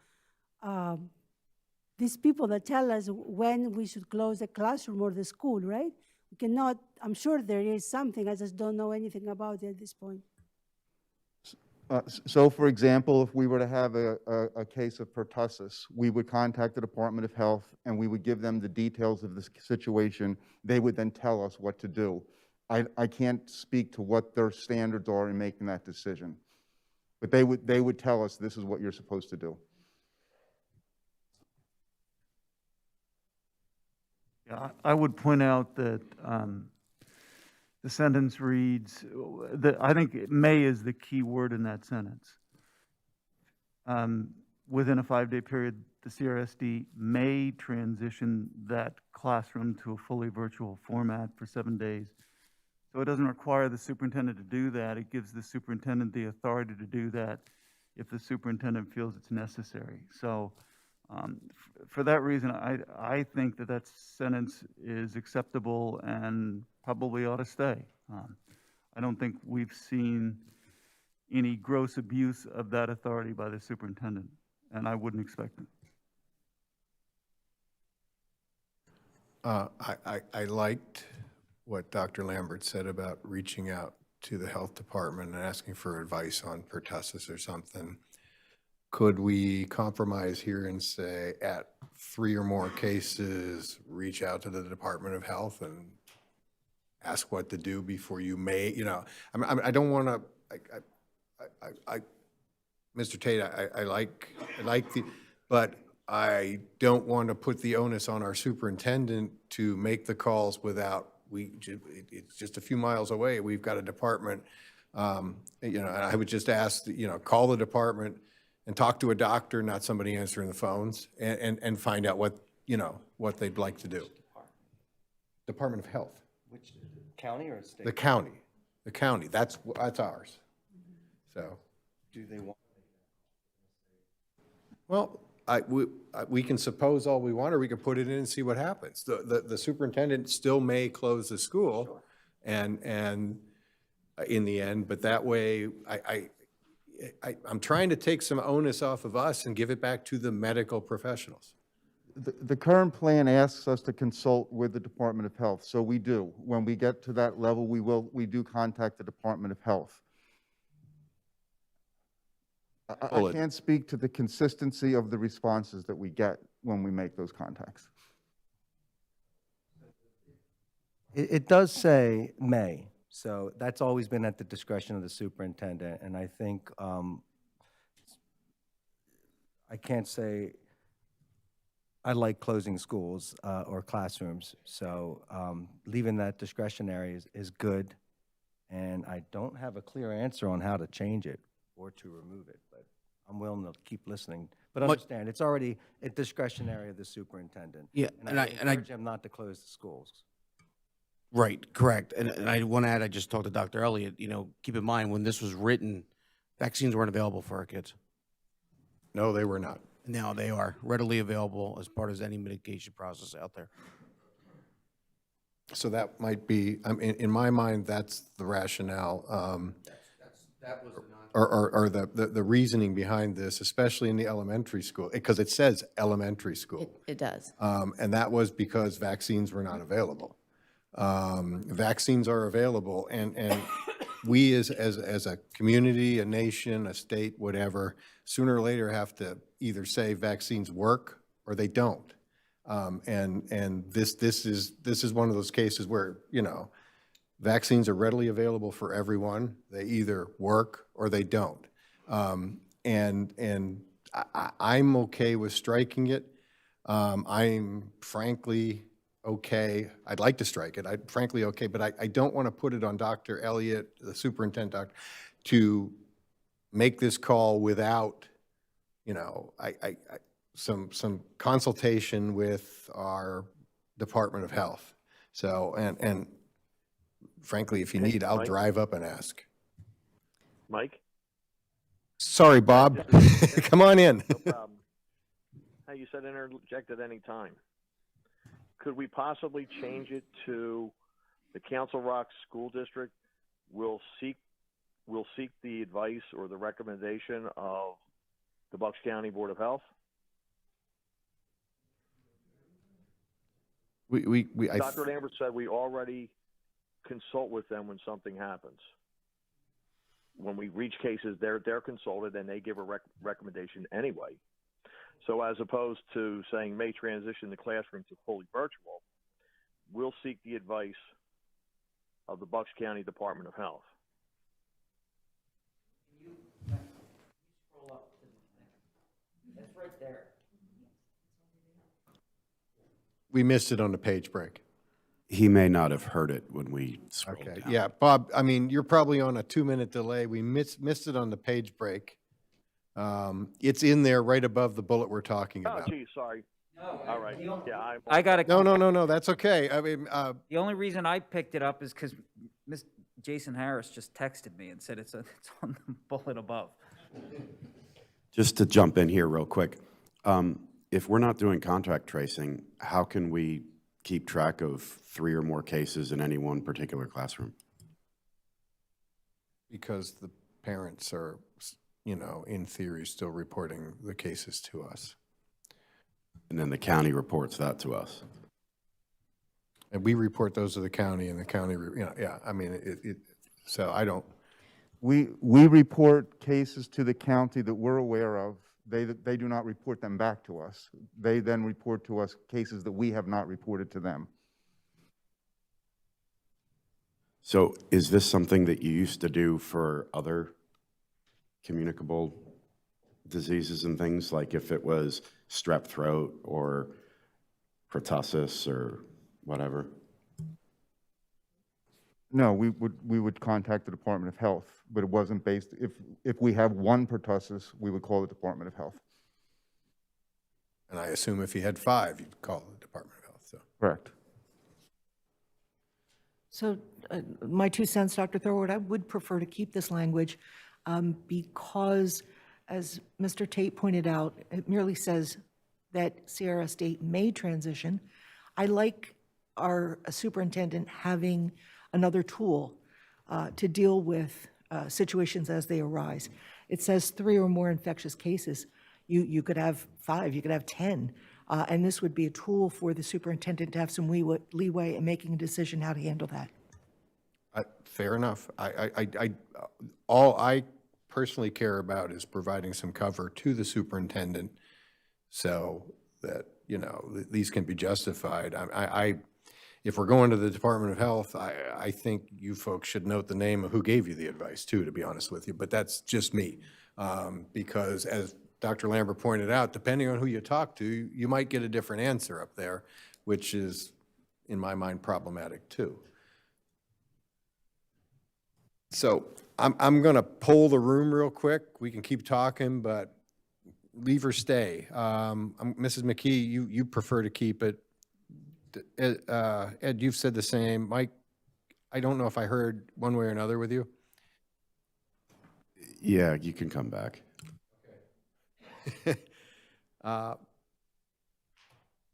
these people that tell us when we should close the classroom or the school, right? We cannot, I'm sure there is something, I just don't know anything about it at this point. So, for example, if we were to have a case of pertussis, we would contact the Department of Health and we would give them the details of the situation. They would then tell us what to do. I can't speak to what their standards are in making that decision, but they would tell us this is what you're supposed to do. Yeah, I would point out that the sentence reads, that I think may is the key word in that sentence. Within a 5-day period, the CRSD may transition that classroom to a fully virtual format for 7 days. So it doesn't require the superintendent to do that. It gives the superintendent the authority to do that if the superintendent feels it's necessary. So for that reason, I think that sentence is acceptable and probably ought to stay. I don't think we've seen any gross abuse of that authority by the superintendent, and I wouldn't expect it. I liked what Dr. Lambert said about reaching out to the health department and asking for advice on pertussis or something. Could we compromise here and say at 3 or more cases, reach out to the Department of Health and ask what to do before you may, I don't want to, Mr. Tate, I like but I don't want to put the onus on our superintendent to make the calls without, it's just a few miles away. We've got a department, and I would just ask, call the department and talk to a doctor, not somebody answering the phones, and find out what they'd like to do. Department of Health. Which, county or state? The county, that's ours. So. Do they want? Well, we can suppose all we want, or we can put it in and see what happens. The superintendent still may close the school, and in the end, but that way, I'm trying to take some onus off of us and give it back to the medical professionals. The current plan asks us to consult with the Department of Health, so we do. When we get to that level, we do contact the Department of Health. I can't speak to the consistency of the responses that we get when we make those contacts. It does say may, so that's always been at the discretion of the superintendent, and I think I can't say I like closing schools or classrooms, so leaving that discretionary is good. And I don't have a clear answer on how to change it or to remove it, but I'm willing to keep listening. But understand, it's already a discretionary of the superintendent. Yeah, And I encourage him not to close the schools. Right, correct. And I want to add, I just talked to Dr. Elliott, keep in mind, when this was written, vaccines weren't available for our kids. No, they were not. Now they are readily available as part of any mitigation process out there. So that might be, in my mind, that's the rationale. That was Or the reasoning behind this, especially in the elementary school, because it says elementary school. It does. And that was because vaccines were not available. Vaccines are available, and we as a community, a nation, a state, whatever, sooner or later have to either say vaccines work or they don't. And this is one of those cases where, vaccines are readily available for everyone. They either work or they don't. And I'm okay with striking it. I'm frankly okay. I'd like to strike it. I'm frankly okay, but I don't want to put it on Dr. Elliott, the superintendent, to make this call without, some consultation with our Department of Health. So, and frankly, if you need, I'll drive up and ask. Mike? Sorry, Bob. Come on in. No problem. Hey, you said interject at any time. Could we possibly change it to the Council Rock School District will seek the advice or the recommendation of the Bucks County Board of Health? Dr. Lambert said we already consult with them when something happens. When we reach cases, they're consulted and they give a recommendation anyway. So as opposed to saying may transition the classroom to fully virtual, we'll seek the advice of the Bucks County Department of Health. Can you scroll up to the, it's right there. We missed it on the page break. He may not have heard it when we scrolled Okay, down. yeah, Bob, you're probably on a 2-minute delay. We missed it on the page break. It's in there right above the bullet we're talking Oh, about. geez, sorry. No, all right. Yeah, I got it. No, that's okay. The only reason I picked it up is because Jason Harris just texted me and said it's on the bullet above. Just to jump in here real quick, if we're not doing contact tracing, how can we keep track of 3 or more cases in any one particular classroom? Because the parents are, in theory, still reporting the cases to us. And then the county reports that to us. And we report those to the county, and the county, so I don't. We report cases to the county that we're aware of. They do not report them back to us. They then report to us cases that we have not reported to them. So is this something that you used to do for other communicable diseases and things, like if it was strep throat or pertussis or whatever? No, we would contact the Department of Health, but it wasn't based, if we have one pertussis, we would call the Department of Health. And I assume if you had 5, you'd call the Department of Health, so. Correct. So my 2 cents, Dr. Thorwood, I would prefer to keep this language because, as Mr. Tate pointed out, it merely says that Sierra State may transition. I like our superintendent having another tool to deal with situations as they arise. It says 3 or more infectious cases. You could have 5, you could have 10, and this would be a tool for the superintendent to have some leeway in making a decision how to handle that. Fair enough. All I personally care about is providing some cover to the superintendent so that, these can be justified. If we're going to the Department of Health, I think you folks should note the name of who gave you the advice too, to be honest with you, but that's just me. Because as Dr. Lambert pointed out, depending on who you talk to, you might get a different answer up there, which is, in my mind, problematic too. So I'm going to poll the room real quick. We can keep talking, but leave or stay. Mrs. McKee, you prefer to keep it. Ed, you've said the same. Mike, I don't know if I heard one way or another with you. Yeah, you can come back.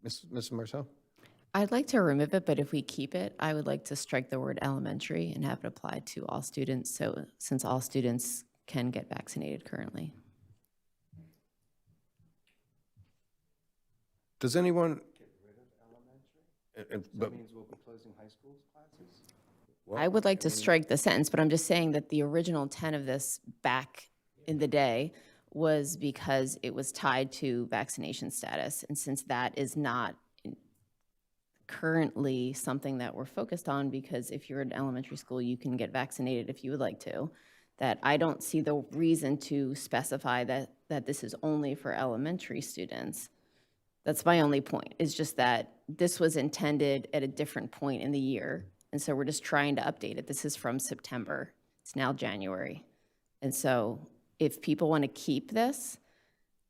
Ms. Marcel? I'd like to remove it, but if we keep it, I would like to strike the word elementary and have it apply to all students, so since all students can get vaccinated currently. Does anyone? That means we'll be closing high school classes? I would like to strike the sentence, but I'm just saying that the original intent of this back in the day was because it was tied to vaccination status. And since that is not currently something that we're focused on, because if you're in elementary school, you can get vaccinated if you would like to, that I don't see the reason to specify that this is only for elementary students. That's my only point. It's just that this was intended at a different point in the year. And so we're just trying to update it. This is from September. It's now January. And so if people want to keep this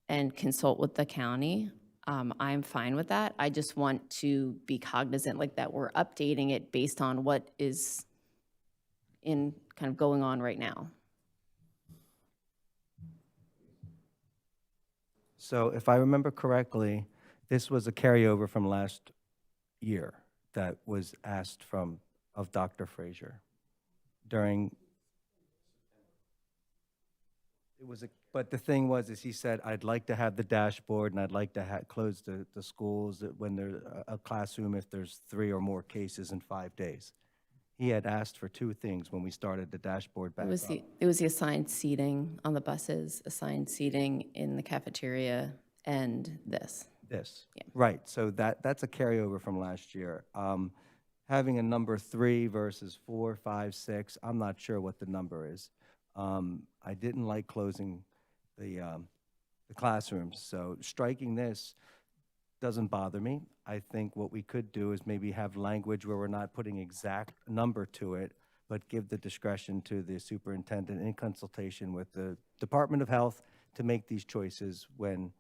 and consult with the county, I'm fine with that. I just want to be cognizant like that we're updating it based on what is in kind of going on right now. So if I remember correctly, this was a carryover from last year that was asked of Dr. Frazier during. But the thing was, is he said, I'd like to have the dashboard and I'd like to close the schools when there's a classroom if there's 3 or more cases in 5 days. He had asked for 2 things when we started the dashboard back up. It was the assigned seating on the buses, assigned seating in the cafeteria, and this. Yeah. Right, so that's a carryover from last year. Having a number 3 versus 4, 5, 6, I'm not sure what the number is. I didn't like closing the classrooms, so striking this doesn't bother me. I think what we could do is maybe have language where we're not putting exact number to it, but give the discretion to the superintendent in consultation with the Department of Health to make these choices when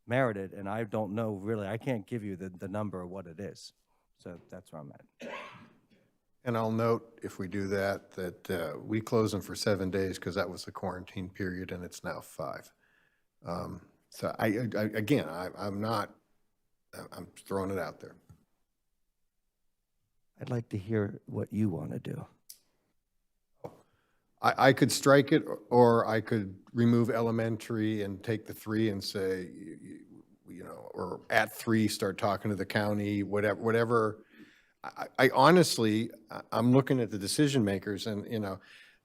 merited. And I don't know really, I can't give you the number of what it is. So that's where I'm at. And I'll note, if we do that, that we close them for 7 days because that was the quarantine period and it's now 5. So I'm throwing it out there. I'd like to hear what you want to do. I could strike it, or I could remove elementary and take the 3 and say, or at 3, start talking to the county, whatever. I honestly, I'm looking at the decision makers and,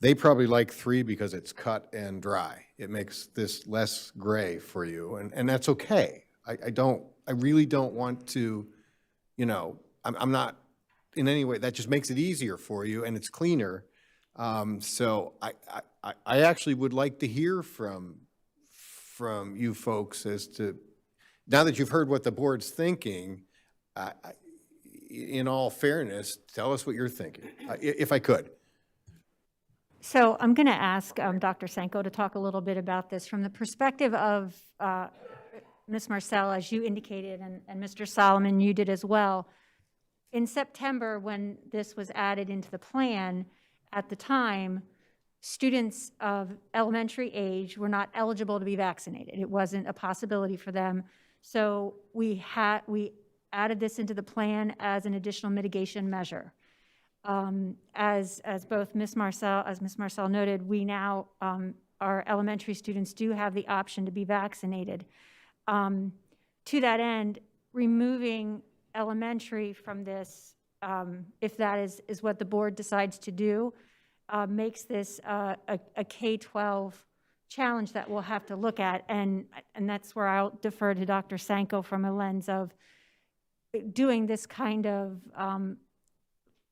they probably like 3 because it's cut and dry. It makes this less gray for you, and that's okay. I really don't want to, I'm not in any way, that just makes it easier for you and it's cleaner. So I actually would like to hear from you folks as to, now that you've heard what the board's thinking, in all fairness, tell us what you're thinking, if I could. So I'm going to ask Dr. Sanko to talk a little bit about this from the perspective of Ms. Marcel, as you indicated, and Mr. Solomon, you did as well. In September, when this was added into the plan, at the time, students of elementary age were not eligible to be vaccinated. It wasn't a possibility for them. So we added this into the plan as an additional mitigation measure. As both Ms. Marcel noted, we now, our elementary students do have the option to be vaccinated. To that end, removing elementary from this, if that is what the board decides to do, makes this a K-12 challenge that we'll have to look at. And that's where I'll defer to Dr. Sanko from a lens of doing this kind of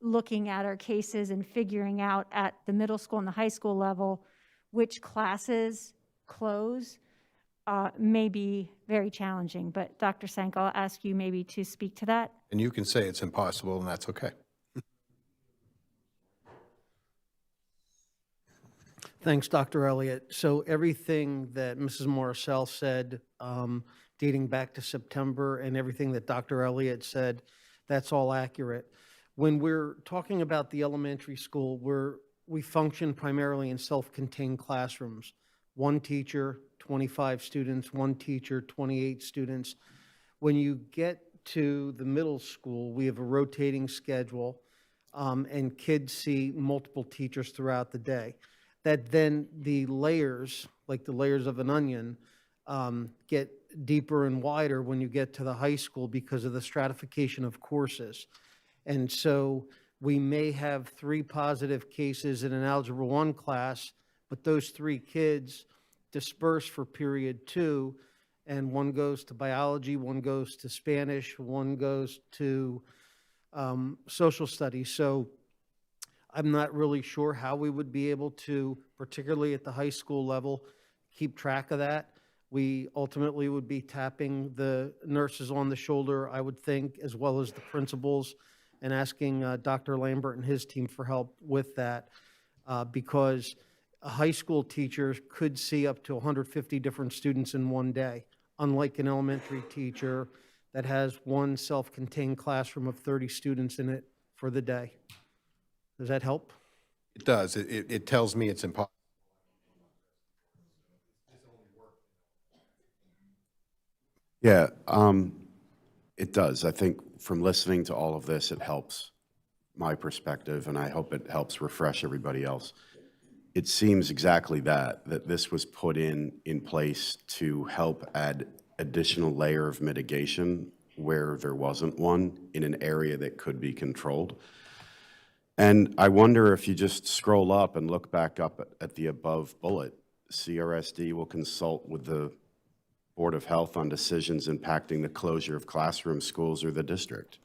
looking at our cases and figuring out at the middle school and the high school level which classes close. may be very challenging. But Dr. Sank, I'll ask you maybe to speak to that. And you can say it's impossible, and that's okay. Thanks, Dr. Elliott. So everything that Mrs. Morrisell said, dating back to September, and everything that Dr. Elliott said, that's all accurate. When we're talking about the elementary school, we function primarily in self-contained classrooms. One teacher, 25 students, one teacher, 28 students. When you get to the middle school, we have a rotating schedule, and kids see multiple teachers throughout the day. That then the layers, like the layers of an onion, get deeper and wider when you get to the high school because of the stratification of courses. And so we may have 3 positive cases in an Algebra 1 class, but those 3 kids disperse for period 2, and one goes to biology, one goes to Spanish, one goes to social studies. So I'm not really sure how we would be able to, particularly at the high school level, keep track of that. We ultimately would be tapping the nurses on the shoulder, I would think, as well as the principals, and asking Dr. Lambert and his team for help with that, because a high school teacher could see up to 150 different students in one day, unlike an elementary teacher that has one self-contained classroom of 30 students in it for the day. Does that help? It does. It tells me it's impossible. Yeah, it does. I think from listening to all of this, it helps my perspective, and I hope it helps refresh everybody else. It seems exactly that this was put in place to help add additional layer of mitigation where there wasn't one in an area that could be controlled. And I wonder if you just scroll up and look back up at the above bullet, CRSD will consult with the Board of Health on decisions impacting the closure of classroom, schools, or the district.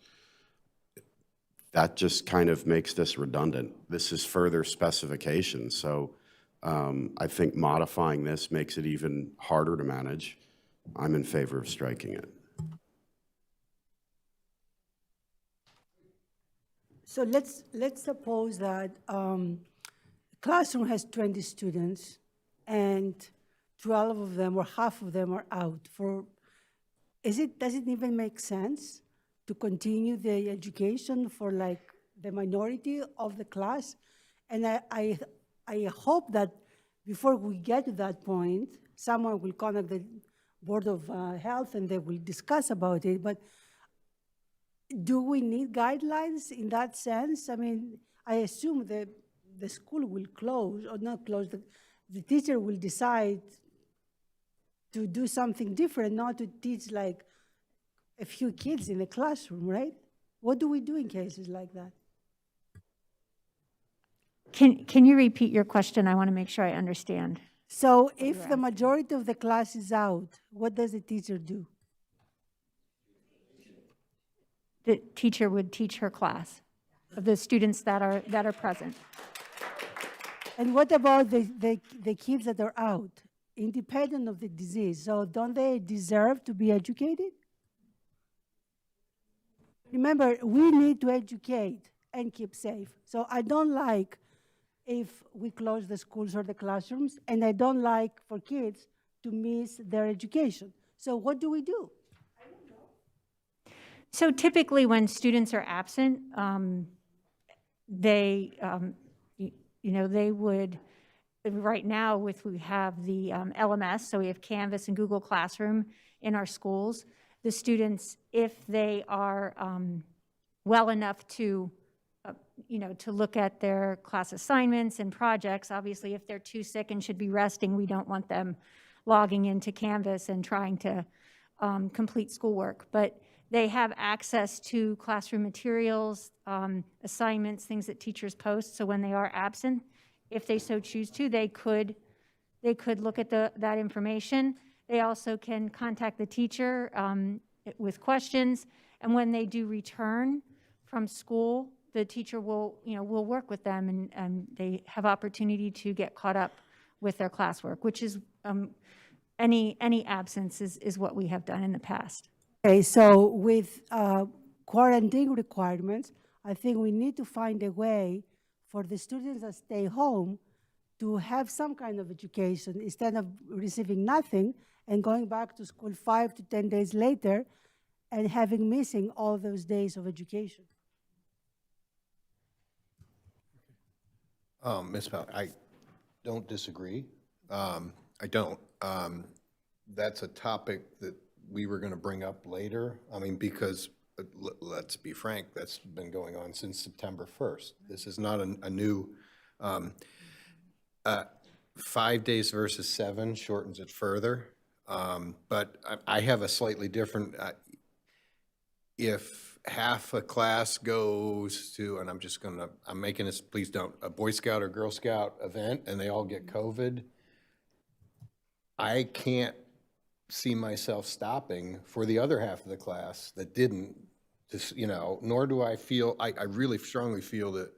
That just kind of makes this redundant. This is further specification, so I think modifying this makes it even harder to manage. I'm in favor of striking it. So let's suppose that classroom has 20 students and 12 of them or half of them are out. Does it even make sense to continue the education for like the minority of the class? And I hope that before we get to that point, someone will contact the Board of Health and they will discuss about it. But do we need guidelines in that sense? I mean, I assume that the school will close, or not close, the teacher will decide to do something different, not to teach like a few kids in the classroom, right? What do we do in cases like that? Can you repeat your question? I want to make sure I understand. So if the majority of the class is out, what does the teacher do? The teacher would teach her class of the students that are present. And what about the kids that are out, independent of the disease? So don't they deserve to be educated? Remember, we need to educate and keep safe. So I don't like if we close the schools or the classrooms, and I don't like for kids to miss their education. So what do we do? So typically when students are absent, they would, right now we have the LMS, so we have Canvas and Google Classroom in our schools. The students, if they are well enough to look at their class assignments and projects, obviously if they're too sick and should be resting, we don't want them logging into Canvas and trying to complete schoolwork. But they have access to classroom materials, assignments, things that teachers post. So when they are absent, if they so choose to, they could look at that information. They also can contact the teacher with questions. And when they do return from school, the teacher will work with them, and they have opportunity to get caught up with their classwork, which is, and any absence is what we have done in the past. Okay, so with quarantine requirements, I think we need to find a way for the students that stay home to have some kind of education instead of receiving nothing and going back to school 5 to 10 days later and having missing all those days of education. Ms. Powell, I don't disagree. I don't. That's a topic that we were going to bring up later. I mean, because let's be frank, that's been going on since September 1st. This is not a new 5 days versus 7 shortens it further. But I have a slightly different, if half a class goes to, and I'm making this, please don't, a Boy Scout or Girl Scout event and they all get COVID, I can't see myself stopping for the other half of the class that didn't, just, nor do I feel, I really strongly feel that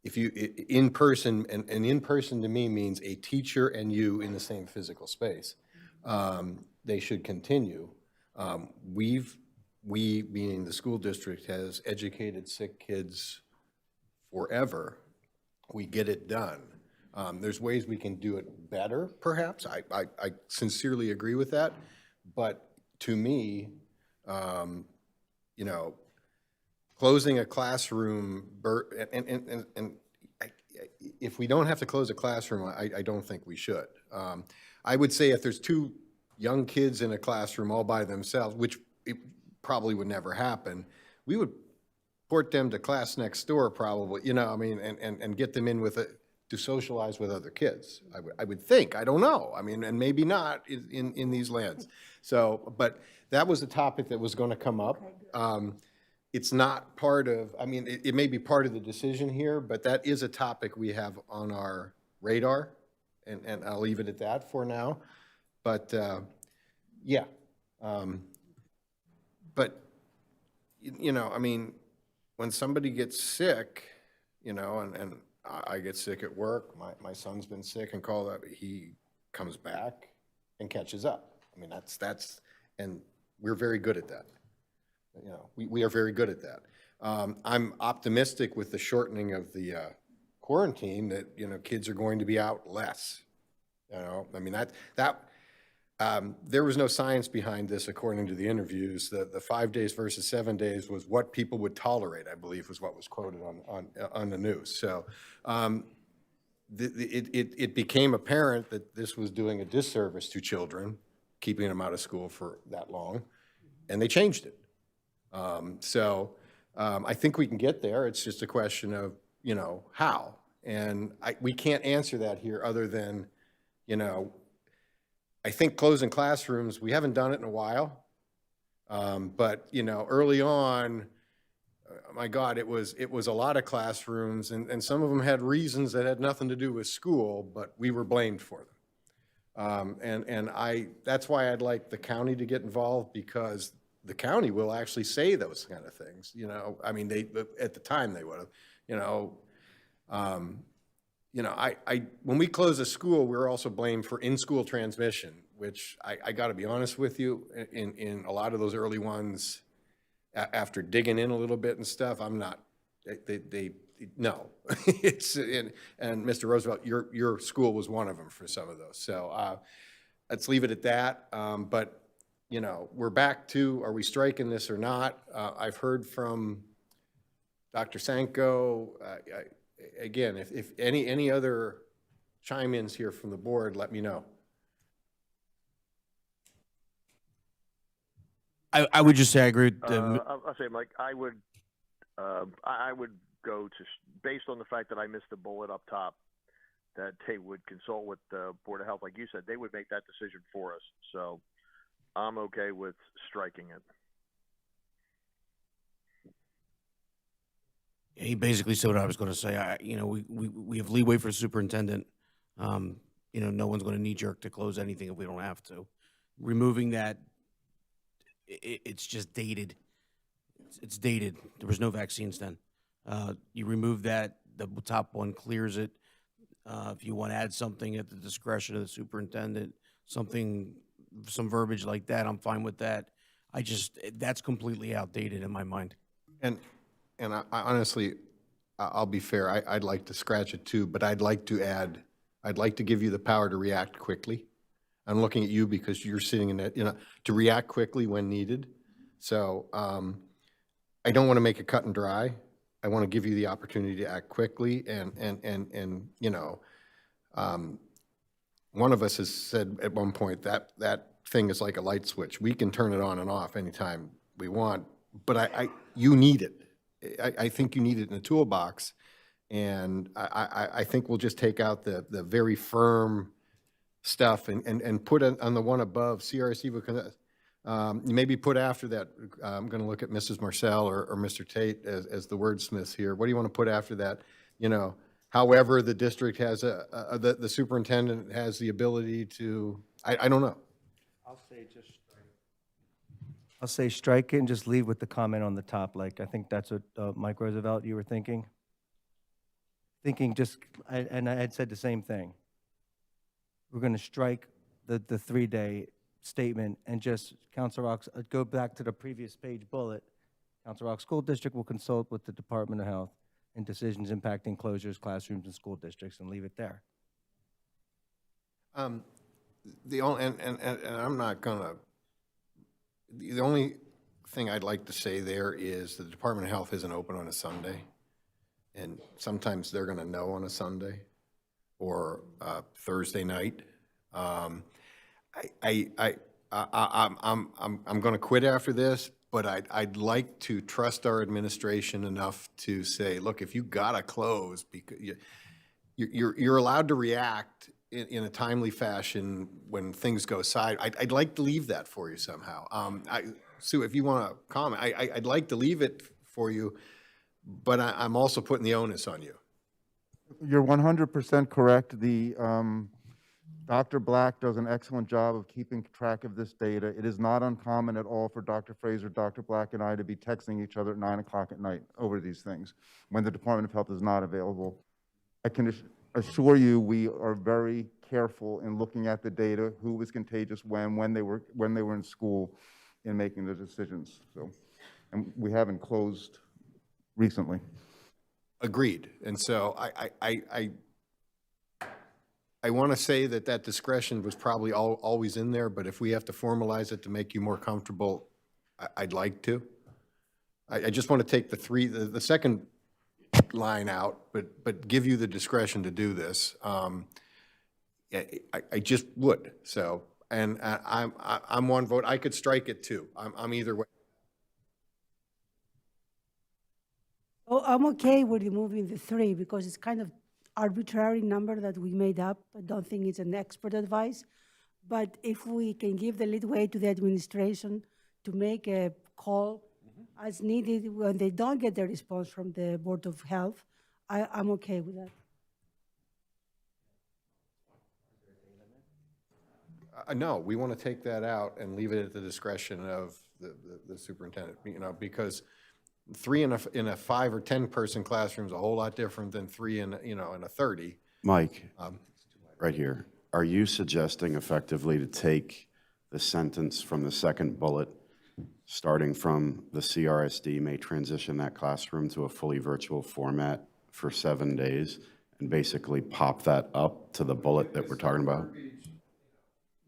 if you, in person, and in person to me means a teacher and you in the same physical space, they should continue. We, meaning the school district, has educated sick kids forever. We get it done. There's ways we can do it better, perhaps. I sincerely agree with that. But to me, closing a classroom, and if we don't have to close a classroom, I don't think we should. I would say if there's 2 young kids in a classroom all by themselves, which it probably would never happen, we would port them to class next door probably, and get them in with to socialize with other kids. I would think, I don't know. I mean, and maybe not in these lands. So, but that was a topic that was going to come up. It's not part of, it may be part of the decision here, but that is a topic we have on our radar, and I'll leave it at that for now. But, yeah. But, when somebody gets sick, and I get sick at work, my son's been sick and called up, he comes back and catches up. That's, and we're very good at that. We are very good at that. I'm optimistic with the shortening of the quarantine that, kids are going to be out less. There was no science behind this, according to the interviews. The 5 days versus 7 days was what people would tolerate, I believe, was what was quoted on the news. So it became apparent that this was doing a disservice to children, keeping them out of school for that long, and they changed it. I think we can get there. It's just a question of, how. And we can't answer that here other than, I think closing classrooms, we haven't done it in a while. But, early on, my God, it was a lot of classrooms, and some of them had reasons that had nothing to do with school, but we were blamed for them. That's why I'd like the county to get involved, because the county will actually say those kind of things, they, at the time they would have, when we close a school, we're also blamed for in-school transmission, which I got to be honest with you, in a lot of those early ones, after digging in a little bit and stuff, I'm not, no. It's, and Mr. Roosevelt, your school was one of them for some of those. So let's leave it at that. But, we're back to, are we striking this or not? I've heard from Dr. Sanko, again, if any other chime-ins here from the board, let me know. I would just say I agree with I'll say, Mike, I would go to, based on the fact that I missed the bullet up top, that they would consult with the Board of Health. Like you said, they would make that decision for us. So I'm okay with striking it. He basically said what I was going to say. We have leeway for the superintendent. No one's going to knee-jerk to close anything if we don't have to. Removing that, it's just dated. It's dated. There was no vaccines then. You remove that, the top one clears it. If you want to add something at the discretion of the superintendent, something, some verbiage like that, I'm fine with that. That's completely outdated in my mind. And I honestly, I'll be fair, I'd like to scratch it too, but I'd like to add, I'd like to give you the power to react quickly. I'm looking at you because you're sitting in that, to react quickly when needed. So I don't want to make it cut and dry. I want to give you the opportunity to act quickly and one of us has said at one point that thing is like a light switch. We can turn it on and off anytime we want, but you need it. I think you need it in the toolbox, and I think we'll just take out the very firm stuff and put it on the one above, CRC, maybe put after that. I'm going to look at Mrs. Marcel or Mr. Tate as the wordsmiths here. What do you want to put after that? However, the district has the superintendent has the ability to, I don't know. I'll say strike it and just leave with the comment on the top. Like, I think that's what Mike Roosevelt, you were thinking. And I had said the same thing. We're going to strike the 3-day statement and just, Council Rock's, go back to the previous page bullet. Council Rock School District will consult with the Department of Health in decisions impacting closures, classrooms, and school districts, and leave it there. The only, and I'm not gonna, the only thing I'd like to say there is the Department of Health isn't open on a Sunday, and sometimes they're gonna know on a Sunday or Thursday night. I'm gonna quit after this, but I'd like to trust our administration enough to say, look, if you gotta close, because you're allowed to react in a timely fashion when things go side. I'd like to leave that for you somehow. Sue, if you want to comment, I'd like to leave it for you, but I'm also putting the onus on you. You're 100% correct. Dr. Black does an excellent job of keeping track of this data. It is not uncommon at all for Dr. Fraser, Dr. Black, and I to be texting each other at 9 o'clock at night over these things when the Department of Health is not available. I can assure you we are very careful in looking at the data, who was contagious when they were in school, in making the decisions. So, and we haven't closed recently. Agreed. And so I want to say that discretion was probably always in there, but if we have to formalize it to make you more comfortable, I'd like to. I just want to take the second line out, but give you the discretion to do this. I just would. So, and I'm one vote. I could strike it too. I'm either way. Oh, I'm okay with removing the 3 because it's kind of arbitrary number that we made up. I don't think it's an expert advice. But if we can give the leadway to the administration to make a call as needed when they don't get the response from the Board of Health, I'm okay with that. No, we want to take that out and leave it at the discretion of the superintendent, because 3 in a 5 or 10 person classroom is a whole lot different than 3 in a 30. Mike, right here, are you suggesting effectively to take the sentence from the second bullet, starting from the CRSD may transition that classroom to a fully virtual format for 7 days, and basically pop that up to the bullet that we're talking about?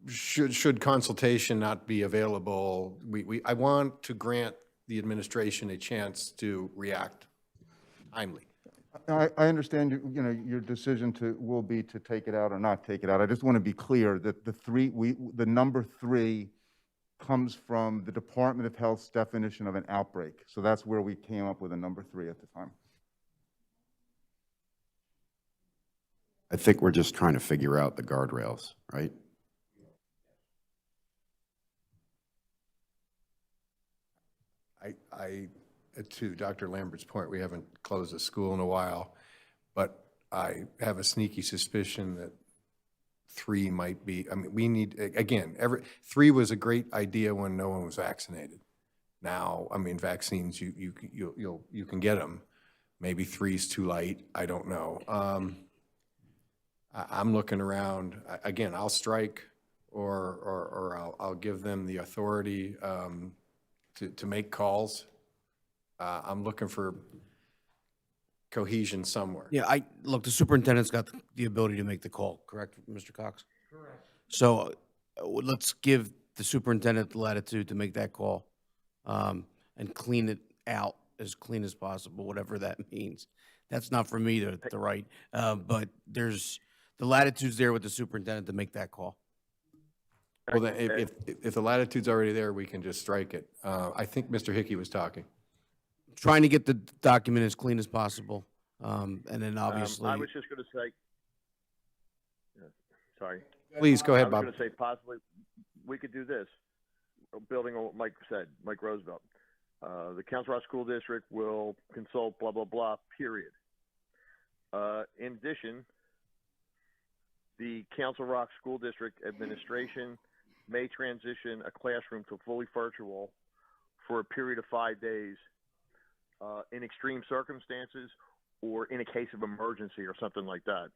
Should consultation not be available, I want to grant the administration a chance to react timely. I understand your decision will be to take it out or not take it out. I just want to be clear that the number 3 comes from the Department of Health's definition of an outbreak. So that's where we came up with a number 3 at the time. I think we're just trying to figure out the guardrails, right? To Dr. Lambert's point, we haven't closed the school in a while, but I have a sneaky suspicion that 3 might be, we need, again, 3 was a great idea when no one was vaccinated. Now, vaccines, you can get them. Maybe 3 is too light, I don't know. I'm looking around, again, I'll strike or I'll give them the authority to make calls. I'm looking for cohesion somewhere. Yeah, look, the superintendent's got the ability to make the call, correct, Mr. Cox? Correct. So let's give the superintendent the latitude to make that call, and clean it out as clean as possible, whatever that means. That's not for me to write, but the latitude's there with the superintendent to make that call. Well, then, if the latitude's already there, we can just strike it. I think Mr. Hickey was talking. Trying to get the document as clean as possible, and then obviously. I was just going to say, sorry. Please, go ahead, Bob. I was going to say possibly we could do this, building on what Mike said, Mike Roosevelt. The Council Rock School District will consult blah, blah, blah, period. In addition, the Council Rock School District administration may transition a classroom to fully virtual for a period of 5 days in extreme circumstances or in a case of emergency or something like that.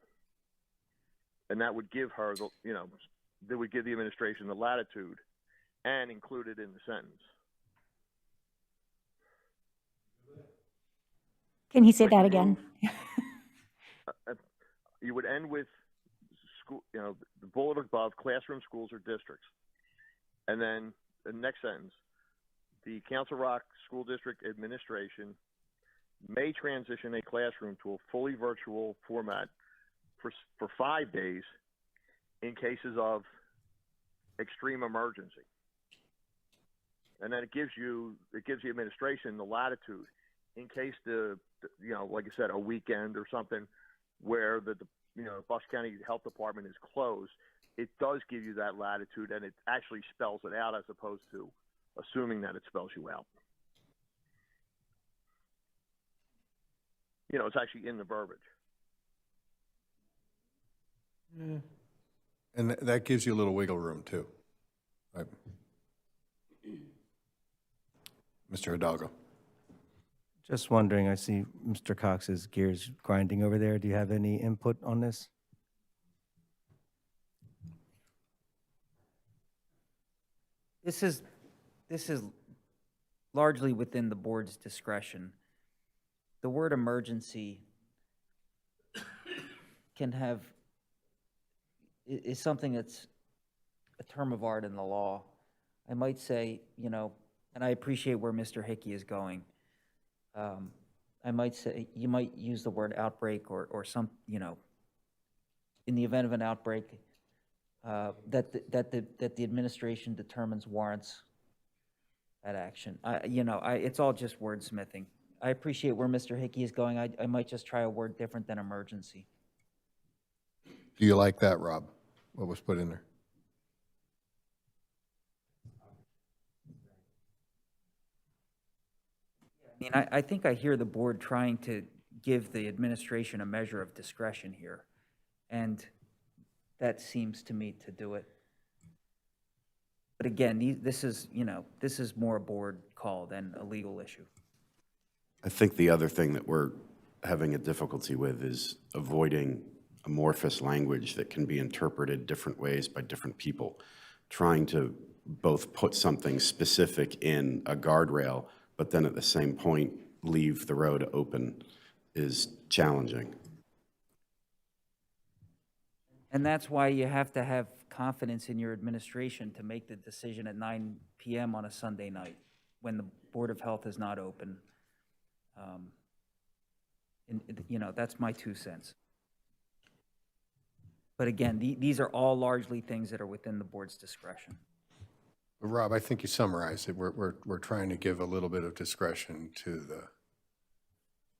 And that would give her, that would give the administration the latitude and include it in the sentence. Can he say that again? You would end with school, the bullet above, classroom, schools, or districts. And then the next sentence, the Council Rock School District administration may transition a classroom to a fully virtual format for 5 days in cases of extreme emergency. And then it gives the administration the latitude in case like I said, a weekend or something where the Bucks County Health Department is closed, it does give you that latitude, and it actually spells it out as opposed to assuming that it spells you out. It's actually in the verbiage. And that gives you a little wiggle room, too. Right. Mr. Hidalgo. Just wondering, I see Mr. Cox's gears grinding over there. Do you have any input on this? This is largely within the board's discretion. The word emergency is something that's a term of art in the law. I might say, and I appreciate where Mr. Hickey is going. I might say, you might use the word outbreak or some, in the event of an outbreak, that the administration determines warrants that action. It's all just wordsmithing. I appreciate where Mr. Hickey is going. I might just try a word different than emergency. Do you like that, Rob? What was put in there? I think I hear the board trying to give the administration a measure of discretion here, and that seems to me to do it. But again, this is more a board call than a legal issue. I think the other thing that we're having a difficulty with is avoiding amorphous language that can be interpreted different ways by different people. Trying to both put something specific in a guardrail, but then at the same point leave the road open is challenging. And that's why you have to have confidence in your administration to make the decision at 9 p.m. on a Sunday night when the Board of Health is not open. That's my 2 cents. But again, these are all largely things that are within the board's discretion. Rob, I think you summarized it. We're trying to give a little bit of discretion to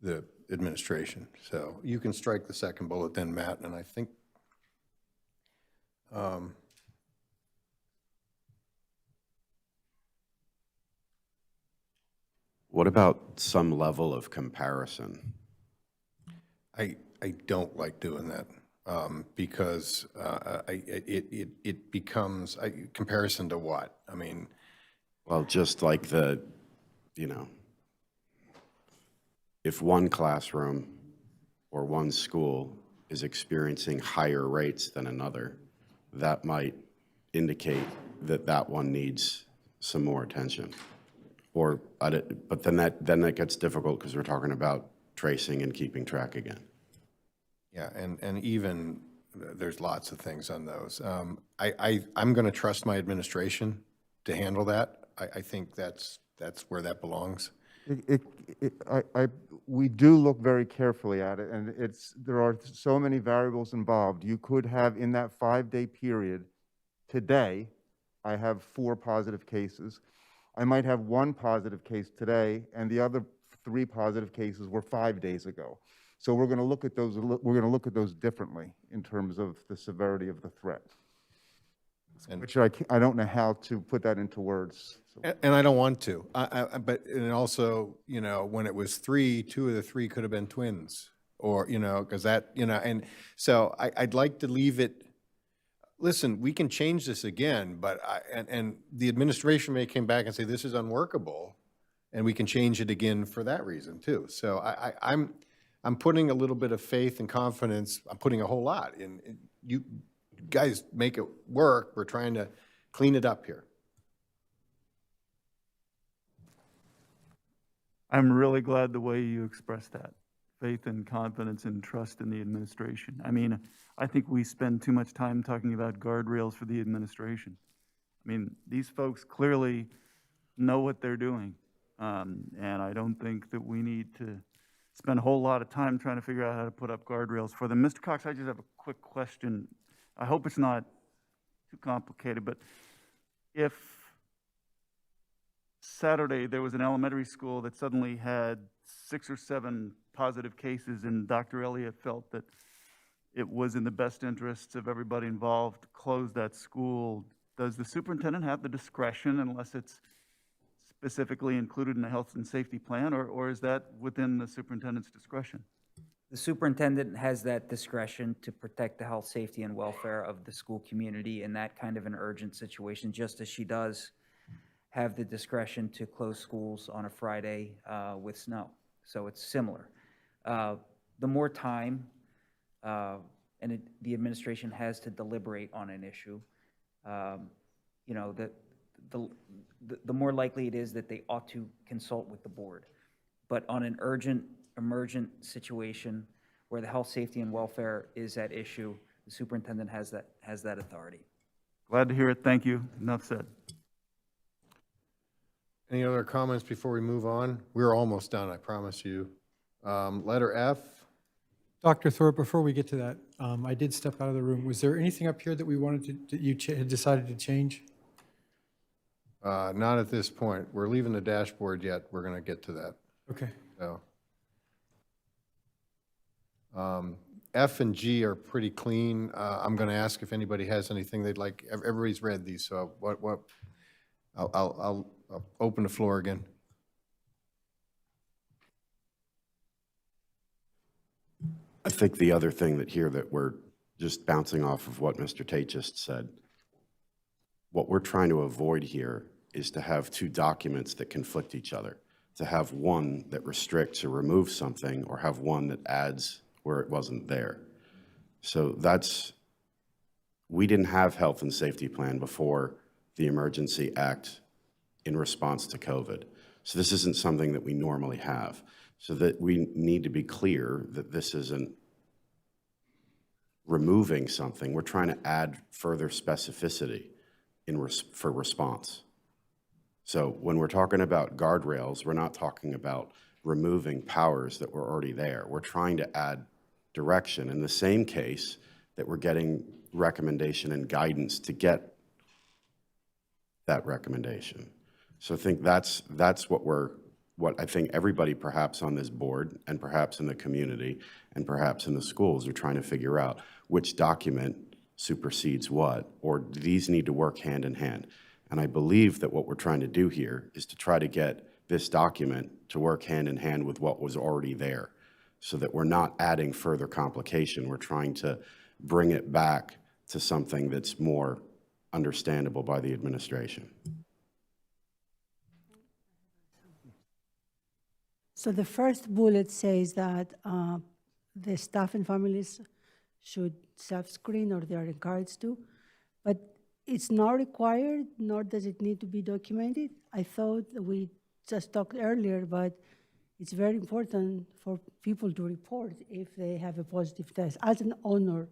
the administration. So you can strike the second bullet then, Matt, and I think What about some level of comparison? I don't like doing that because it becomes comparison to what? I mean, well, just like if one classroom or one school is experiencing higher rates than another, that might indicate that that one needs some more attention. Or, but then that gets difficult because we're talking about tracing and keeping track again. Yeah, and even, there's lots of things on those. I'm going to trust my administration to handle that. I think that's where that belongs. We do look very carefully at it, and there are so many variables involved. You could have, in that 5-day period, today, I have 4 positive cases. I might have 1 positive case today, and the other 3 positive cases were 5 days ago. So we're going to look at those. We're going to look at those differently in terms of the severity of the threat. Which I don't know how to put that into words. And I don't want to. But and also, you know, when it was 3, 2 of the 3 could have been twins, or you know, because that, you know, and so I'd like to leave it. Listen, we can change this again, but and the administration may come back and say this is unworkable, and we can change it again for that reason too. So I'm putting a little bit of faith and confidence. I'm putting a whole lot in you guys. Make it work. We're trying to clean it up here. I'm really glad the way you expressed that. Faith and confidence and trust in the administration. I mean, I think we spend too much time talking about guardrails for the administration. I mean, these folks clearly know what they're doing. And I don't think that we need to spend a whole lot of time trying to figure out how to put up guardrails for them. Mr. Cox, I just have a quick question. I hope it's not too complicated, but if Saturday there was an elementary school that suddenly had 6 or 7 positive cases and Dr. Elliott felt that it was in the best interests of everybody involved to close that school, does the superintendent have the discretion, unless it's specifically included in the health and safety plan, or is that within the superintendent's discretion? The superintendent has that discretion to protect the health, safety, and welfare of the school community in that kind of an urgent situation, just as she does have the discretion to close schools on a Friday with snow. So it's similar. The more time the administration has to deliberate on an issue, you know, the more likely it is that they ought to consult with the board. But on an urgent, emergent situation where the health, safety, and welfare is at issue, the superintendent has that authority. Glad to hear it. Thank you. Enough said. Any other comments before we move on? We're almost done, I promise you. Letter F. Dr. Thorpe, before we get to that, I did step out of the room. Was there anything up here that we wanted that you had decided to change? Not at this point. We're leaving the dashboard yet. We're going to get to that. Okay. So, F and G are pretty clean. I'm going to ask if anybody has anything they'd like. Everybody's read these, so I'll open the floor again. I think the other thing that we're just bouncing off of what Mr. Tate just said, what we're trying to avoid here is to have 2 documents that conflict each other, to have one that restricts or removes something, or have one that adds where it wasn't there. So we didn't have health and safety plan before the Emergency Act in response to COVID. So this isn't something that we normally have. So that we need to be clear that this isn't removing something. We're trying to add further specificity for response. So when we're talking about guardrails, we're not talking about removing powers that were already there. We're trying to add direction in the same case that we're getting recommendation and guidance to get that recommendation. So I think that's what I think everybody perhaps on this board and perhaps in the community and perhaps in the schools are trying to figure out which document supersedes what, or do these need to work hand in hand? And I believe that what we're trying to do here is to try to get this document to work hand in hand with what was already there, so that we're not adding further complication. We're trying to bring it back to something that's more understandable by the administration. So the first bullet says that the staff and families should self-screen, or they are encouraged to. But It's not required, nor does it need to be documented. I thought that we just talked earlier, but it's very important for people to report if they have a positive test as an owner,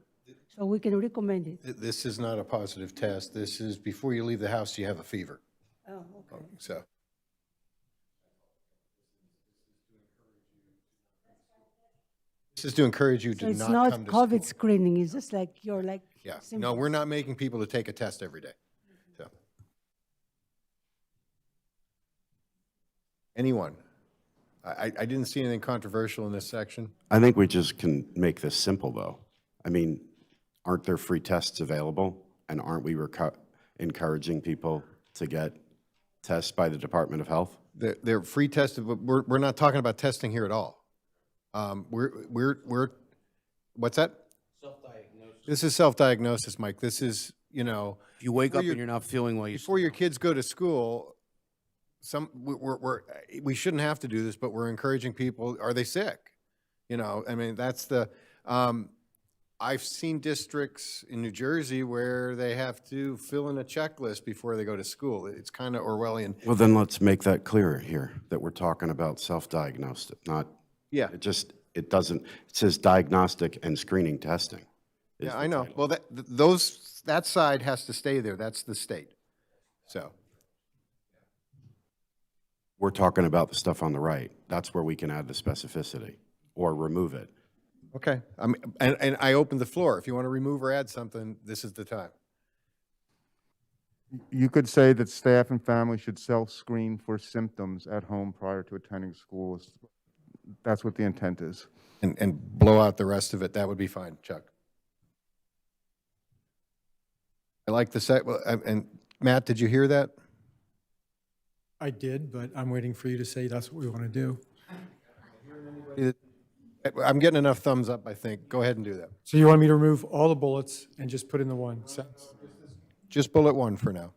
so we can recommend it. This is not a positive test. This is before you leave the house, you have a fever. Oh, okay. So. This is to encourage you So to it's not not come to COVID school. screening, it's just like you're like. Yeah, no, symptoms. we're not making people to take a test every day. So. Anyone? I didn't see anything controversial in this section. I think we just can make this simple, though. I mean, aren't there free tests available? And aren't we encouraging people to get tests by the Department of Health? They're free tested, but we're not talking about testing here at all. What's that? Self-diagnosis. This is self-diagnosis, Mike. This is, you know. If you wake before up and you're not feeling well, you Before your kids go to school, we shouldn't have to do this, but we're encouraging people, are they sick? You know, I mean, that's the, I've seen districts in New Jersey where they have to fill in a checklist before they go to school. It's kind of Orwellian. Well, then let's make that clear here, that we're talking about self-diagnosed, not, Yeah. it doesn't, it says diagnostic and screening testing. is Yeah, the I know. title. Well, that side has to stay there. That's the state. So, We're talking about the stuff on the right. That's where we can add the specificity or remove it. okay. And I opened the floor. If you want to remove or add something, this is the time. You could say that staff and family should self-screen for symptoms at home prior to attending school. That's what the intent is. And blow out the rest of it. That would be fine, Chuck. I like the set, and Matt, did you hear that? I did, but I'm waiting for you to say that's what we want to do. I'm getting enough thumbs up, I think. Go ahead and do that. So you want me to remove all the bullets and just put in the one sentence? Just bullet one for now.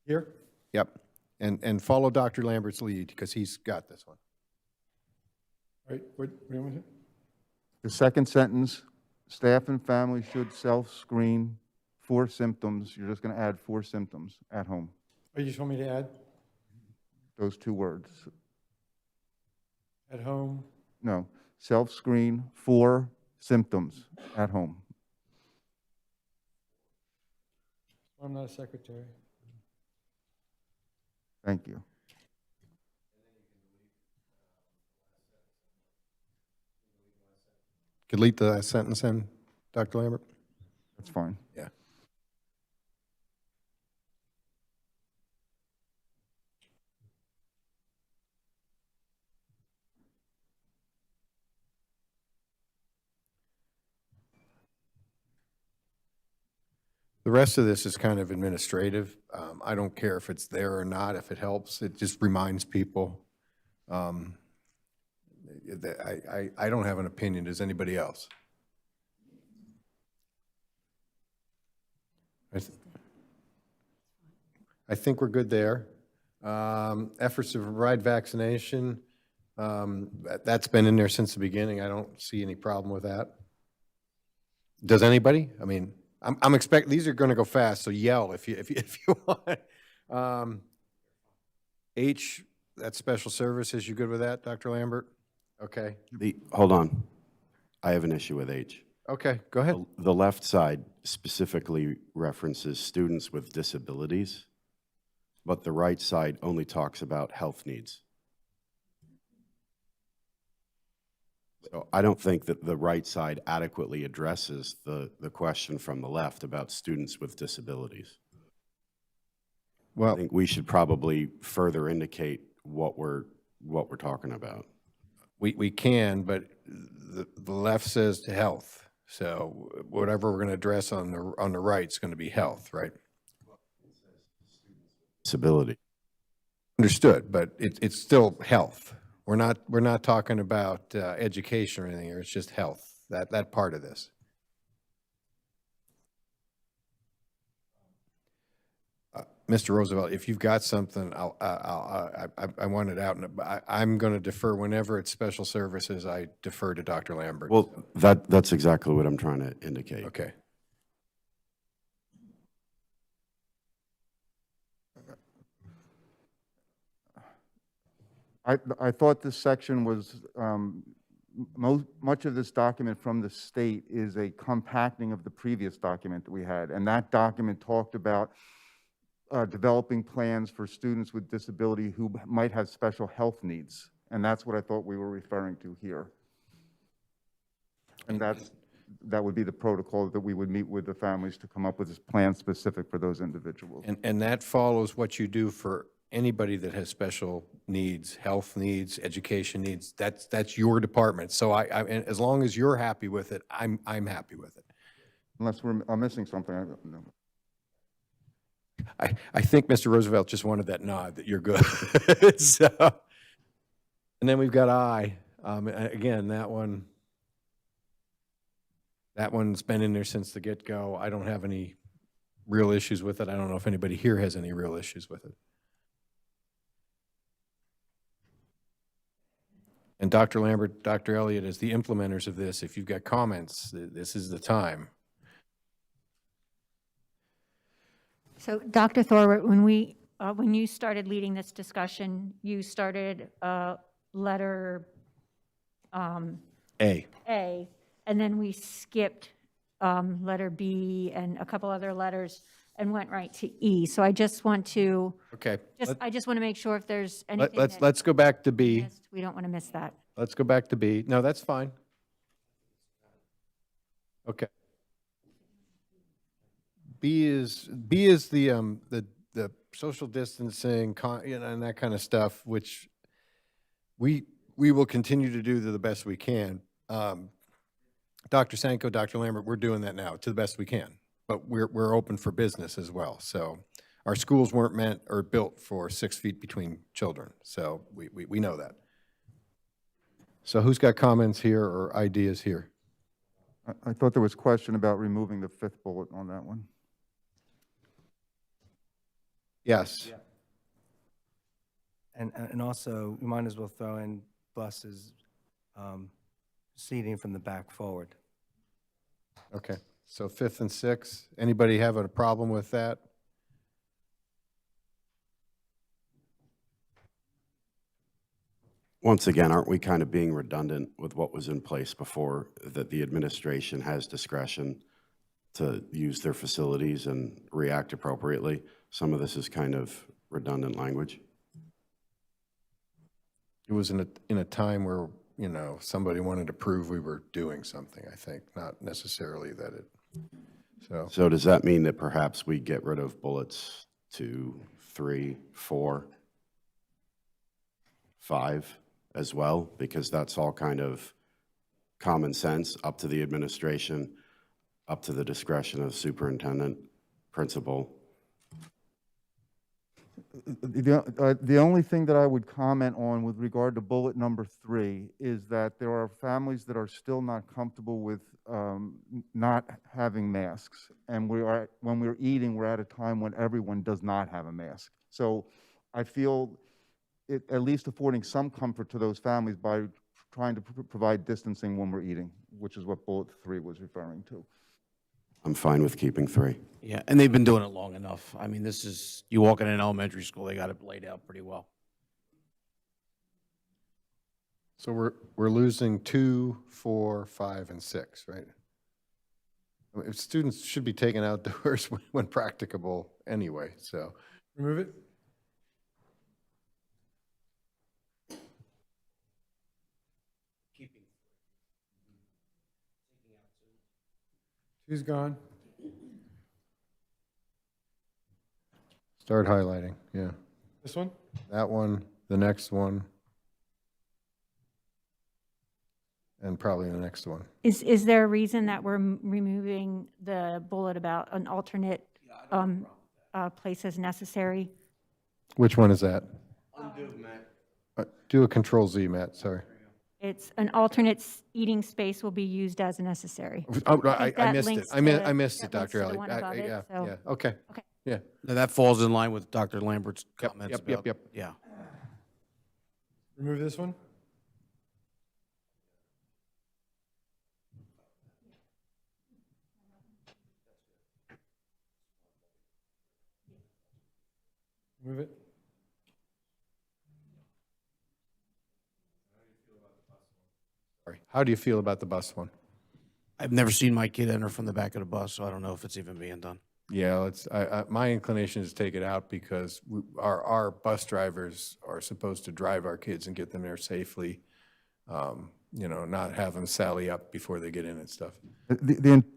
Here? Yep. And follow Dr. Lambert's lead, because he's got this one. Right, what do you want me to? The second sentence, staff and family should self-screen for symptoms. You're just going to add for symptoms at home. Oh, you just want me to add Those two words. at home? No, self-screen for symptoms at home. I'm not a secretary. Thank you. Delete the last sentence then, Dr. Lambert? That's fine. Yeah. The rest of this is kind of administrative. I don't care if it's there or not, if it helps. It just reminds people. I don't have an opinion. Does anybody else? I think we're good there. Efforts to provide vaccination, that's been in there since the beginning. I don't see any problem with that. Does anybody? I mean, I'm expecting, these are going to go fast, so yell if you want. H, that's special services. You good with that, Dr. Lambert? Okay. Hold on. I have an issue with H. Okay, go ahead. The left side specifically references students with disabilities, but the right side only talks about health needs. So I don't think that the right side adequately addresses the question from the left about students with disabilities. Well, I think we should probably further indicate what we're talking about. We can, but the left says to health. So whatever we're going to address on the right is going to be health, right? Disability. Understood, but it's still health. We're not talking about education or anything here. It's just health. That part of this. Mr. Roosevelt, if you've got something, I want it out. I'm going to defer whenever it's special services. I defer to Dr. Lambert. Well, that's exactly what I'm trying to indicate. Okay. I thought this section was, much of this document from the state is a compacting of the previous document that we had. And that document talked about developing plans for students with disability who might have special health needs. And that's what I thought we were referring to here. And that would be the protocol that we would meet with the families to come up with this plan specific for those individuals. And that follows what you do for anybody that has special needs, health needs, education needs. That's your department. So and as long as you're happy with it, I'm happy with it. Unless I'm missing something, I don't know. I think Mr. Roosevelt just wanted that nod that you're good. So, and then we've got I. Again, that one's been in there since the get-go. I don't have any real issues with it. I don't know if anybody here has any real issues with it. And Dr. Lambert, Dr. Elliott, as the implementers of this, if you've got comments, this is the time. So, Dr. Thorwart, when you started leading this discussion, you started letter A. And then we skipped letter B and a couple other letters and went right to E. So I just want to, Okay. I just want to make sure if there's anything Let's go back to B. missed, we don't want to miss that. Let's go back to B. No, that's fine. Okay. B is the social distancing, and that kind of stuff, which we will continue to do to the best we can. Dr. Sanko, Dr. Lambert, we're doing that now to the best we can, but we're open for business as well. So our schools weren't meant or built for 6 feet between children. So we know that. So who's got comments here or ideas here? I thought there was a question about removing the 5th bullet on that one. Yes. And also, we might as well throw in buses, seating from the back forward. Okay, so 5th and 6th. Anybody have a problem with that? Once again, aren't we kind of being redundant with what was in place before, that the administration has discretion to use their facilities and react appropriately? Some of this is kind of redundant language. It was in a time where, you know, somebody wanted to prove we were doing something, I think, not necessarily that it, so. So does that mean that perhaps we get rid of bullets 2, 3, 4, 5 as well? Because that's all kind of common sense, up to the administration, up to the discretion of superintendent, principal. The only thing that I would comment on with regard to bullet number 3 is that there are families that are still not comfortable with not having masks. And when we're eating, we're at a time when everyone does not have a mask. So I feel it at least affording some comfort to those families by trying to provide distancing when we're eating, which is what bullet 3 was referring to. I'm fine with keeping 3. Yeah, and they've been doing it long enough. I mean, this is, you walk in an elementary school, they got it laid out pretty well. So we're losing 2, 4, 5, and 6, right? If students should be taken outdoors when practicable anyway, so. Remove it? Who's gone? Start highlighting, yeah. This one? That one, the next one, and probably the next one. Is there a reason that we're removing the bullet about an alternate place as necessary? Which one is that? Undo, Matt. Do a Control Z, Matt, sorry. It's an alternate eating space will be used as necessary. Oh, think I that missed it. links I missed to- it, that links Dr. to the Elliott. one above it, Yeah, so- yeah, okay. Okay. Yeah. Now, that falls in line with Dr. Lambert's comments yep, about. yep. Yeah. Remove this one? Move it. How do you feel about the bus one? I've never seen my kid enter from the back of the bus, so I don't know if it's even being done. Yeah, my inclination is to take it out because our bus drivers are supposed to drive our kids and get them there safely. Not have them sally up before they get in and stuff.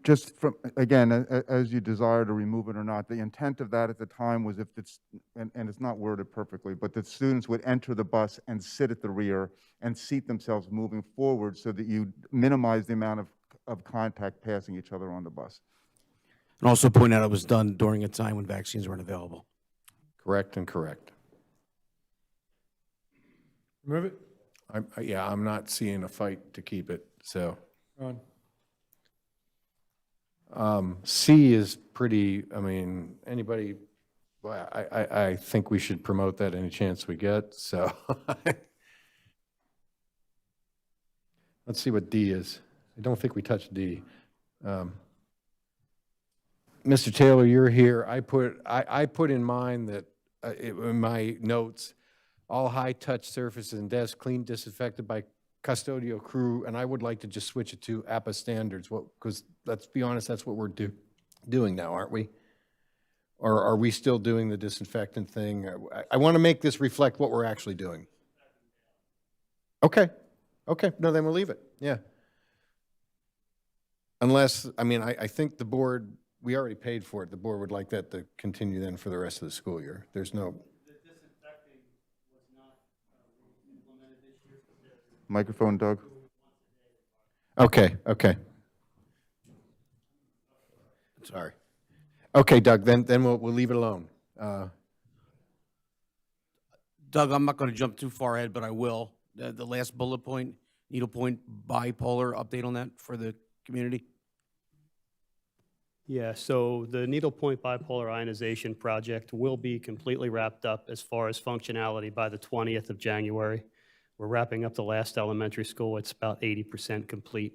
Just from, again, as you desire to remove it or not, the intent of that at the time was if it's, and it's not worded perfectly, but that students would enter the bus and sit at the rear and seat themselves moving forward so that you minimize the amount of contact passing each other on the bus. And also point out it was done during a time when vaccines weren't available. Correct and correct. Remove it? I'm not seeing a fight to keep it, so. Ron? C is pretty, anybody, well, I think we should promote that any chance we get, so. Let's see what D is. I don't think we touched D. Mr. Taylor, you're here. I put in mind that, in my notes, all high-touch surfaces and desks cleaned, disinfected by custodial crew, and I would like to just switch it to APA standards, because let's be honest, that's what we're doing now, aren't we? Or are we still doing the disinfectant thing? I want to make this reflect what we're actually doing. Okay, no, then we'll leave it, yeah. Unless, I think the board, we already paid for it, the board would like that to continue then for the rest of the school year. There's no... Microphone, Doug. Okay. Sorry. Okay, Doug, then we'll leave it alone. Doug, I'm not going to jump too far ahead, but I will. The last bullet point, needlepoint bipolar, update on that for the community? Yeah, so the needlepoint bipolar ionization project will be completely wrapped up as far as functionality by the 20th of January. We're wrapping up the last elementary school. It's about 80% complete.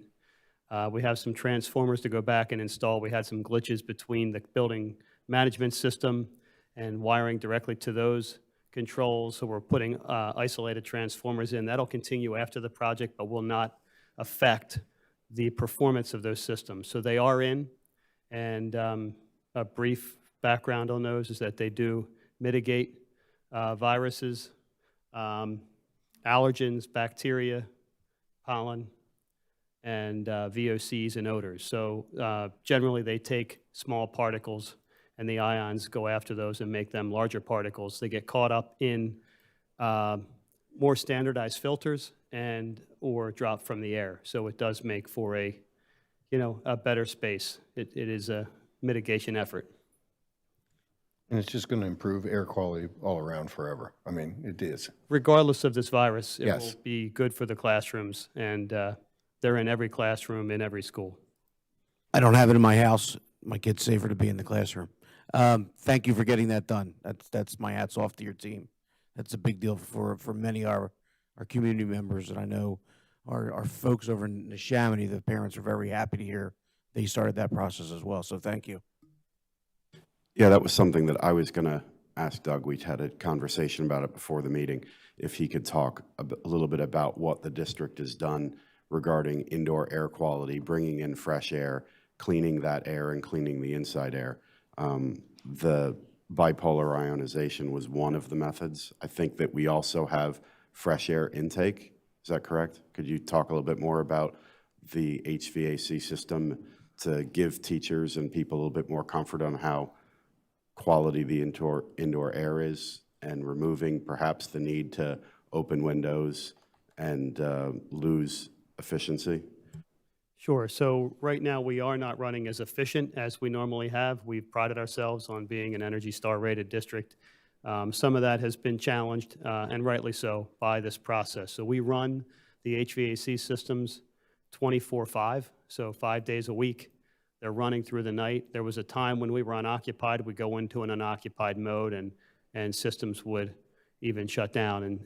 We have some transformers to go back and install. We had some glitches between the building management system and wiring directly to those controls, so we're putting isolated transformers in. That'll continue after the project, but will not affect the performance of those systems. So they are in, and a brief background on those is that they do mitigate viruses, allergens, bacteria, pollen, and VOCs and odors. So generally they take small particles and the ions go after those and make them larger particles. They get caught up in more standardized filters and or drop from the air. So it does make for a better space. It is a mitigation effort. And it's just going to improve air quality all around forever. It is. Regardless of this virus, it Yes. will be good for the classrooms, and they're in every classroom in every school. I don't have it in my house. My kid's safer to be in the classroom. Thank you for getting that done. That's my hats off to your team. That's a big deal for many of our community members, and I know our folks over in Neshaminy, the parents are very happy to hear they started that process as well, so thank you. Yeah, that was something that I was going to ask Doug. We had a conversation about it before the meeting, if he could talk a little bit about what the district has done regarding indoor air quality, bringing in fresh air, cleaning that air and cleaning the inside air. The bipolar ionization was one of the methods. I think that we also have fresh air intake. Is that correct? Could you talk a little bit more about the HVAC system to give teachers and people a little bit more comfort on how quality the indoor air is, and removing perhaps the need to open windows and lose efficiency? Sure. So right now we are not running as efficient as we normally have. We've prided ourselves on being an Energy Star rated district. Some of that has been challenged, and rightly so, by this process. So we run the HVAC systems 24/5, so 5 days a week. They're running through the night. There was a time when we were unoccupied, we'd go into an unoccupied mode and systems would even shut down.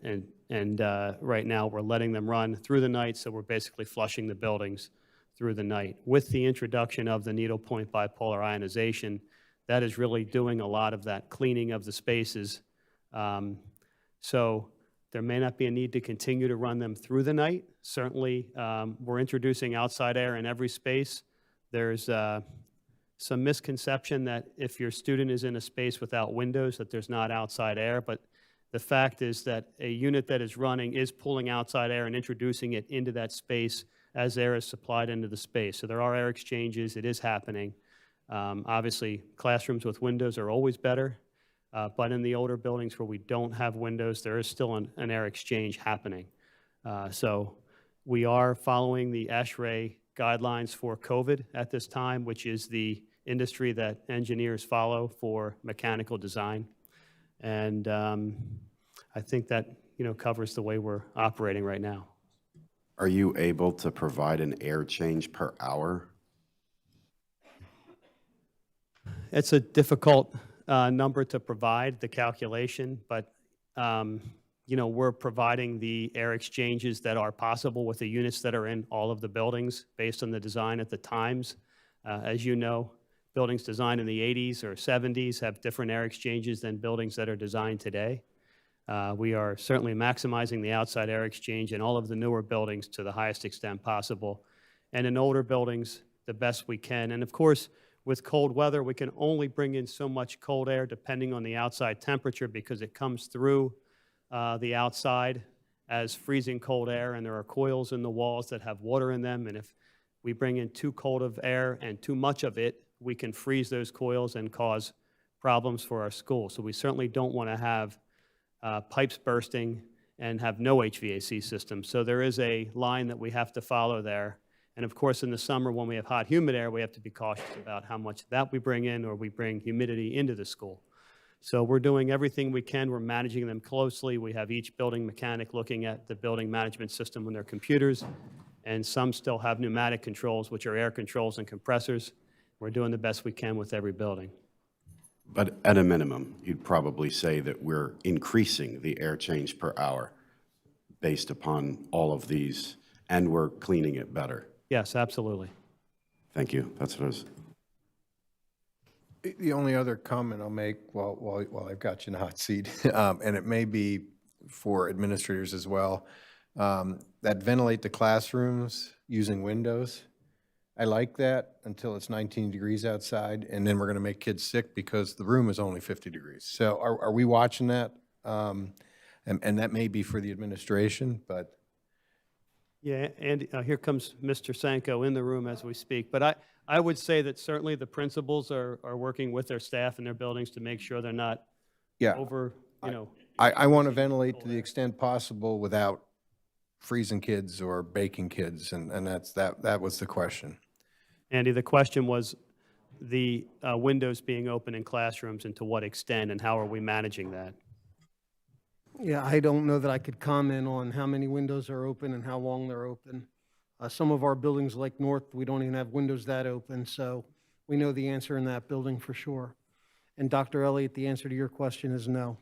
And right now we're letting them run through the night, so we're basically flushing the buildings through the night. With the introduction of the needlepoint bipolar ionization, that is really doing a lot of that cleaning of the spaces. So There may not be a need to continue to run them through the night. Certainly, we're introducing outside air in every space. There's some misconception that if your student is in a space without windows, that there's not outside air, but the fact is that a unit that is running is pulling outside air and introducing it into that space as air is supplied into the space. So there are air exchanges, it is happening. Obviously, classrooms with windows are always better, but in the older buildings where we don't have windows, there is still an air exchange happening. So we are following the ASHRAE guidelines for COVID at this time, which is the industry that engineers follow for mechanical design. And I think that, covers the way we're operating right now. Are you able to provide an air change per hour? It's a difficult number to provide, the calculation, but we're providing the air exchanges that are possible with the units that are in all of the buildings based on the design at the times. As you know, buildings designed in the 80s or 70s have different air exchanges than buildings that are designed today. We are certainly maximizing the outside air exchange in all of the newer buildings to the highest extent possible. And in older buildings, the best we can. And of course, with cold weather, we can only bring in so much cold air depending on the outside temperature because it comes through the outside as freezing cold air, and there are coils in the walls that have water in them, and if we bring in too cold of air and too much of it, we can freeze those coils and cause problems for our school. So we certainly don't want to have pipes bursting and have no HVAC system. So there is a line that we have to follow there. And of course, in the summer, when we have hot, humid air, we have to be cautious about how much of that we bring in or we bring humidity into the school. So we're doing everything we can. We're managing them closely. We have each building mechanic looking at the building management system on their computers, and some still have pneumatic controls, which are air controls and compressors. We're doing the best we can with every building. But at a minimum, you'd probably say that we're increasing the air change per hour based upon all of these, and we're cleaning it better. Yes, absolutely. Thank you. That's what I was. The only other comment I'll make while I've got you in the hot seat, and it may be for administrators as well, that ventilate the classrooms using windows. I like that until it's 19 degrees outside, and then we're going to make kids sick because the room is only 50 degrees. So are we watching that? And that may be for the administration, but. Yeah, and here comes Mr. Sanko in the room as we speak. But I would say that certainly the principals are working with their staff in their buildings to make sure they're not over, I want to ventilate to the extent possible without freezing kids or baking kids, and that was the question. Andy, the question was the windows being open in classrooms and to what extent, and how are we managing that? Yeah, I don't know that I could comment on how many windows are open and how long they're open. Some of our buildings like North, we don't even have windows that open, so we know the answer in that building for sure. And Dr. Elliott, the answer to your question is no.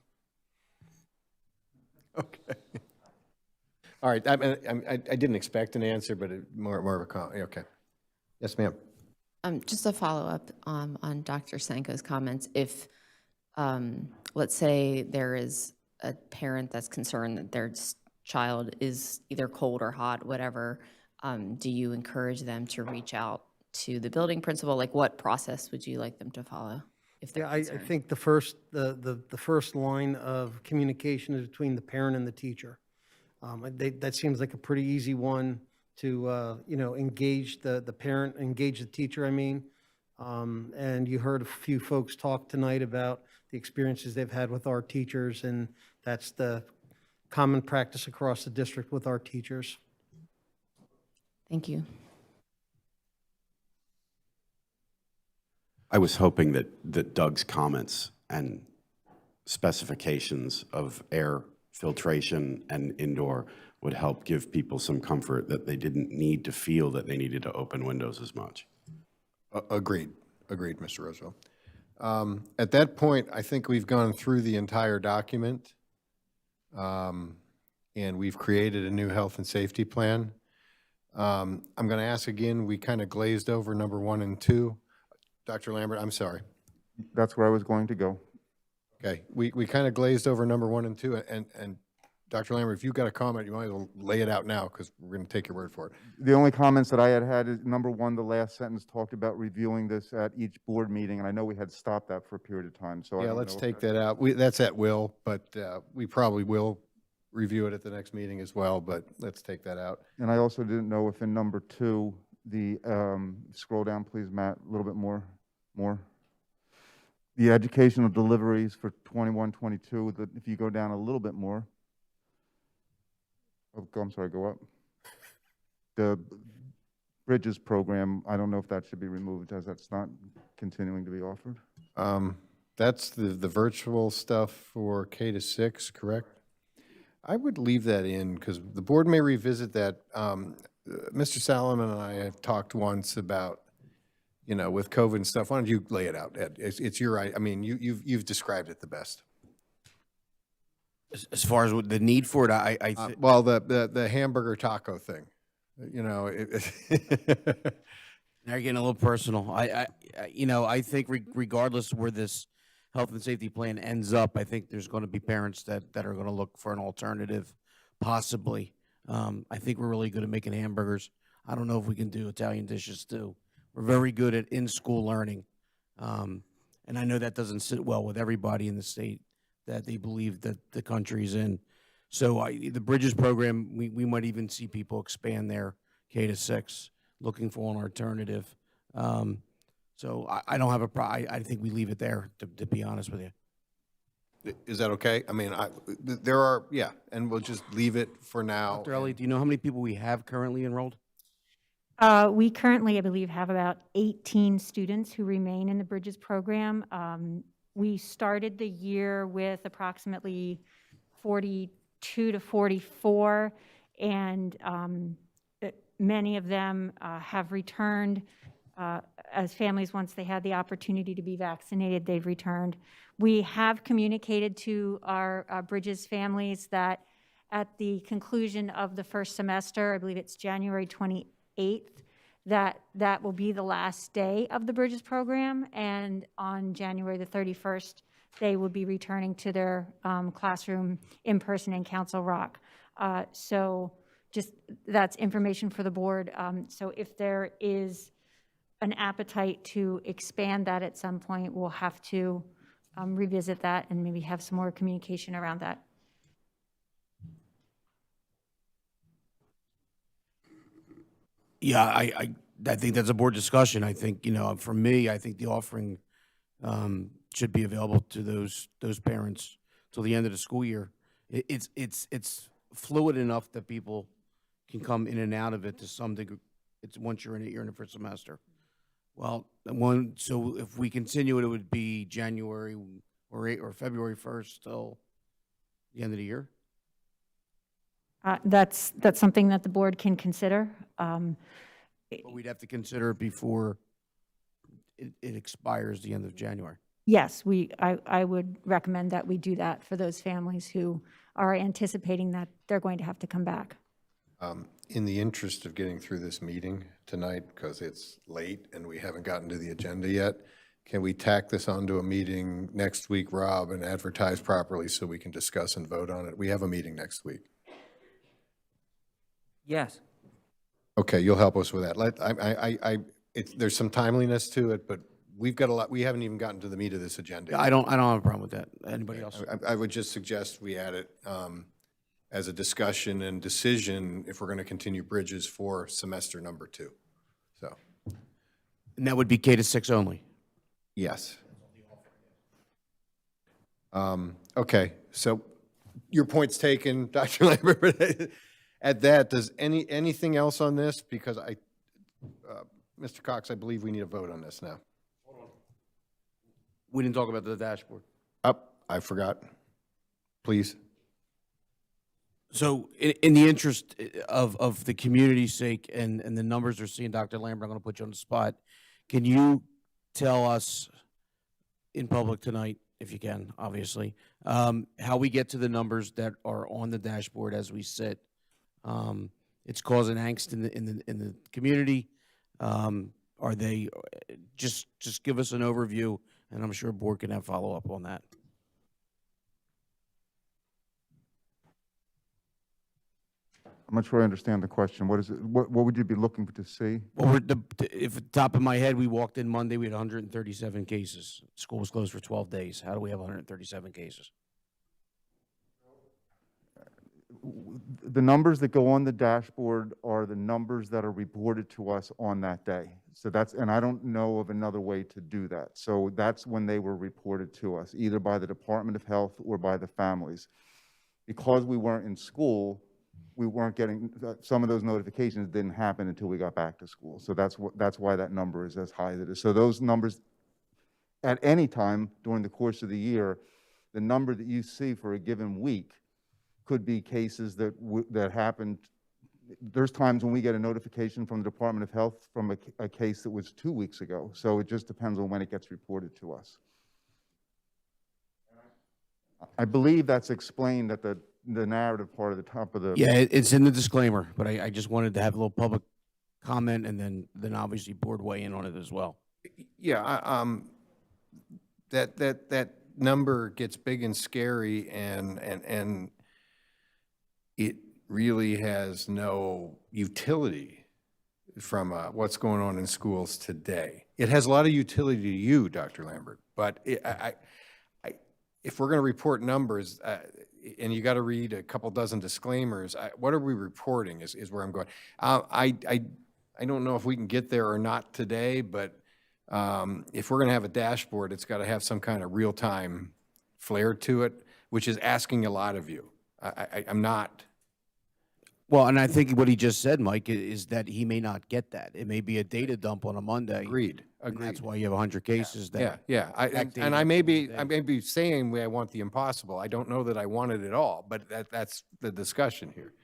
Okay. All right, I didn't expect an answer, but more of a comment. Okay. Yes, ma'am. Just a follow-up on Dr. Sanko's comments. If, let's say there is a parent that's concerned that their child is either cold or hot, whatever, do you encourage them to reach out to the building principal? Like, what process would you like them to follow? If they're I think the first line of communication is between the parent and the teacher. That seems like a pretty easy one to engage the parent, engage the teacher. And you heard a few folks talk tonight about the experiences they've had with our teachers, and that's the common practice across the district with our teachers. Thank you. I was hoping that Doug's comments and specifications of air filtration and indoor would help give people some comfort that they didn't need to feel that they needed to open windows as much. Agreed, Mr. Roosevelt. At that point, I think we've gone through the entire document, and we've created a new health and safety plan. I'm going to ask again, we kind of glazed over number 1 and 2. Dr. Lambert, I'm sorry. That's where I was going to go. Okay, we kind of glazed over number 1 and 2, and Dr. Lambert, if you've got a comment, you might as well lay it out now, because we're going to take your word for it. The only comments that I had is, number one, the last sentence talked about reviewing this at each board meeting, and I know we had stopped that for a period of time, so I Yeah, don't let's know if take that- that out. That's at will, but we probably will review it at the next meeting as well, but let's take that out. And I also didn't know if in number 2, the, scroll down, please, Matt, a little bit more. The educational deliveries for 21, 22, if you go down a little bit more. Oh, I'm sorry, go up. The Bridges program, I don't know if that should be removed, as that's not continuing to be offered. That's the virtual stuff for K to 6, correct? I would leave that in, because the board may revisit that. Mr. Salomon and I have talked once about, with COVID and stuff. Why don't you lay it out, Ed? It's your, I mean, you've described it the best. As far as what the need for it, Well, the hamburger taco thing, now you're getting a little personal. I think regardless of where this health and safety plan ends up, I think there's going to be parents that are going to look for an alternative, possibly. I think we're really good at making hamburgers. I don't know if we can do Italian dishes too. We're very good at in-school learning. And I know that doesn't sit well with everybody in the state that they believe that the country's in. So the Bridges program, we might even see people expand their K to 6, looking for an alternative. So I don't have a problem. I think we leave it there, to be honest with you. Is that okay? I mean, there are, yeah, and we'll just leave it for now. Dr. Elliott, do you know how many people we have currently enrolled? We currently, I believe, have about 18 students who remain in the Bridges program. We started the year with approximately 42 to 44, and many of them have returned as families. Once they had the opportunity to be vaccinated, they've returned. We have communicated to our Bridges families that at the conclusion of the first semester, I believe it's January 28th, that will be the last day of the Bridges program, and on January the 31st, they will be returning to their classroom in person in Council Rock. So just that's information for the board. So if there is an appetite to expand that at some point, we'll have to revisit that and maybe have some more communication around that. Yeah, I think that's a board discussion. I think, for me, I think the offering should be available to those parents till the end of the school year. It's fluid enough that people can come in and out of it to some degree. It's once you're in it, you're in it for a semester. Well, so if we continue it, it would be January or February 1st till the end of the year. That's something that the board can consider. But we'd have to consider it before it expires the end of January. Yes, I would recommend that we do that for those families who are anticipating that they're going to have to come back. In the interest of getting through this meeting tonight, because it's late and we haven't gotten to the agenda yet, can we tack this onto a meeting next week, Rob, and advertise properly so we can discuss and vote on it? We have a meeting next week. Yes. Okay, you'll help us with that. There's some timeliness to it, but we've got a lot. We haven't even gotten to the meat of this agenda. Yeah, I don't have a problem with that. Anybody else? I would just suggest we add it as a discussion and decision if we're going to continue Bridges for semester number 2. So, And that would be K to 6 only. yes. Okay, so your point's taken, Dr. Lambert. At that, does anything else on this? Because Mr. Cox, I believe we need a vote on this now. We didn't talk about the dashboard. I forgot. Please. So in the interest of the community's sake and the numbers they're seeing, Dr. Lambert, I'm going to put you on the spot. Can you tell us in public tonight, if you can, obviously, how we get to the numbers that are on the dashboard as we sit? It's causing angst in the community. Are they just give us an overview, and I'm sure board can have follow up on that. I'm not sure I understand the question. What is it, what would you be looking to see? Well, if at the top of my head, we walked in Monday, we had 137 cases. School was closed for 12 days. How do we have 137 cases? The numbers that go on the dashboard are the numbers that are reported to us on that day. So and I don't know of another way to do that. So that's when they were reported to us, either by the Department of Health or by the families. Because we weren't in school, we weren't getting, some of those notifications didn't happen until we got back to school. So that's why that number is as high as it is. So those numbers, at any time during the course of the year, the number that you see for a given week could be cases that happened. There's times when we get a notification from the Department of Health from a case that was 2 weeks ago. So it just depends on when it gets reported to us. I believe that's explained at the narrative part of the top of the. Yeah, it's in the disclaimer, but I just wanted to have a little public comment and then obviously board weigh in on it as well. Yeah, that number gets big and scary, and it really has no utility from what's going on in schools today. It has a lot of utility to you, Dr. Lambert, but if we're going to report numbers, and you got to read a couple dozen disclaimers, what are we reporting is where I'm going. I don't know if we can get there or not today, but if we're going to have a dashboard, it's got to have some kind of real-time flair to it, which is asking a lot of you. I'm not. Well, and I think what he just said, Mike, is that he may not get that. It may be a data dump on a Monday. Agreed. And that's why you have 100 cases. Yeah. I may be saying I want the impossible. I don't know that I want it at all, but that's the discussion here.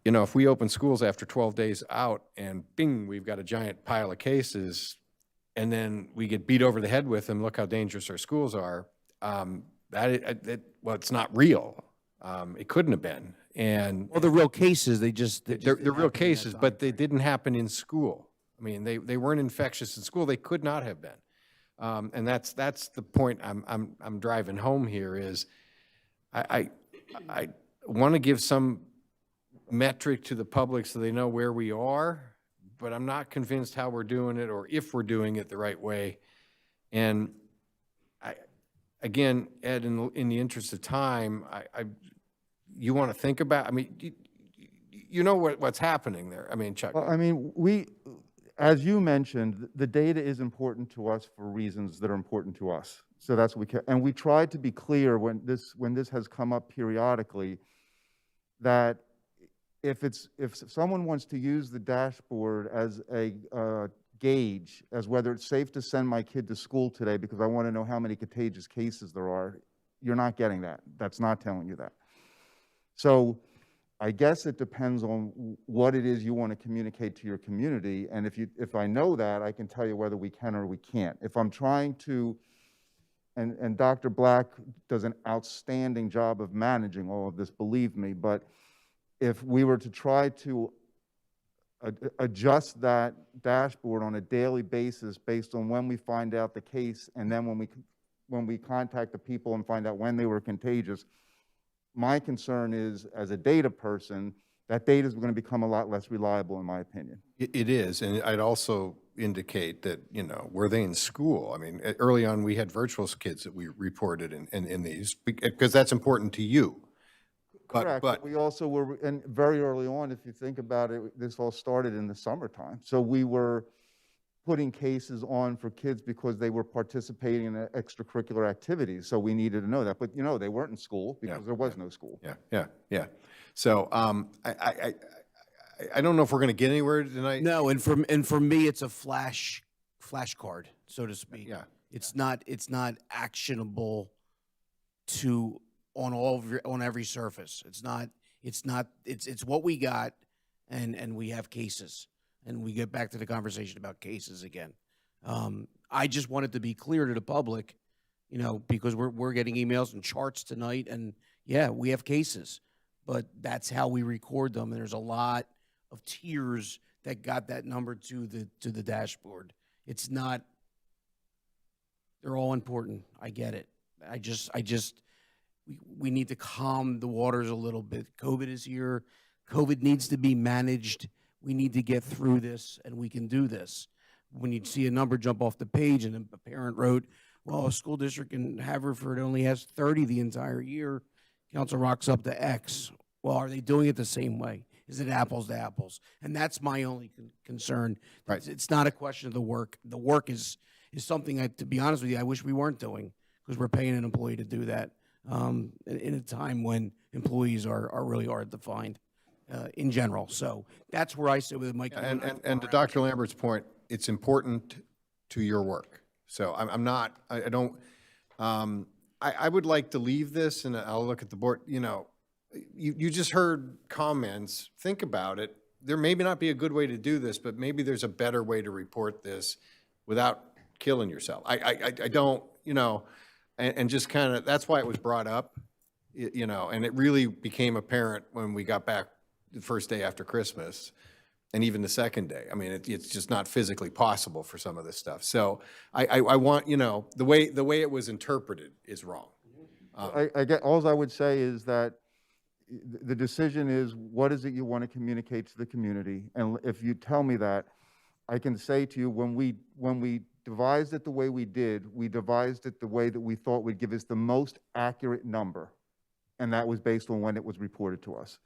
You know, if we open schools after 12 days out and bing, we've got a giant pile of cases, and then we get beat over the head with them, look how dangerous our schools are, well, it's not real. It couldn't have been. And well, the real cases, they're real cases, but they didn't happen in school. I mean, they weren't infectious in school. They could not have been. And that's the point I'm driving home here is I want to give some metric to the public so they know where we are, but I'm not convinced how we're doing it or if we're doing it the right way. And again, Ed, in the interest of time, you want to think about, I mean, you know what's happening there. I mean, Chuck. Well, I mean, as you mentioned, the data is important to us for reasons that are important to us. So that's what and we tried to be clear when this has come up periodically, that if someone wants to use the dashboard as a gauge as whether it's safe to send my kid to school today because I want to know how many contagious cases there are, you're not getting that. That's not telling you that. So I guess it depends on what it is you want to communicate to your community. And if I know that, I can tell you whether we can or we can't. If I'm trying to, and Dr. Black does an outstanding job of managing all of this, believe me, but if we were to try to adjust that dashboard on a daily basis based on when we find out the case and then when we contact the people and find out when they were contagious, my concern is, as a data person, that data is going to become a lot less reliable, in my opinion. It is, and I'd also indicate that, you know, were they in school? I mean, early on, we had virtual kids that we reported in these, because that's important to you. Correct, but we also were, and very early on, if you think about it, this all started in the summertime. So we were putting cases on for kids because they were participating in extracurricular activities. So we needed to know that. But, you know, they weren't in school because there was no school. Yeah. So I don't know if we're going to get anywhere tonight. No, and for me, it's a flash card, so to speak. Yeah. It's not actionable on every surface. It's what we got, and we have cases, and we get back to the conversation about cases again. I just wanted to be clear to the public, you know, because we're getting emails and charts tonight, and yeah, we have cases, but that's how we record them, and there's a lot of tiers that got that number to the dashboard. It's not. They're all important. I get it. I just we need to calm the waters a little bit. COVID is here. COVID needs to be managed. We need to get through this, and we can do this. When you see a number jump off the page and a parent wrote, well, a school district in Haverford only has 30 the entire year, Council Rock's up to X. Well, are they doing it the same way? Is it apples to apples? And that's my only concern. Right. It's not a question of the work. The work is something, to be honest with you, I wish we weren't doing, because we're paying an employee to do that in a time when employees are really hard to find in general. So that's where I sit with Mike. And to Dr. Lambert's point, it's important to your work. So I would like to leave this, and I'll look at the board, you just heard comments, think about it. There may not be a good way to do this, but maybe there's a better way to report this without killing yourself. I don't, and just kind of, that's why it was brought up, and it really became apparent when we got back the first day after Christmas, and even the second day. I mean, it's just not physically possible for some of this stuff. So I want, the way it was interpreted is wrong. I get, alls I would say is that the decision is, what is it you want to communicate to the community? And if you tell me that, I can say to you, when we devised it the way we did, we devised it the way that we thought would give us the most accurate number. And that was based on when it was reported to us.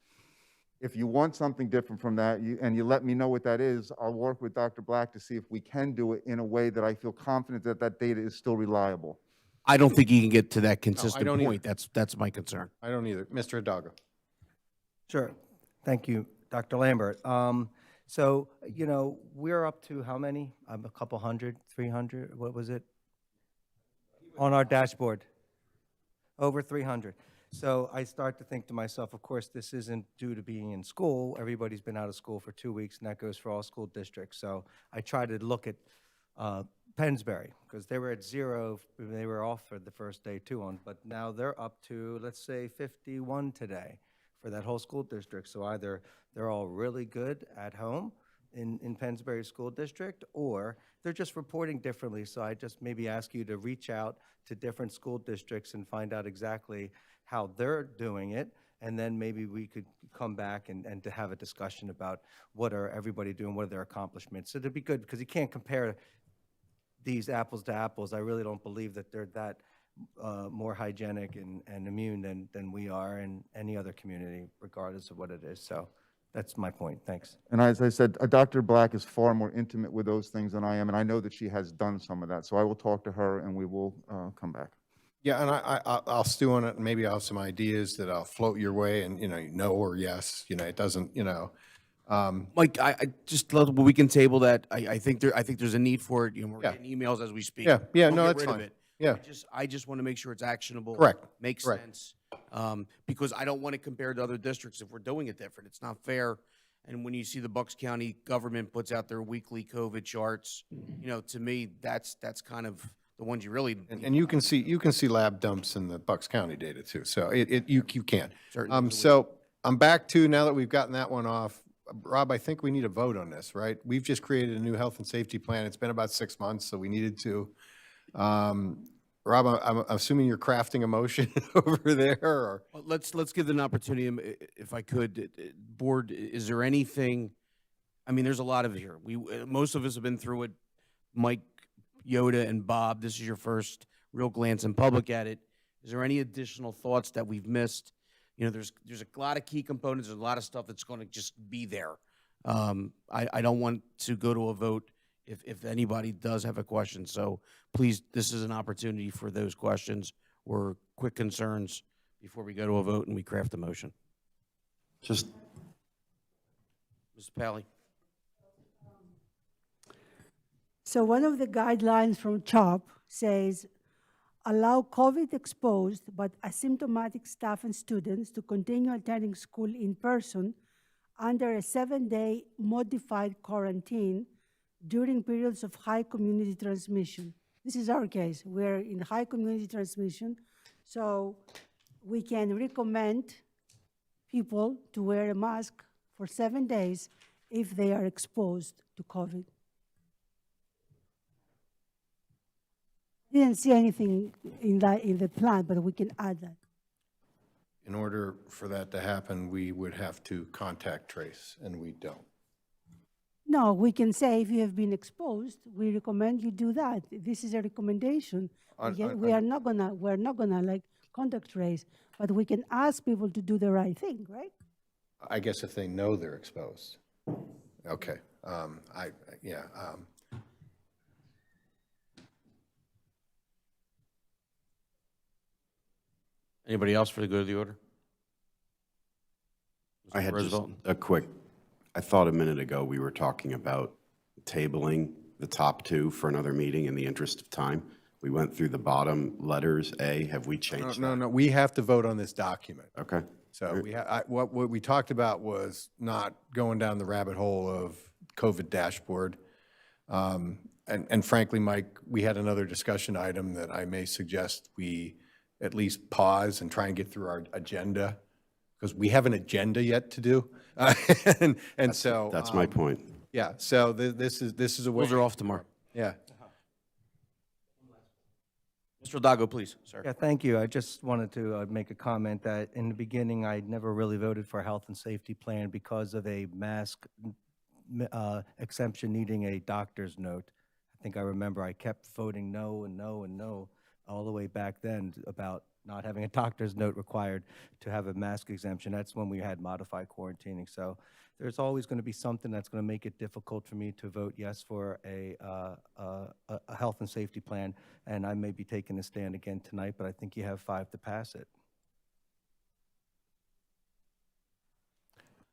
If you want something different from that, and you let me know what that is, I'll work with Dr. Black to see if we can do it in a way that I feel confident that that data is still reliable. I don't think you can get to that consistent don't point. That's my concern. I don't either. Mr. Hidalgo. Sure. Thank you, Dr. Lambert. So, we're up to how many? A couple hundred, 300, what was it? On our dashboard. Over 300. So I start to think to myself, of course, this isn't due to being in school. Everybody's been out of school for 2 weeks, and that goes for all school districts. So I try to look at Pennsbury, because they were at 0, they were off for the first day too, but now they're up to, let's say, 51 today for that whole school district. So either they're all really good at home in Pennsbury School District, or they're just reporting differently. So I just maybe ask you to reach out to different school districts and find out exactly how they're doing it, and then maybe we could come back and to have a discussion about what are everybody doing, what are their accomplishments. So it'd be good, because you can't compare these apples to apples. I really don't believe that they're that more hygienic and immune than we are in any other community, regardless of what it is. So that's my point. Thanks. And as I said, Dr. Black is far more intimate with those things than I am, and I know that she has done some of that. So I will talk to her, and we will come back. Yeah, and I'll stew on it, and maybe I'll have some ideas that I'll float your way, and, no or yes, it doesn't, Mike, I just love, we can table that. I think there's a need for it. We're getting emails as we speak. Yeah, Don't no, get that's rid of fine. it. Yeah. I just want to make sure it's actionable. Correct. Makes Correct. sense. Because I don't want to compare to other districts if we're doing it different. It's not fair. And when you see the Bucks County government puts out their weekly COVID charts, to me, that's kind of the ones you really. And you can see lab dumps in the Bucks County data too. So you can. Certainly. So I'm back to, now that we've gotten that one off, Rob, I think we need a vote on this, right? We've just created a new health and safety plan. It's been about 6 months, so we needed to. Rob, I'm assuming you're crafting a motion over there, or? Well, let's give it an opportunity, if I could. Board, is there anything? I mean, there's a lot of it here. Most of us have been through it. Mike, Yoda, and Bob, this is your first real glance in public at it. Is there any additional thoughts that we've missed? There's a lot of key components. There's a lot of stuff that's going to just be there. I don't want to go to a vote if anybody does have a question. So please, this is an opportunity for those questions or quick concerns before we go to a vote and we craft a motion. Just, Ms. Pally. So one of the guidelines from CHOP says, allow COVID-exposed but asymptomatic staff and students to continue attending school in person under a 7-day modified quarantine during periods of high community transmission. This is our case. We're in high community transmission, so we can recommend people to wear a mask for 7 days if they are exposed to COVID. Didn't see anything in the plan, but we can add that. in order for that to happen, we would have to contact trace, and we don't. No, we can say if you have been exposed, we recommend you do that. This is a recommendation. We're not gonna like contact trace, but we can ask people to do the right thing, right? I guess if they know they're exposed. Okay, yeah. Anybody else for the good of the order? I Mr. had just Roosevelt? a quick, I thought a minute ago we were talking about tabling the top two for another meeting in the interest of time. We went through the bottom letters, A, have we changed that? No, we have to vote on this document. Okay. So what we talked about was not going down the rabbit hole of COVID dashboard. And frankly, Mike, we had another discussion item that I may suggest we at least pause and try and get through our agenda, because we have an agenda yet to do. And so. That's my point. Yeah, so this is a way. Those are off tomorrow. Yeah. Mr. Dago, please, sir. Yeah, thank you. I just wanted to make a comment that in the beginning, I never really voted for a health and safety plan because of a mask exemption needing a doctor's note. I think I remember I kept voting no and no and no all the way back then about not having a doctor's note required to have a mask exemption. That's when we had modified quarantining. So there's always going to be something that's going to make it difficult for me to vote yes for a health and safety plan. And I may be taking a stand again tonight, but I think you have 5 to pass it.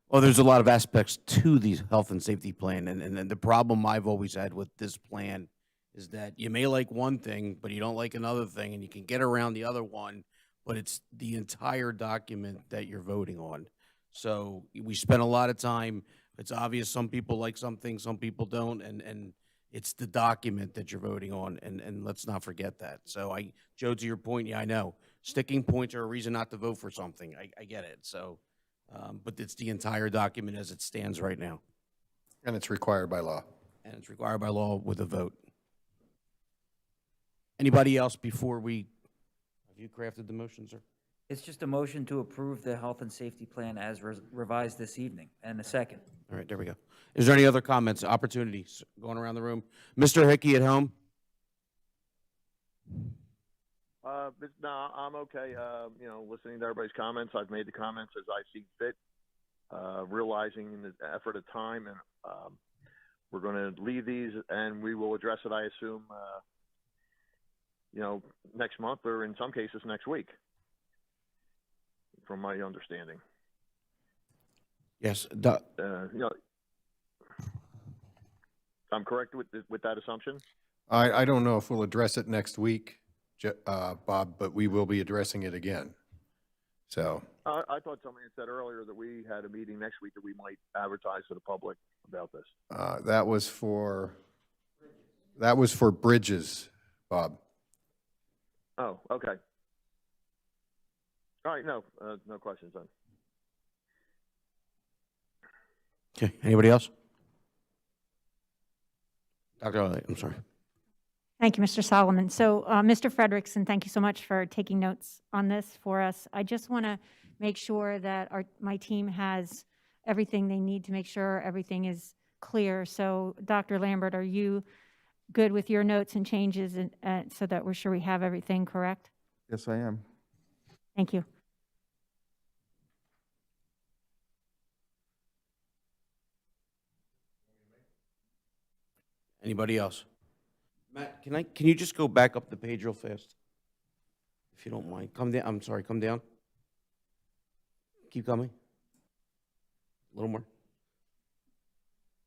Well, there's a lot of aspects to the health and safety plan, and the problem I've always had with this plan is that you may like one thing, but you don't like another thing, and you can get around the other one, but it's the entire document that you're voting on. So we spent a lot of time. It's obvious some people like something, some people don't, and it's the document that you're voting on, and let's not forget that. So Joe, to your point, yeah, I know. Sticking points are a reason not to vote for something. I get it. So, but it's the entire document as it stands right now. And it's required by law. And it's required by law with a vote. Anybody else before we, have you crafted the motion, sir? It's just a motion to approve the health and safety plan as revised this evening, and a second. All right, there we go. Is there any other comments, opportunities going around the room? Mr. Hickey at home? No, I'm okay. Listening to everybody's comments, I've made the comments as I see fit, realizing in the effort of time, and we're going to leave these, and we will address it, I assume, next month, or in some cases next week, from my understanding. Yes. I'm correct with that assumption? I don't know if we'll address it next week, Bob, but we will be addressing it again. So. I thought somebody had said earlier that we had a meeting next week that we might advertise to the public about this. That was for bridges, Bob. Oh, okay. All right, no questions then. Okay, anybody else? Dr. Elliott, I'm sorry. Thank you, Mr. Solomon. So, Mr. Frederickson, thank you so much for taking notes on this for us. I just want to make sure that my team has everything they need to make sure everything is clear. So, Dr. Lambert, are you good with your notes and changes so that we're sure we have everything correct? Yes, I am. Thank you. Anybody else? Matt, can you just go back up the page real fast? If you don't mind. Come down. I'm sorry, come down. Keep coming. A little more.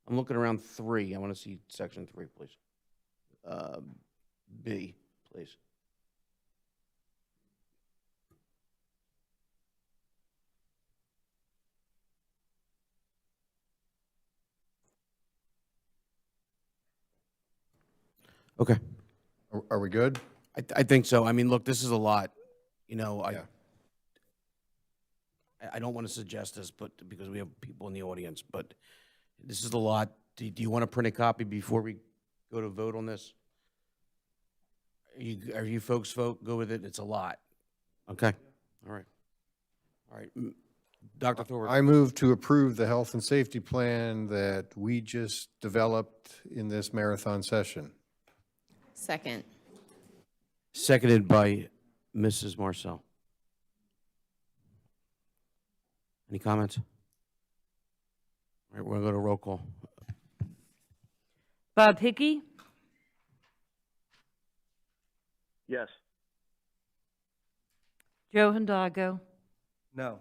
I'm looking around 3. I want to see section 3, please. B, please. Okay. Are we good? I think so. I mean, look, this is a lot. I don't want to suggest this, but because we have people in the audience, but this is a lot. Do you want to print a copy before we go to vote on this? Are you folks go with it? It's a lot. Okay. All right. All right, Dr. Thorpe. I move to approve the health and safety plan that we just developed in this marathon session. Second. Seconded by Mrs. Marcel. Any comments? All right, we're going to go to roll call. Bob Hickey, Yes. Joe Hindago, No.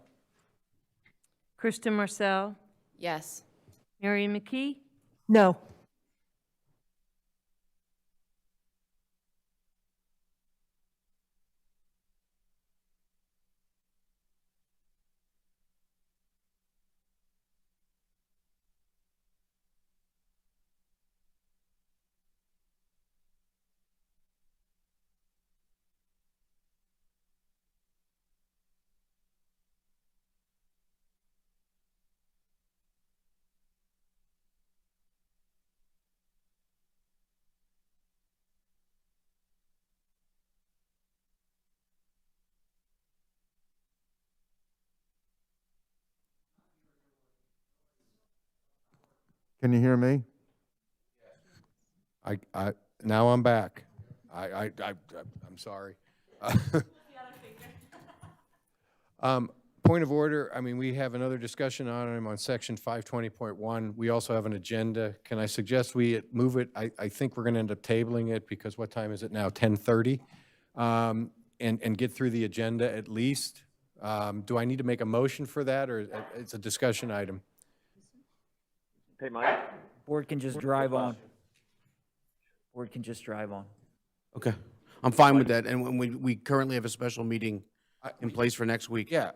Kristen Marcel, Yes. Marion McKee, No. Can you hear me? Now I'm back. I'm sorry. Point of order, I mean, we have another discussion item on section 520.1. We also have an agenda. Can I suggest we move it? I think we're going to end up tabling it because what time is it now? 10:30? And get through the agenda at least. Do I need to make a motion for that, or it's a discussion item? Hey, Mike? Board can just drive on. Board can just drive on. Okay, I'm fine with that. And when we currently have a special meeting in place for next week. Yeah,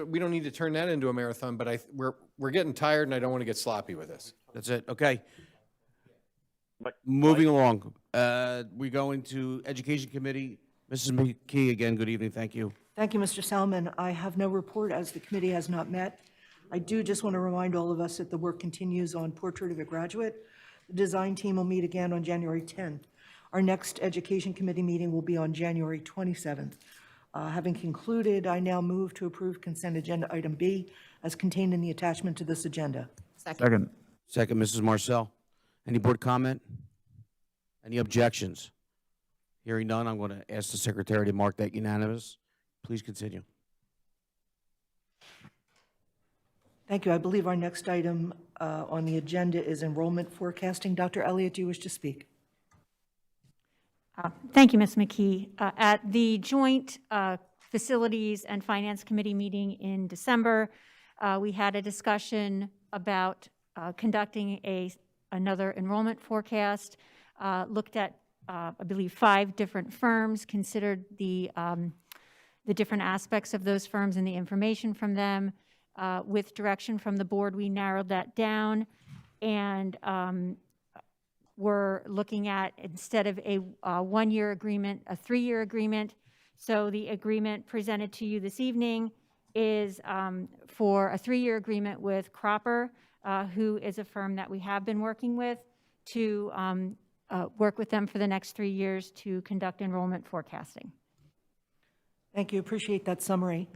we don't need to turn that into a marathon, but we're getting tired and I don't want to get sloppy with this. That's it, okay. Mike? Moving along, we go into Education Committee. Mrs. McKee, again, good evening, thank you. Thank you, Mr. Salmon. I have no report as the committee has not met. I do just want to remind all of us that the work continues on Portrait of a Graduate. The design team will meet again on January 10th. Our next Education Committee meeting will be on January 27th. Having concluded, I now move to approve consent agenda item B as contained in the attachment to this agenda. Second. Second, Mrs. Marcel. Any board comment? Any objections? Hearing none, I'm going to ask the secretary to mark that unanimous. Please continue. Thank you. I believe our next item on the agenda is enrollment forecasting. Dr. Elliott, do you wish to speak? Thank you, Ms. McKee. At the joint Facilities and Finance Committee meeting in December, we had a discussion about conducting another enrollment forecast, looked at, I believe, 5 different firms, considered the different aspects of those firms and the information from them. With direction from the board, we narrowed that down, and we're looking at, instead of a 1-year agreement, a 3-year agreement. So the agreement presented to you this evening is for a 3-year agreement with Cropper, who is a firm that we have been working with, to work with them for the next 3 years to conduct enrollment forecasting. Thank you. Appreciate that summary.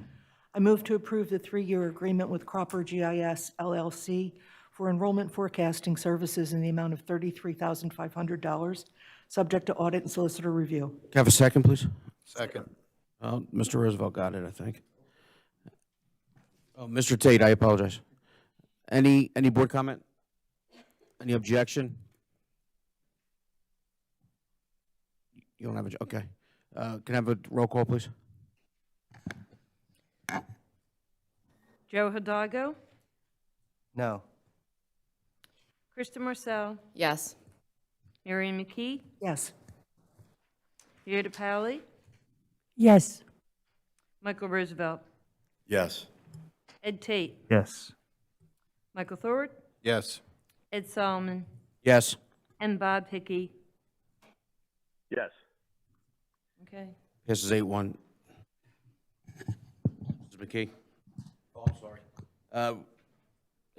I move to approve the 3-year agreement with Cropper GIS LLC for enrollment forecasting services in the amount of $33,500, subject to audit and solicitor review. Can I have a second, please? Second. Oh, Mr. Roosevelt got it, I think. Oh, Mr. Tate, I apologize. Any board comment? Any objection? You don't have a, okay. Can I have a roll call, please? Joe Hidalgo, No. Kristen Marcel, Yes. Marion McKee, Yes. Yehuda Powley, Yes. Michael Roosevelt, Yes. Ed Tate, Yes. Michael Thorpe, Yes. Ed Solomon, Yes. and Bob Hickey. Yes. Okay. Passes 8-1. Mrs. McKee? Oh, I'm sorry.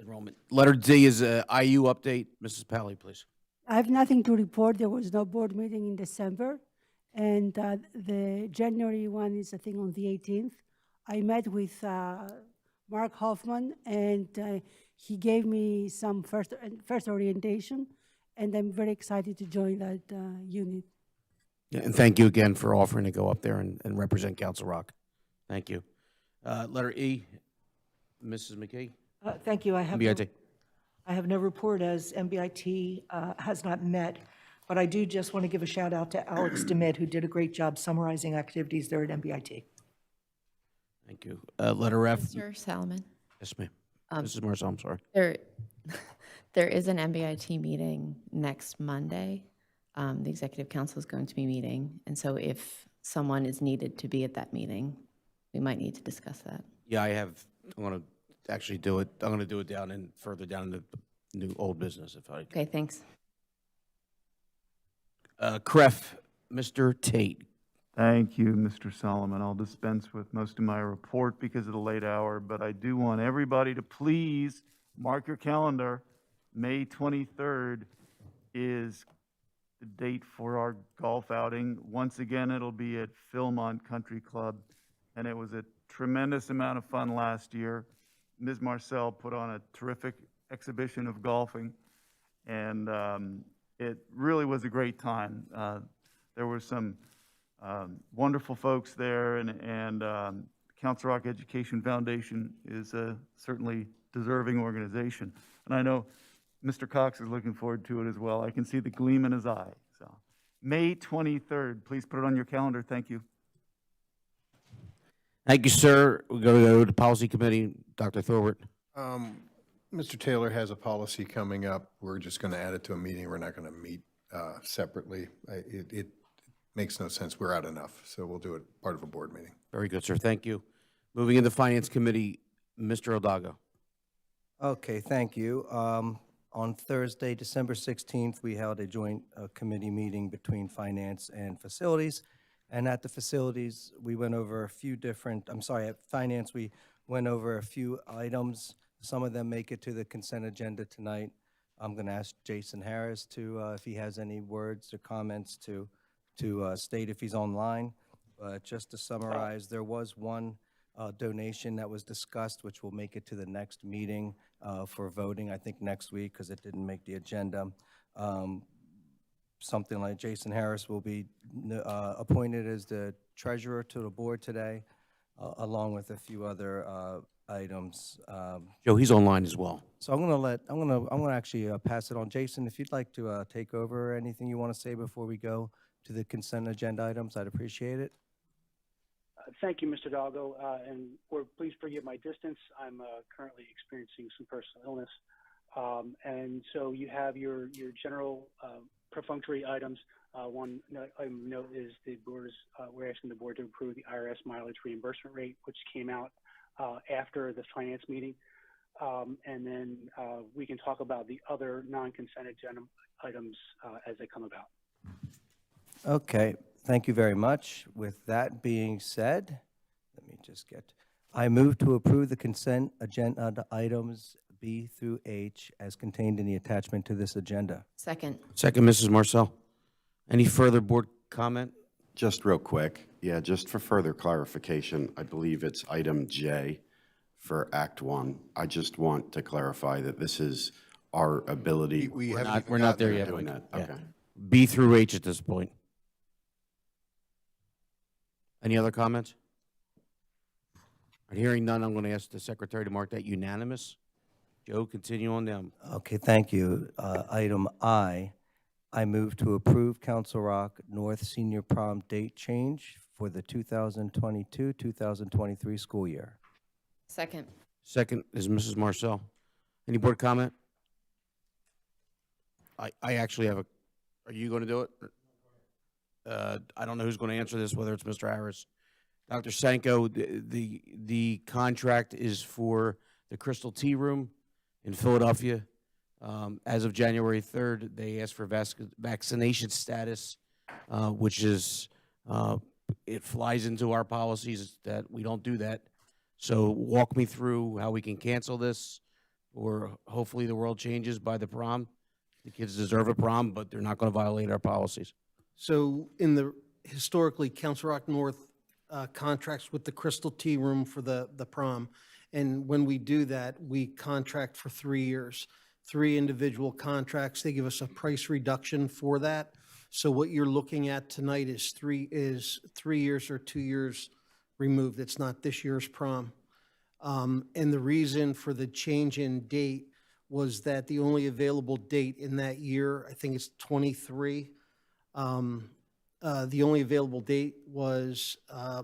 Enrollment. Letter D is a IU update. Mrs. Pally, please. I have nothing to report. There was no board meeting in December, and the January one is, I think, on the 18th. I met with Mark Hoffman, and he gave me some first orientation, and I'm very excited to join that unit. Yeah, and thank you again for offering to go up there and represent Council Rock. Thank you. Letter E, Mrs. McKee? Thank you. MBIT. I have no report as MBIT has not met, but I do just want to give a shout out to Alex DeMitt, who did a great job summarizing activities there at MBIT. Thank you. Letter F. Mr. Salomon, Yes, ma'am. Mrs. Marcel, I'm sorry. there is an MBIT meeting next Monday. The Executive Council is going to be meeting, and so if someone is needed to be at that meeting, we might need to discuss that. Yeah, I'm going to actually do it. I'm going to do it further down in the new old business if I can. Okay, thanks. CREF, Mr. Tate. Thank you, Mr. Solomon. I'll dispense with most of my report because of the late hour, but I do want everybody to please mark your calendar. May 23rd is the date for our golf outing. Once again, it'll be at Philmont Country Club, and it was a tremendous amount of fun last year. Ms. Marcel put on a terrific exhibition of golfing, and it really was a great time. There were some wonderful folks there, and Council Rock Education Foundation is a certainly deserving organization. And I know Mr. Cox is looking forward to it as well. I can see the gleam in his eye. So, May 23rd, please put it on your calendar. Thank you. Thank you, sir. We're going to go to Policy Committee. Dr. Thorwart. Mr. Taylor has a policy coming up. We're just going to add it to a meeting. We're not going to meet separately. It makes no sense. We're out enough, so we'll do it part of a board meeting. Very good, sir. Thank you. Moving into Finance Committee, Mr. Odago. Okay, thank you. On Thursday, December 16th, we held a joint committee meeting between Finance and Facilities. And at the Facilities, we went over a few different, at Finance, we went over a few items. Some of them make it to the consent agenda tonight. I'm going to ask Jason Harris to, if he has any words or comments to state if he's online. But just to summarize, there was one donation that was discussed, which will make it to the next meeting for voting, I think next week, because it didn't make the agenda. Something like Jason Harris will be appointed as the treasurer to the board today, along with a few other items. Joe, he's online as well. So I'm gonna actually pass it on. Jason, if you'd like to take over anything you want to say before we go to the consent agenda items, I'd appreciate it. Thank you, Mr. Dalgo, and please forgive my distance. I'm currently experiencing some personal illness, and so you have your general perfunctory items. One item note is we're asking the board to approve the IRS mileage reimbursement rate, which came out after the finance meeting, and then we can talk about the other non-consent agenda items as they come about. Okay, thank you very much. With that being said, let me just I move to approve the consent agenda items B through H as contained in the attachment to this agenda. Second. Second, Mrs. Marcel. Any further board comment? Just real quick, yeah, just for further clarification, I believe it's item J for Act 1. I just want to clarify that this is our ability. We're not there yet. Doing that, okay. B through H at this point. Any other comments? Hearing none, I'm going to ask the secretary to mark that unanimous. Joe, continue on down. Okay, thank you. Item I move to approve Council Rock North Senior Prom date change for the 2022-2023 school year. Second. Second is Mrs. Marcel. Any board comment? I actually have are you going to do it? I don't know who's going to answer this, whether it's Mr. Harris. Dr. Sanko, the contract is for the Crystal Tea Room in Philadelphia. As of January 3rd, they asked for vaccination status, which is, it flies into our policies that we don't do that. So walk me through how we can cancel this, or hopefully the world changes by the prom. The kids deserve a prom, but they're not going to violate our policies. So historically, Council Rock North contracts with the Crystal Tea Room for the prom. And when we do that, we contract for 3 years, 3 individual contracts. They give us a price reduction for that. So what you're looking at tonight is 3 years or 2 years removed. It's not this year's prom. And the reason for the change in date was that the only available date in that year, I think it's 23, the only available date was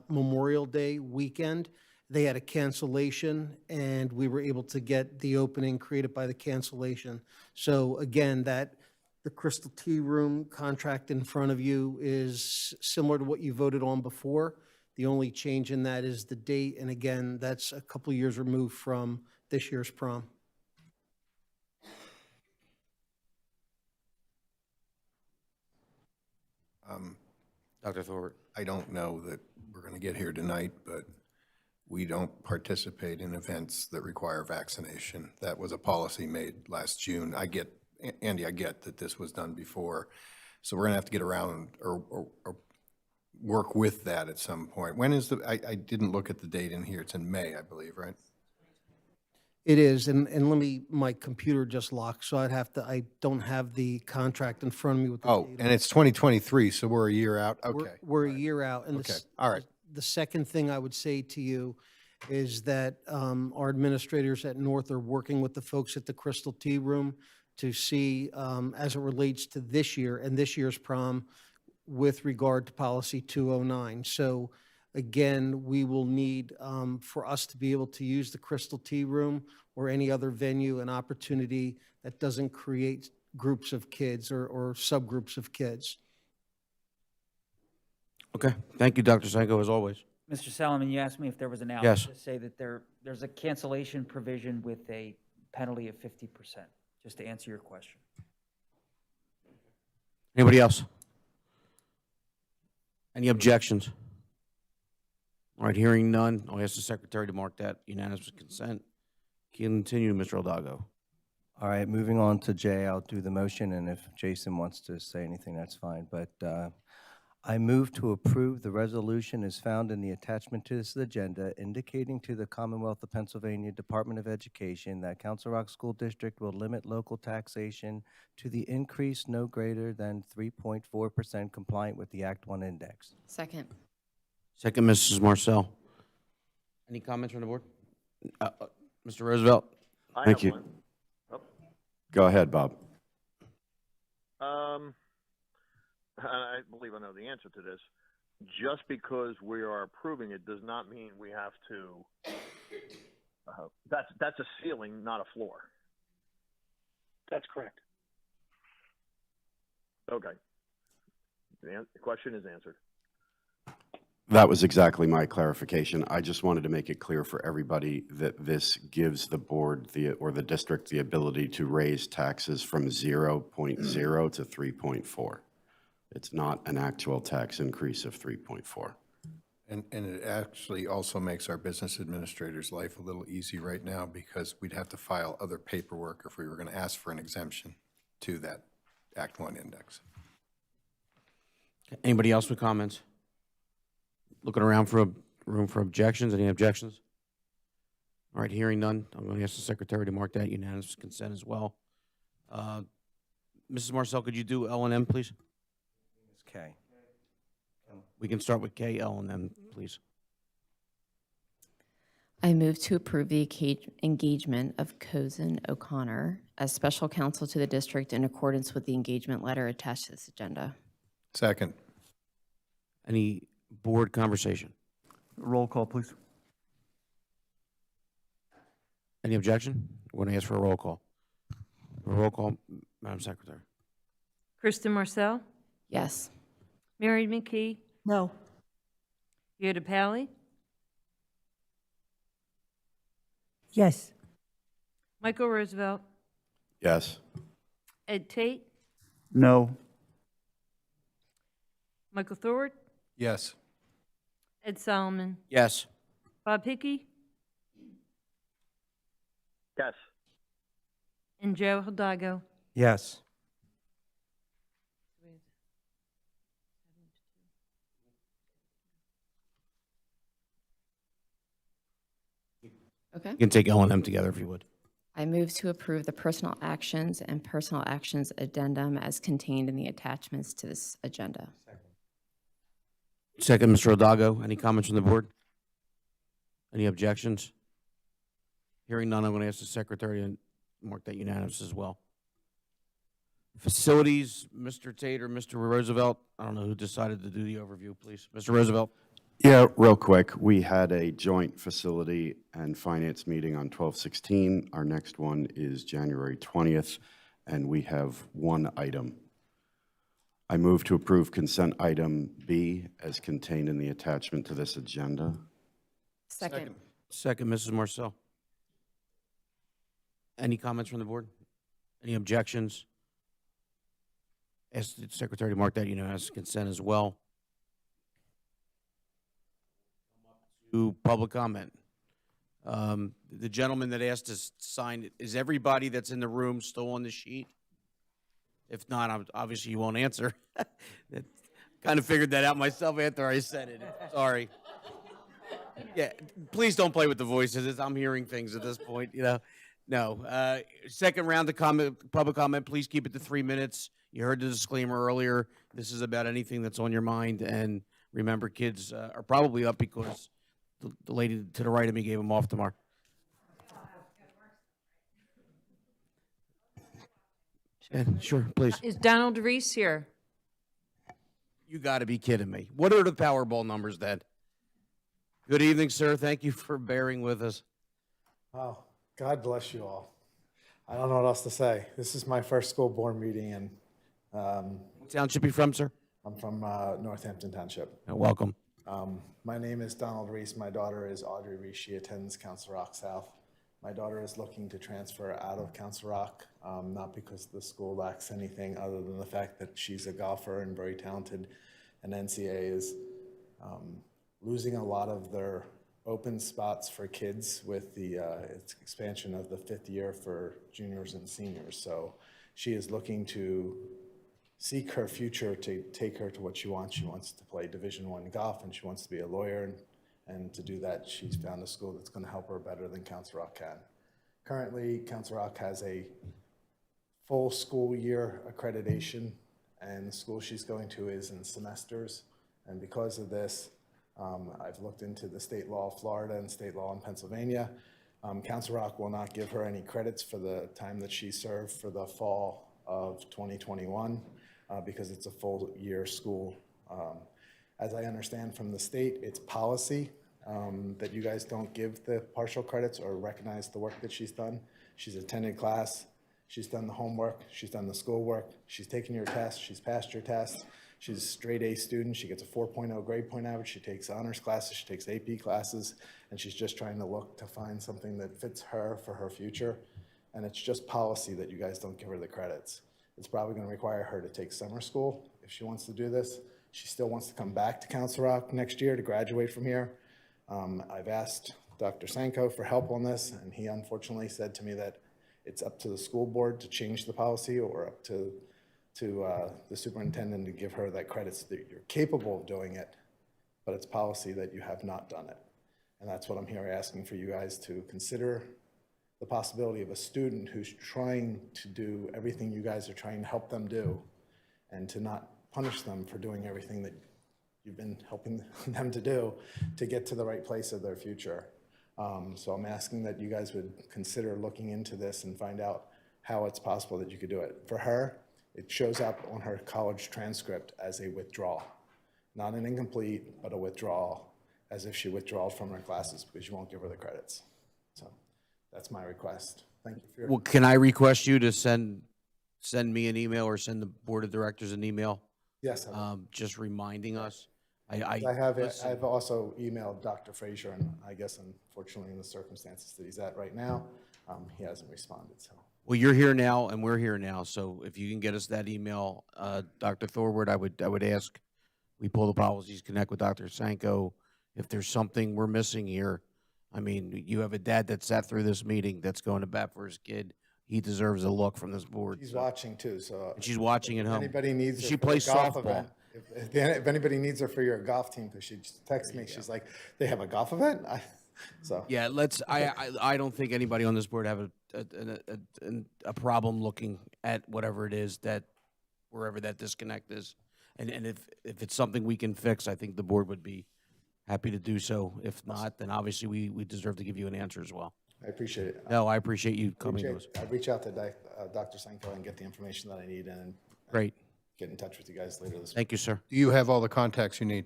Memorial Day weekend. They had a cancellation, and we were able to get the opening created by the cancellation. So again, the Crystal Tea Room contract in front of you is similar to what you voted on before. The only change in that is the date, and again, that's a couple years removed from this year's prom. Dr. Thorpe. I don't know that we're going to get here tonight, but we don't participate in events that require vaccination. That was a policy made last June. Andy, I get that this was done before, so we're going to have to get around or work with that at some point. When is I didn't look at the date in here. It's in May, I believe, right? It is, and my computer just locked, so I don't have the contract in front of me with the date. Oh, and it's 2023, so we're a year out? Okay. We're a year out. And Okay, all right. The second thing I would say to you is that our administrators at North are working with the folks at the Crystal Tea Room to see, as it relates to this year and this year's prom, with regard to policy 209. So again, we will need, for us to be able to use the Crystal Tea Room or any other venue, an opportunity that doesn't create groups of kids or subgroups of kids. Okay, thank you, Dr. Sanko, as always. Mr. Solomon, you asked me if there was an out. Yes. Just say that there's a cancellation provision with a penalty of 50%, just to answer your question. Anybody else? Any objections? All right, hearing none, I'll ask the secretary to mark that unanimous consent. Continue, Mr. Aldago. All right, moving on to J, I'll do the motion, and if Jason wants to say anything, that's fine. But I move to approve the resolution as found in the attachment to this agenda, indicating to the Commonwealth of Pennsylvania Department of Education that Council Rock School District will limit local taxation to the increase no greater than 3.4% compliant with the Act 1 index. Second. Second, Mrs. Marcel. Any comments from the board? Mr. Roosevelt? Thank you. Go ahead, Bob. I believe I know the answer to this. Just because we are approving it does not mean we have to. That's a ceiling, not a floor. That's correct. Okay. The question is answered. That was exactly my clarification. I just wanted to make it clear for everybody that this gives the board or the district the ability to raise taxes from 0.0 to 3.4. It's not an actual tax increase of 3.4. And it actually also makes our business administrators' life a little easy right now, because we'd have to file other paperwork if we were going to ask for an exemption to that Act 1 index. Anybody else with comments? Looking around for a room for objections. Any objections? All right, hearing none, I'm going to ask the secretary to mark that unanimous consent as well. Mrs. Marcel, could you do L and M, please? K. We can start with K, L, and M, please. I move to approve the engagement of Cozen O'Connor as special counsel to the district in accordance with the engagement letter attached to this agenda. Second. Any board conversation? Roll call, please. Any objection? We're going to ask for a roll call. A roll call, Madam Secretary. Kristen Marcel? Yes. Mary McKee? No. Yoda Pally? Yes. Michael Roosevelt? Yes. Ed Tate? No. Michael Thorpe? Yes. Ed Solomon? Yes. Bob Hickey? Yes. And Joe Hidalgo? Yes. Okay. You can take L and M together if you would. I move to approve the personal actions and personal actions addendum as contained in the attachments to this agenda. Second, Mr. Hidalgo. Any comments from the board? Any objections? Hearing none, I'm going to ask the secretary to mark that unanimous as well. Facilities, Mr. Tate or Mr. Roosevelt? I don't know who decided to do the overview, please. Mr. Roosevelt? Yeah, real quick, we had a joint facility and finance meeting on 12/16. Our next one is January 20th, and we have one item. I move to approve consent item B as contained in the attachment to this agenda. Second. Second, Mrs. Marcel. Any comments from the board? Any objections? Ask the secretary to mark that unanimous consent as well. To public comment. The gentleman that asked us to sign, is everybody that's in the room still on the sheet? If not, obviously you won't answer. Kind of figured that out myself after I said it. Sorry. Yeah, please don't play with the voices. I'm hearing things at this point, you know. No. Second round of public comment, please keep it to 3 minutes. You heard the disclaimer earlier. This is about anything that's on your mind. And remember, kids are probably up because the lady to the right of me gave them off tomorrow. Sure, please. Is Donald Reese here? You got to be kidding me. What are the Powerball numbers then? Good evening, sir. Thank you for bearing with us. Oh, God bless you all. I don't know what else to say. This is my first school board meeting, and What township you from, sir? I'm from Northampton Township. Welcome. My name is Donald Reese. My daughter is Audrey Reese. She attends Council Rock South. My daughter is looking to transfer out of Council Rock, not because the school lacks anything other than the fact that she's a golfer and very talented, and NCA is losing a lot of their open spots for kids with the expansion of the 5th year for juniors and seniors. So she is looking to seek her future to take her to what she wants. She wants to play Division I golf, and she wants to be a lawyer. And to do that, she's found a school that's going to help her better than Council Rock can. Currently, Council Rock has a full school year accreditation, and the school she's going to is in semesters. And because of this, I've looked into the state law of Florida and state law in Pennsylvania. Council Rock will not give her any credits for the time that she served for the fall of 2021 because it's a full year school. As I understand from the state, it's policy that you guys don't give the partial credits or recognize the work that she's done. She's attended class, she's done the homework, she's done the schoolwork, she's taken your test, she's passed your test. She's a straight A student. She gets a 4.0 grade point average. She takes honors classes, she takes AP classes, and she's just trying to look to find something that fits her for her future. And it's just policy that you guys don't give her the credits. It's probably going to require her to take summer school if she wants to do this. She still wants to come back to Council Rock next year to graduate from here. I've asked Dr. Sanko for help on this, and he unfortunately said to me that it's up to the school board to change the policy or up to the superintendent to give her that credit so that you're capable of doing it, but it's policy that you have not done it. And that's what I'm here asking for you guys to consider, the possibility of a student who's trying to do everything you guys are trying to help them do, and to not punish them for doing everything that you've been helping them to do to get to the right place of their future. So I'm asking that you guys would consider looking into this and find out how it's possible that you could do it. For her, it shows up on her college transcript as a withdrawal, not an incomplete, but a withdrawal, as if she withdrawed from her classes because you won't give her the credits. So that's my request. Thank you for your. Well, can I request you to send me an email or send the board of directors an email? Yes, I will. Just reminding us. I've also emailed Dr. Frazier, and I guess unfortunately in the circumstances that he's at right now, he hasn't responded, so. Well, you're here now, and we're here now, so if you can get us that email, Dr. Thorward, I would ask, we pull the policies, connect with Dr. Sanko. If there's something we're missing here, I mean, you have a dad that sat through this meeting that's going to bat for his kid. He deserves a look from this board. She's watching too, so. And she's watching at home. If anybody needs her She for the plays golf softball. event, if anybody needs her for your golf team, because she just texted me, she's like, they have a golf event? So. Yeah, I don't think anybody on this board have a problem looking at whatever it is that, wherever that disconnect is. And if it's something we can fix, I think the board would be happy to do so. If not, then obviously we deserve to give you an answer as well. I appreciate it. No, I appreciate you coming to us. I reach out to Dr. Senko and get the information that I need and Great. get in touch with you guys later this week. Thank you, sir. Do you have all the contacts you need?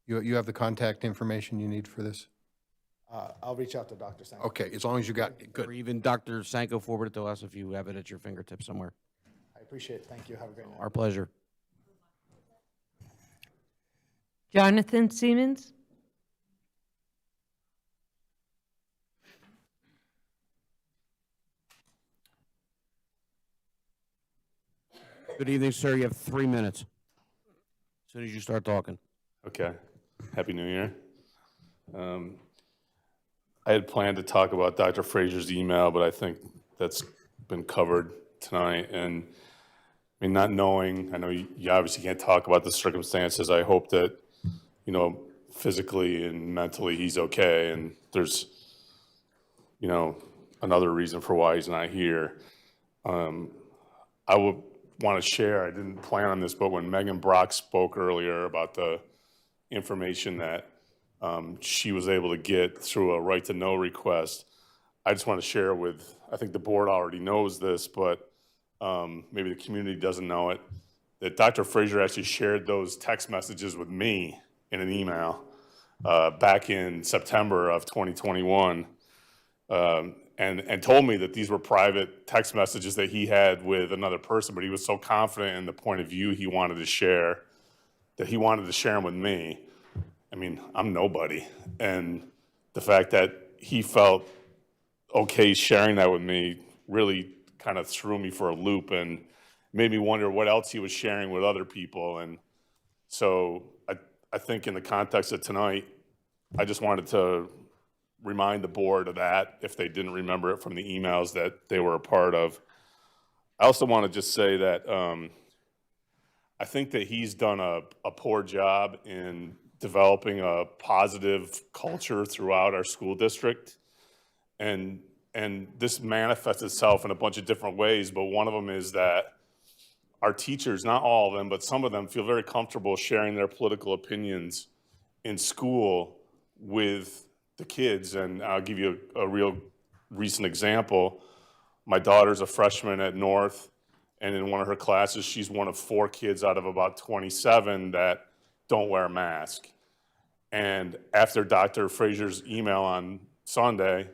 You have the contact information you need for this? I'll reach out to Dr. Senko. Okay, as long as you got, Or good. even Dr. Sanko forward it to us if you have it at your fingertips somewhere. I appreciate it. Thank you. Have a great night. Our pleasure. Jonathan Siemens? Good evening, sir. You have 3 minutes. As soon as you start talking. Okay. Happy New Year. I had planned to talk about Dr. Frazier's email, but I think that's been covered tonight. And I mean, not knowing, I know you obviously can't talk about the circumstances. I hope that, you know, physically and mentally he's okay. And there's, you know, another reason for why he's not here. I would want to share, I didn't plan on this, but when Megan Brock spoke earlier about the information that she was able to get through a right to know request, I just want to share with, I think the board already knows this, but maybe the community doesn't know it, that Dr. Frazier actually shared those text messages with me in an email back in September of 2021. And told me that these were private text messages that he had with another person, but he was so confident in the point of view he wanted to share that he wanted to share them with me. I mean, I'm nobody. And the fact that he felt okay sharing that with me really kind of threw me for a loop and made me wonder what else he was sharing with other people. And so I think in the context of tonight, I just wanted to remind the board of that if they didn't remember it from the emails that they were a part of. I also want to just say that I think that he's done a poor job in developing a positive culture throughout our school district. And this manifests itself in a bunch of different ways, but one of them is that our teachers, not all of them, but some of them feel very comfortable sharing their political opinions in school with the kids. And I'll give you a real recent example. My daughter's a freshman at North, and in one of her classes, she's one of 4 kids out of about 27 that don't wear a mask. And after Dr. Frazier's email on Sunday,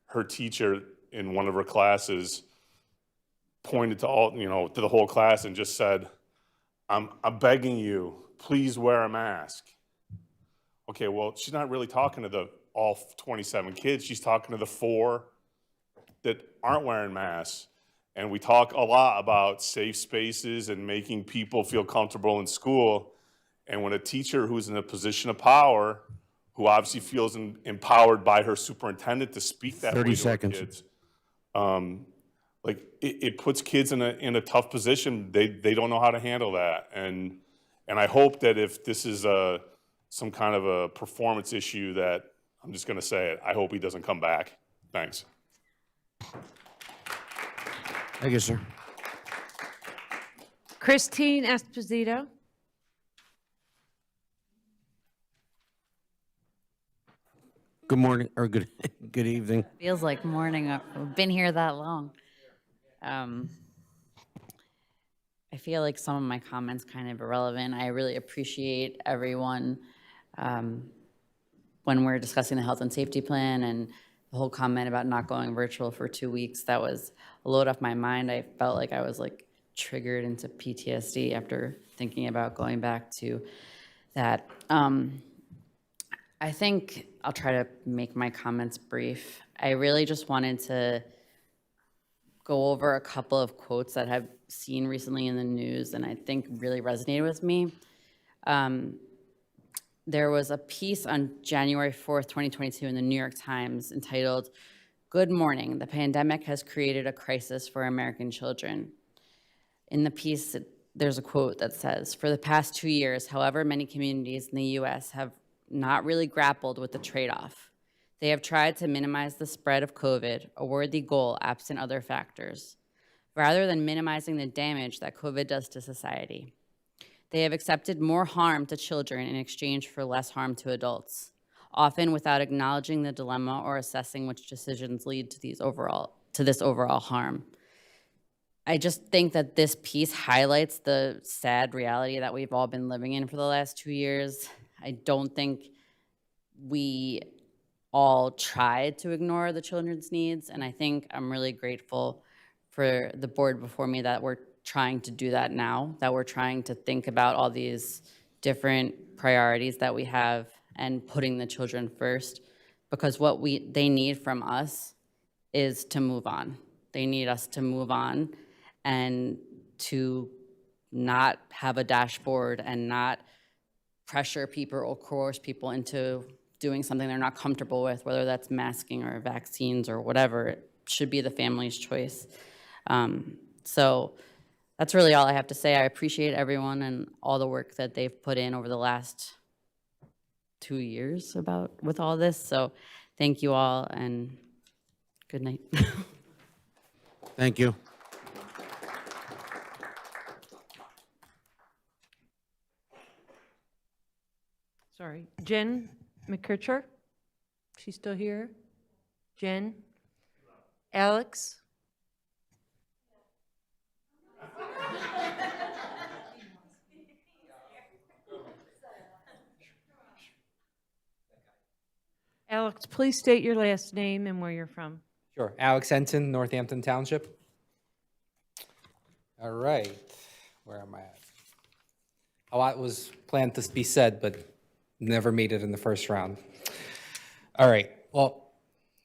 her teacher in one of her classes pointed to all, you know, to the whole class and just said, I'm begging you, please wear a mask. Okay, well, she's not really talking to all 27 kids. She's talking to the 4 that aren't wearing masks. And we talk a lot about safe spaces and making people feel comfortable in school. And when a teacher who's in a position of power, who obviously feels empowered by her superintendent to speak that way to 30 seconds. her kids, like it puts kids in a tough position. They don't know how to handle that. And I hope that if this is some kind of a performance issue, that I'm just going to say it, I hope he doesn't come back. Thanks. Thank you, sir. Christine Esposito? Good morning, or good evening. Feels like morning. I've been here that long. I feel like some of my comments kind of irrelevant. I really appreciate everyone when we're discussing the health and safety plan and the whole comment about not going virtual for 2 weeks. That was a load off my mind. I felt like I was like triggered into PTSD after thinking about going back to that. I think I'll try to make my comments brief. I really just wanted to go over a couple of quotes that I've seen recently in the news and I think really resonated with me. There was a piece on January 4th, 2022 in the New York Times entitled, "Good Morning, the Pandemic Has Created a Crisis for American Children." In the piece, there's a quote that says, "For the past 2 years, however many communities in the US have not really grappled with the trade-off. They have tried to minimize the spread of COVID, a worthy goal absent other factors, rather than minimizing the damage that COVID does to society. They have accepted more harm to children in exchange for less harm to adults, often without acknowledging the dilemma or assessing which decisions lead to this overall harm. I just think that this piece highlights the sad reality that we've all been living in for the last 2 years. I don't think we all tried to ignore the children's needs, and I think I'm really grateful for the board before me that we're trying to do that now, that we're trying to think about all these different priorities that we have and putting the children first, because what they need from us is to move on. They need us to move on and to not have a dashboard and not pressure people or coerce people into doing something they're not comfortable with, whether that's masking or vaccines or whatever. It should be the family's choice. So that's really all I have to say. I appreciate everyone and all the work that they've put in over the last 2 years with all this. So thank you all and good night. Thank you. Sorry, Jen McKercher? She's still here? Jen? Alex? Alex, please state your last name and where you're from. Sure. Alex Enton, Northampton Township. All right. Where am I at? A lot was planned to be said, but never made it in the first round. All right. Well,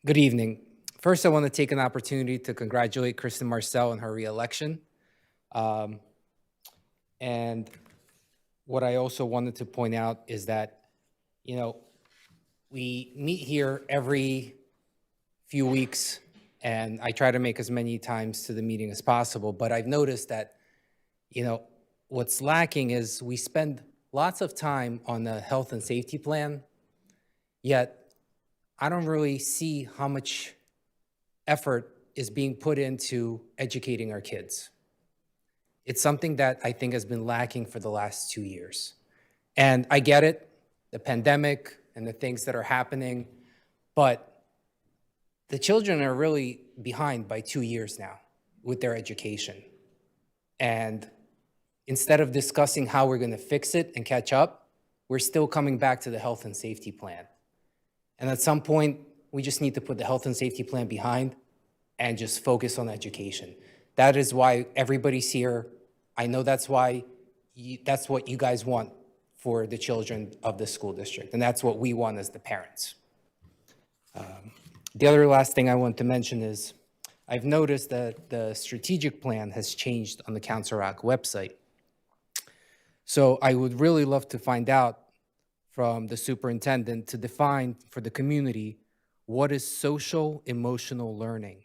good evening. First, I want to take an opportunity to congratulate Kristen Marcel on her reelection. And what I also wanted to point out is that, you know, we meet here every few weeks, and I try to make as many times to the meeting as possible, but I've noticed that, you know, what's lacking is we spend lots of time on the health and safety plan, yet I don't really see how much effort is being put into educating our kids. It's something that I think has been lacking for the last 2 years. And I get it, the pandemic and the things that are happening, but the children are really behind by 2 years now with their education. And instead of discussing how we're going to fix it and catch up, we're still coming back to the health and safety plan. And at some point, we just need to put the health and safety plan behind and just focus on education. That is why everybody's here. I know that's why that's what you guys want for the children of the school district, and that's what we want as the parents. The other last thing I want to mention is I've noticed that the strategic plan has changed on the Council Rock website. So I would really love to find out from the superintendent to define for the community what is social emotional learning.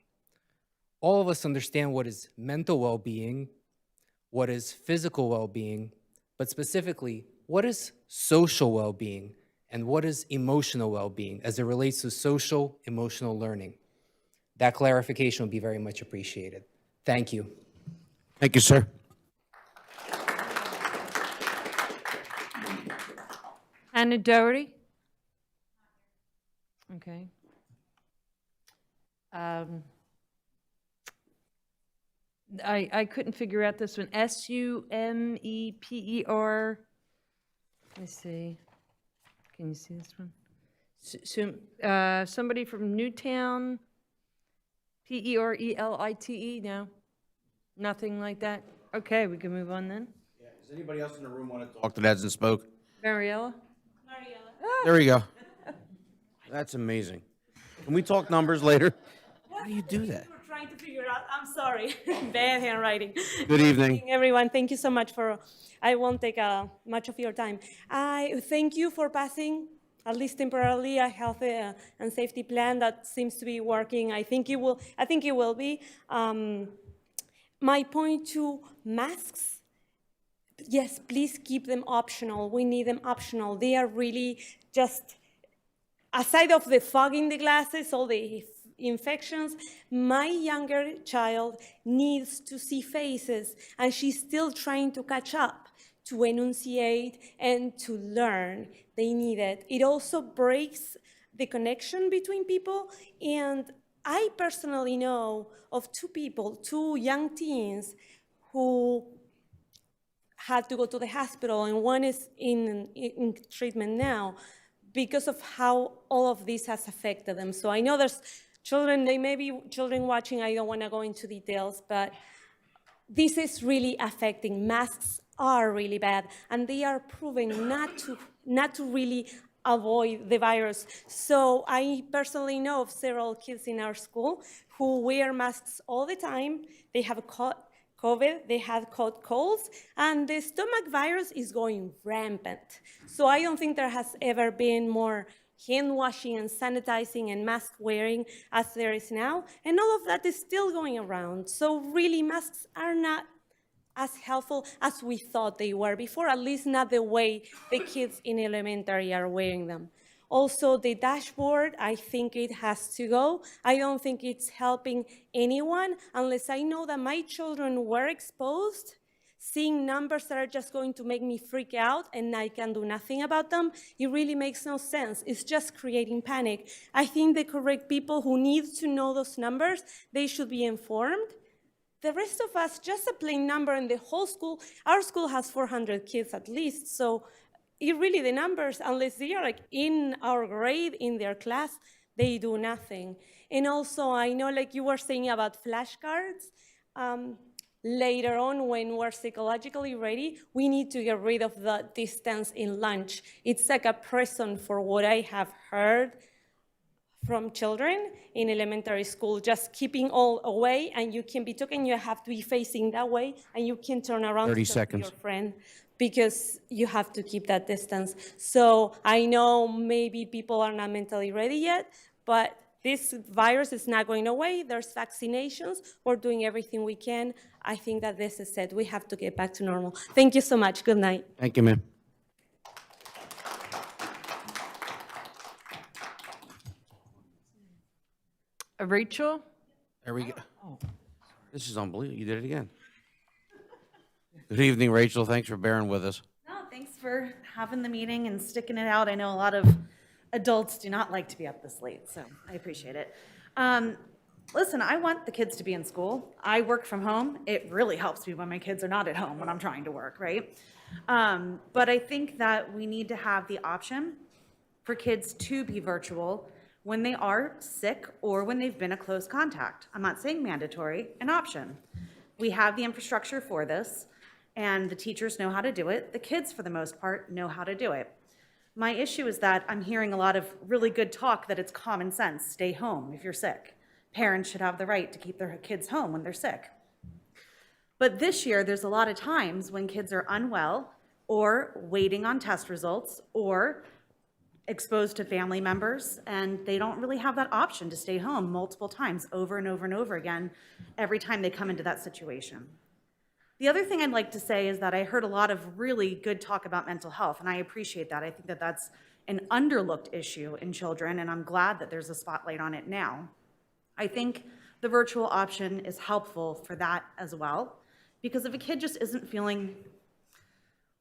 All of us understand what is mental well-being, what is physical well-being, but specifically, what is social well-being and what is emotional well-being as it relates to social emotional learning? That clarification would be very much appreciated. Thank you. Thank you, sir. Hannah Doherty? Okay. I couldn't figure out this one. Sumeper. Let's see. Can you see this one? Somebody from Newtown. Perelite? No? Nothing like that? Okay, we can move on then. Yeah. Does anybody else in the room want to talk that hasn't spoke? Mariella? There we go. That's amazing. Can we talk numbers later? How do you do that? We're trying to figure out. I'm sorry. Bad handwriting. Good evening. Everyone. Thank you so much for, I won't take much of your time. I thank you for passing, at least temporarily, a health and safety plan that seems to be working. I think it will be. My point to masks, yes, please keep them optional. We need them optional. They are really just aside of the fog in the glasses, all the infections, my younger child needs to see faces, and she's still trying to catch up, to enunciate and to learn. They need it. It also breaks the connection between people, and I personally know of two people, two young teens, who had to go to the hospital, and one is in treatment now because of how all of this has affected them. So I know there's children, they may be children watching, I don't want to go into details, but this is really affecting. Masks are really bad, and they are proving not to really avoid the virus. So I personally know of several kids in our school who wear masks all the time. They have caught COVID, they have caught colds, and the stomach virus is going rampant. So I don't think there has ever been more hand washing and sanitizing and mask wearing as there is now, and all of that is still going around. So really, masks are not as helpful as we thought they were before, at least not the way the kids in elementary are wearing them. Also, the dashboard, I think it has to go. I don't think it's helping anyone unless I know that my children were exposed. Seeing numbers that are just going to make me freak out and I can do nothing about them, it really makes no sense. It's just creating panic. I think the correct people who need to know those numbers, they should be informed. The rest of us, just a plain number in the whole school, our school has 400 kids at least, so it really, the numbers, unless they are like in our grade, in their class, they do nothing. And also, I know like you were saying about flashcards, later on when we're psychologically ready, we need to get rid of the distance in lunch. It's like a prison for what I have heard from children in elementary school, just keeping all away, and you can be talking, you have to be facing that way, and you can turn around 30 to talk to seconds. your friend because you have to keep that distance. So I know maybe people are not mentally ready yet, but this virus is not going away. There's vaccinations. We're doing everything we can. I think that this is it. We have to get back to normal. Thank you so much. Good night. Thank you, ma'am. Rachel? There we go. This is unbelievable. You did it again. Good evening, Rachel. Thanks for bearing with us. No, thanks for having the meeting and sticking it out. I know a lot of adults do not like to be up this late, so I appreciate it. Listen, I want the kids to be in school. I work from home. It really helps me when my kids are not at home when I'm trying to work, right? But I think that we need to have the option for kids to be virtual when they are sick or when they've been a close contact. I'm not saying mandatory, an option. We have the infrastructure for this, and the teachers know how to do it. The kids, for the most part, know how to do it. My issue is that I'm hearing a lot of really good talk that it's common sense. Stay home if you're sick. Parents should have the right to keep their kids home when they're sick. But this year, there's a lot of times when kids are unwell or waiting on test results or exposed to family members, and they don't really have that option to stay home multiple times over and over and over again every time they come into that situation. The other thing I'd like to say is that I heard a lot of really good talk about mental health, and I appreciate that. I think that that's an underlooked issue in children, and I'm glad that there's a spotlight on it now. I think the virtual option is helpful for that as well, because if a kid just isn't feeling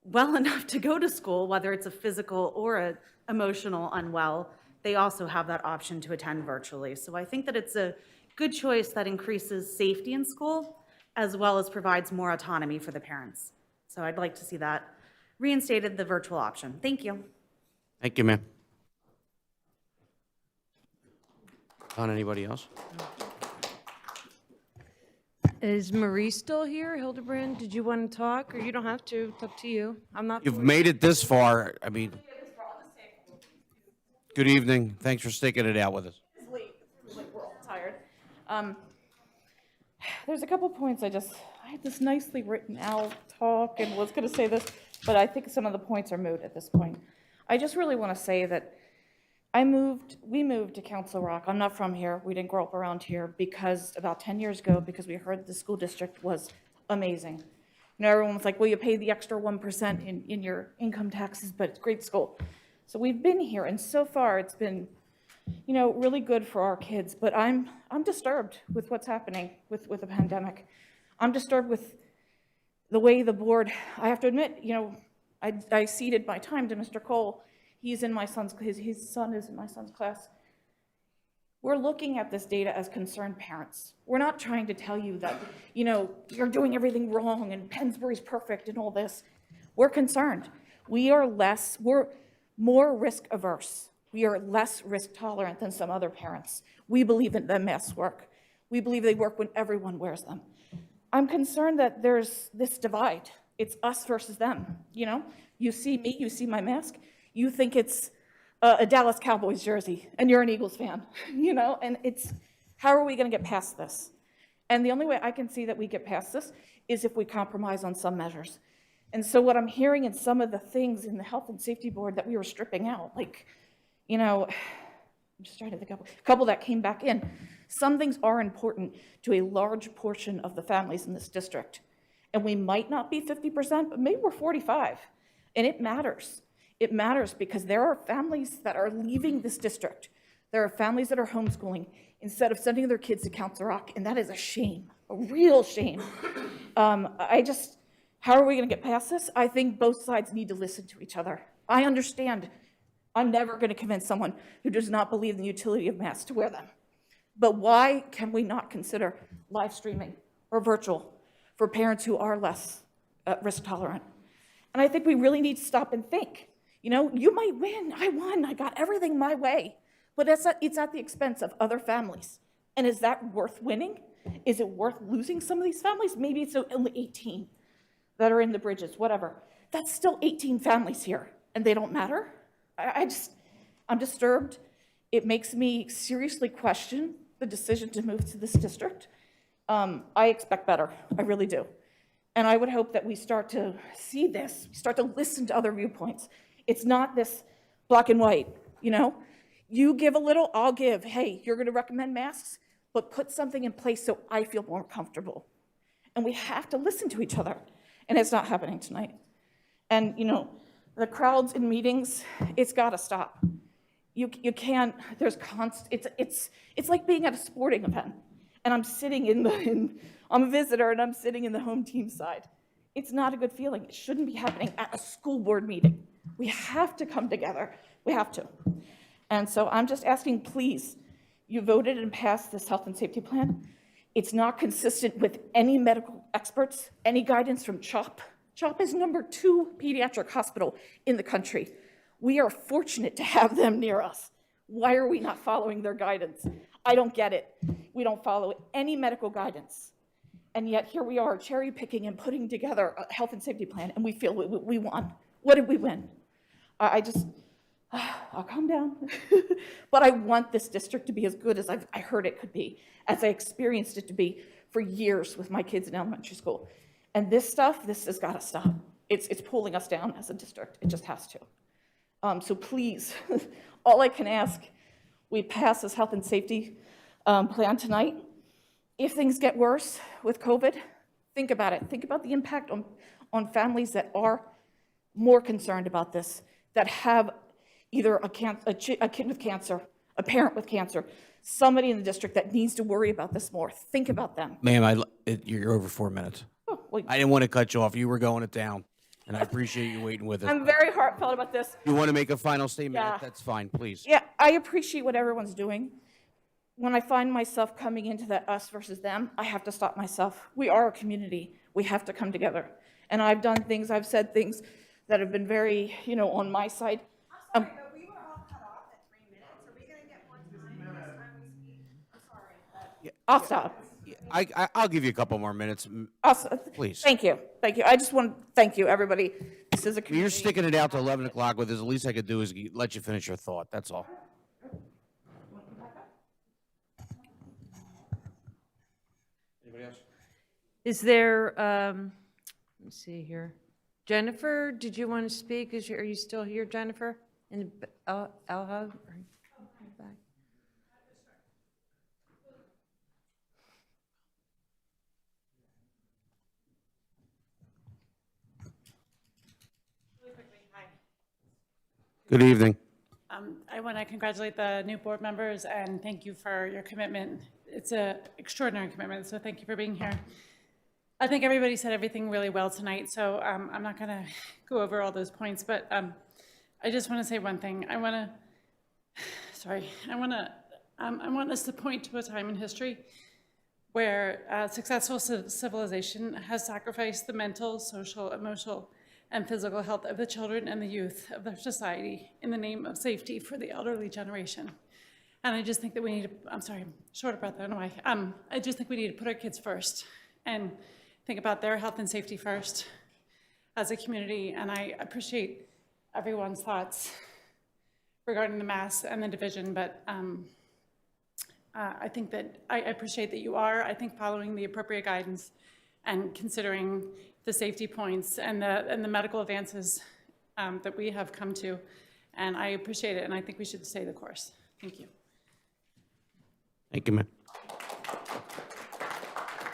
well enough to go to school, whether it's a physical or a emotional unwell, they also have that option to attend virtually. So I think that it's a good choice that increases safety in school as well as provides more autonomy for the parents. So I'd like to see that reinstated, the virtual option. Thank you. Thank you, ma'am. On anybody else? Is Marie still here? Hildebrand, did you want to talk? Or you don't have to. It's up to you. I'm not. You've made it this far. I mean, good evening. Thanks for sticking it out with us. It's late. We're all tired. There's a couple points I had this nicely written out talk and was going to say this, but I think some of the points are moot at this point. I just really want to say that we moved to Council Rock. I'm not from here. We didn't grow up around here because about 10 years ago, because we heard the school district was amazing. You know, everyone was like, well, you pay the extra 1% in your income taxes, but it's great school. So we've been here, and so far it's been you know, really good for our kids, but I'm disturbed with what's happening with the pandemic. I'm disturbed with the way the board, I have to admit, you know, I ceded my time to Mr. Cole. He's in my son's, his son is in my son's class. We're looking at this data as concerned parents. We're not trying to tell you that, you know, you're doing everything wrong and Pennsbury's perfect and all this. We're concerned. We're more risk averse. We are less risk tolerant than some other parents. We believe that masks work. We believe they work when everyone wears them. I'm concerned that there's this divide. It's us versus them, you know? You see me, you see my mask, you think it's a Dallas Cowboys jersey, and you're an Eagles fan, you know? And it's, how are we gonna get past this? And the only way I can see that we get past this is if we compromise on some measures. And so what I'm hearing in some of the things in the Health and Safety Board that we were stripping out, like, you know, I'm just trying to think of a couple that came back in. Some things are important to a large portion of the families in this district. And we might not be 50%, but maybe we're 45. And it matters. It matters because there are families that are leaving this district. There are families that are homeschooling instead of sending their kids to Council Rock, and that is a shame, a real shame. How are we gonna get past this? I think both sides need to listen to each other. I understand. I'm never gonna convince someone who does not believe in the utility of masks to wear them. But why can we not consider live streaming or virtual for parents who are less risk tolerant? And I think we really need to stop and think. You know, you might win, I won, I got everything my way, but it's at the expense of other families. And is that worth winning? Is it worth losing some of these families? Maybe it's only 18 that are in the bridges, whatever. That's still 18 families here, and they don't matter? I'm disturbed. It makes me seriously question the decision to move to this district. I expect better, I really do. And I would hope that we start to see this, start to listen to other viewpoints. It's not this black and white, you know? You give a little, I'll give. Hey, you're gonna recommend masks, but put something in place so I feel more comfortable. And we have to listen to each other, and it's not happening tonight. And you know, the crowds in meetings, it's gotta stop. You can't, there's it's like being at a sporting event, and I'm sitting I'm a visitor and I'm sitting in the home team side. It's not a good feeling. It shouldn't be happening at a school board meeting. We have to come together. We have to. And so I'm just asking, please, you voted and passed this health and safety plan. It's not consistent with any medical experts, any guidance from CHOP. CHOP is #2 pediatric hospital in the country. We are fortunate to have them near us. Why are we not following their guidance? I don't get it. We don't follow any medical guidance. And yet here we are cherry picking and putting together a health and safety plan, and we feel we won. What did we win? I'll calm down. But I want this district to be as good as I heard it could be, as I experienced it to be for years with my kids in elementary school. And this stuff, this has got to stop. It's pulling us down as a district. It just has to. So please, all I can ask, we pass this health and safety plan tonight. If things get worse with COVID, think about it. Think about the impact on families that are more concerned about this, that have either a kid with cancer, a parent with cancer, somebody in the district that needs to worry about this more. Think about them. Ma'am, you're over 4 minutes. Oh, well, I didn't want to cut you off. You were going it down, and I appreciate you waiting with us. I'm very heartfelt about this. You want to make a final statement? Yeah. That's fine, please. Yeah, I appreciate what everyone's doing. When I find myself coming into that us versus them, I have to stop myself. We are a community. We have to come together. And I've done things, I've said things that have been very, you know, on my side. I'm sorry, but we were all cut off at 3 minutes. Are we going to get more time next time we speak? I'm sorry. I'll stop. I'll give you a couple more minutes, please. Thank you. Thank you. I just want to thank you, everybody. This is a community. You're sticking it out to 11 o'clock with us. The least I could do is let you finish your thought. That's all. Anybody else? Is there, let me see here. Jennifer, did you want to speak? Are you still here, Jennifer? In the Alha? Back. Good evening. I want to congratulate the new board members and thank you for your commitment. It's an extraordinary commitment, so thank you for being here. I think everybody said everything really well tonight, so I'm not going to go over all those points, but I just want to say one thing. I want us to point to a time in history where successful civilization has sacrificed the mental, social, emotional, and physical health of the children and the youth of their society in the name of safety for the elderly generation. And I just think that we need to, I'm sorry, I'm short of breath, I don't know why. I just think we need to put our kids first and think about their health and safety first as a community. And I appreciate everyone's thoughts regarding the mass and the division, but I think that I appreciate that you are, I think, following the appropriate guidance and considering the safety points and the medical advances that we have come to. And I appreciate it, and I think we should stay the course. Thank you. Thank you, ma'am.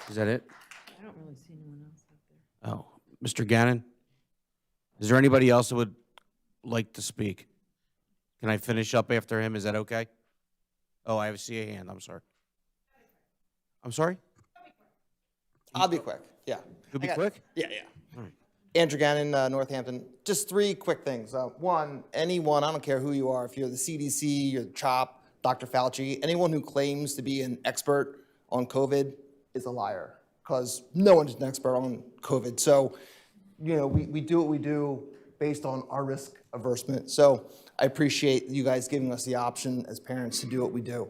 Is that it? I don't really see anyone else out there. Oh, Mr. Gannon? Is there anybody else that would like to speak? Can I finish up after him? Is that okay? Oh, I see a hand. I'm sorry. I'm sorry? I'll be quick, yeah. Could be quick? Yeah. All right. Andrew Gannon, Northampton. Just 3 quick things. One, anyone, I don't care who you are, if you're the CDC, you're the CHOP, Dr. Fauci, anyone who claims to be an expert on COVID is a liar, because no one's an expert on COVID. So, you know, we do what we do based on our risk aversion. So I appreciate you guys giving us the option as parents to do what we do.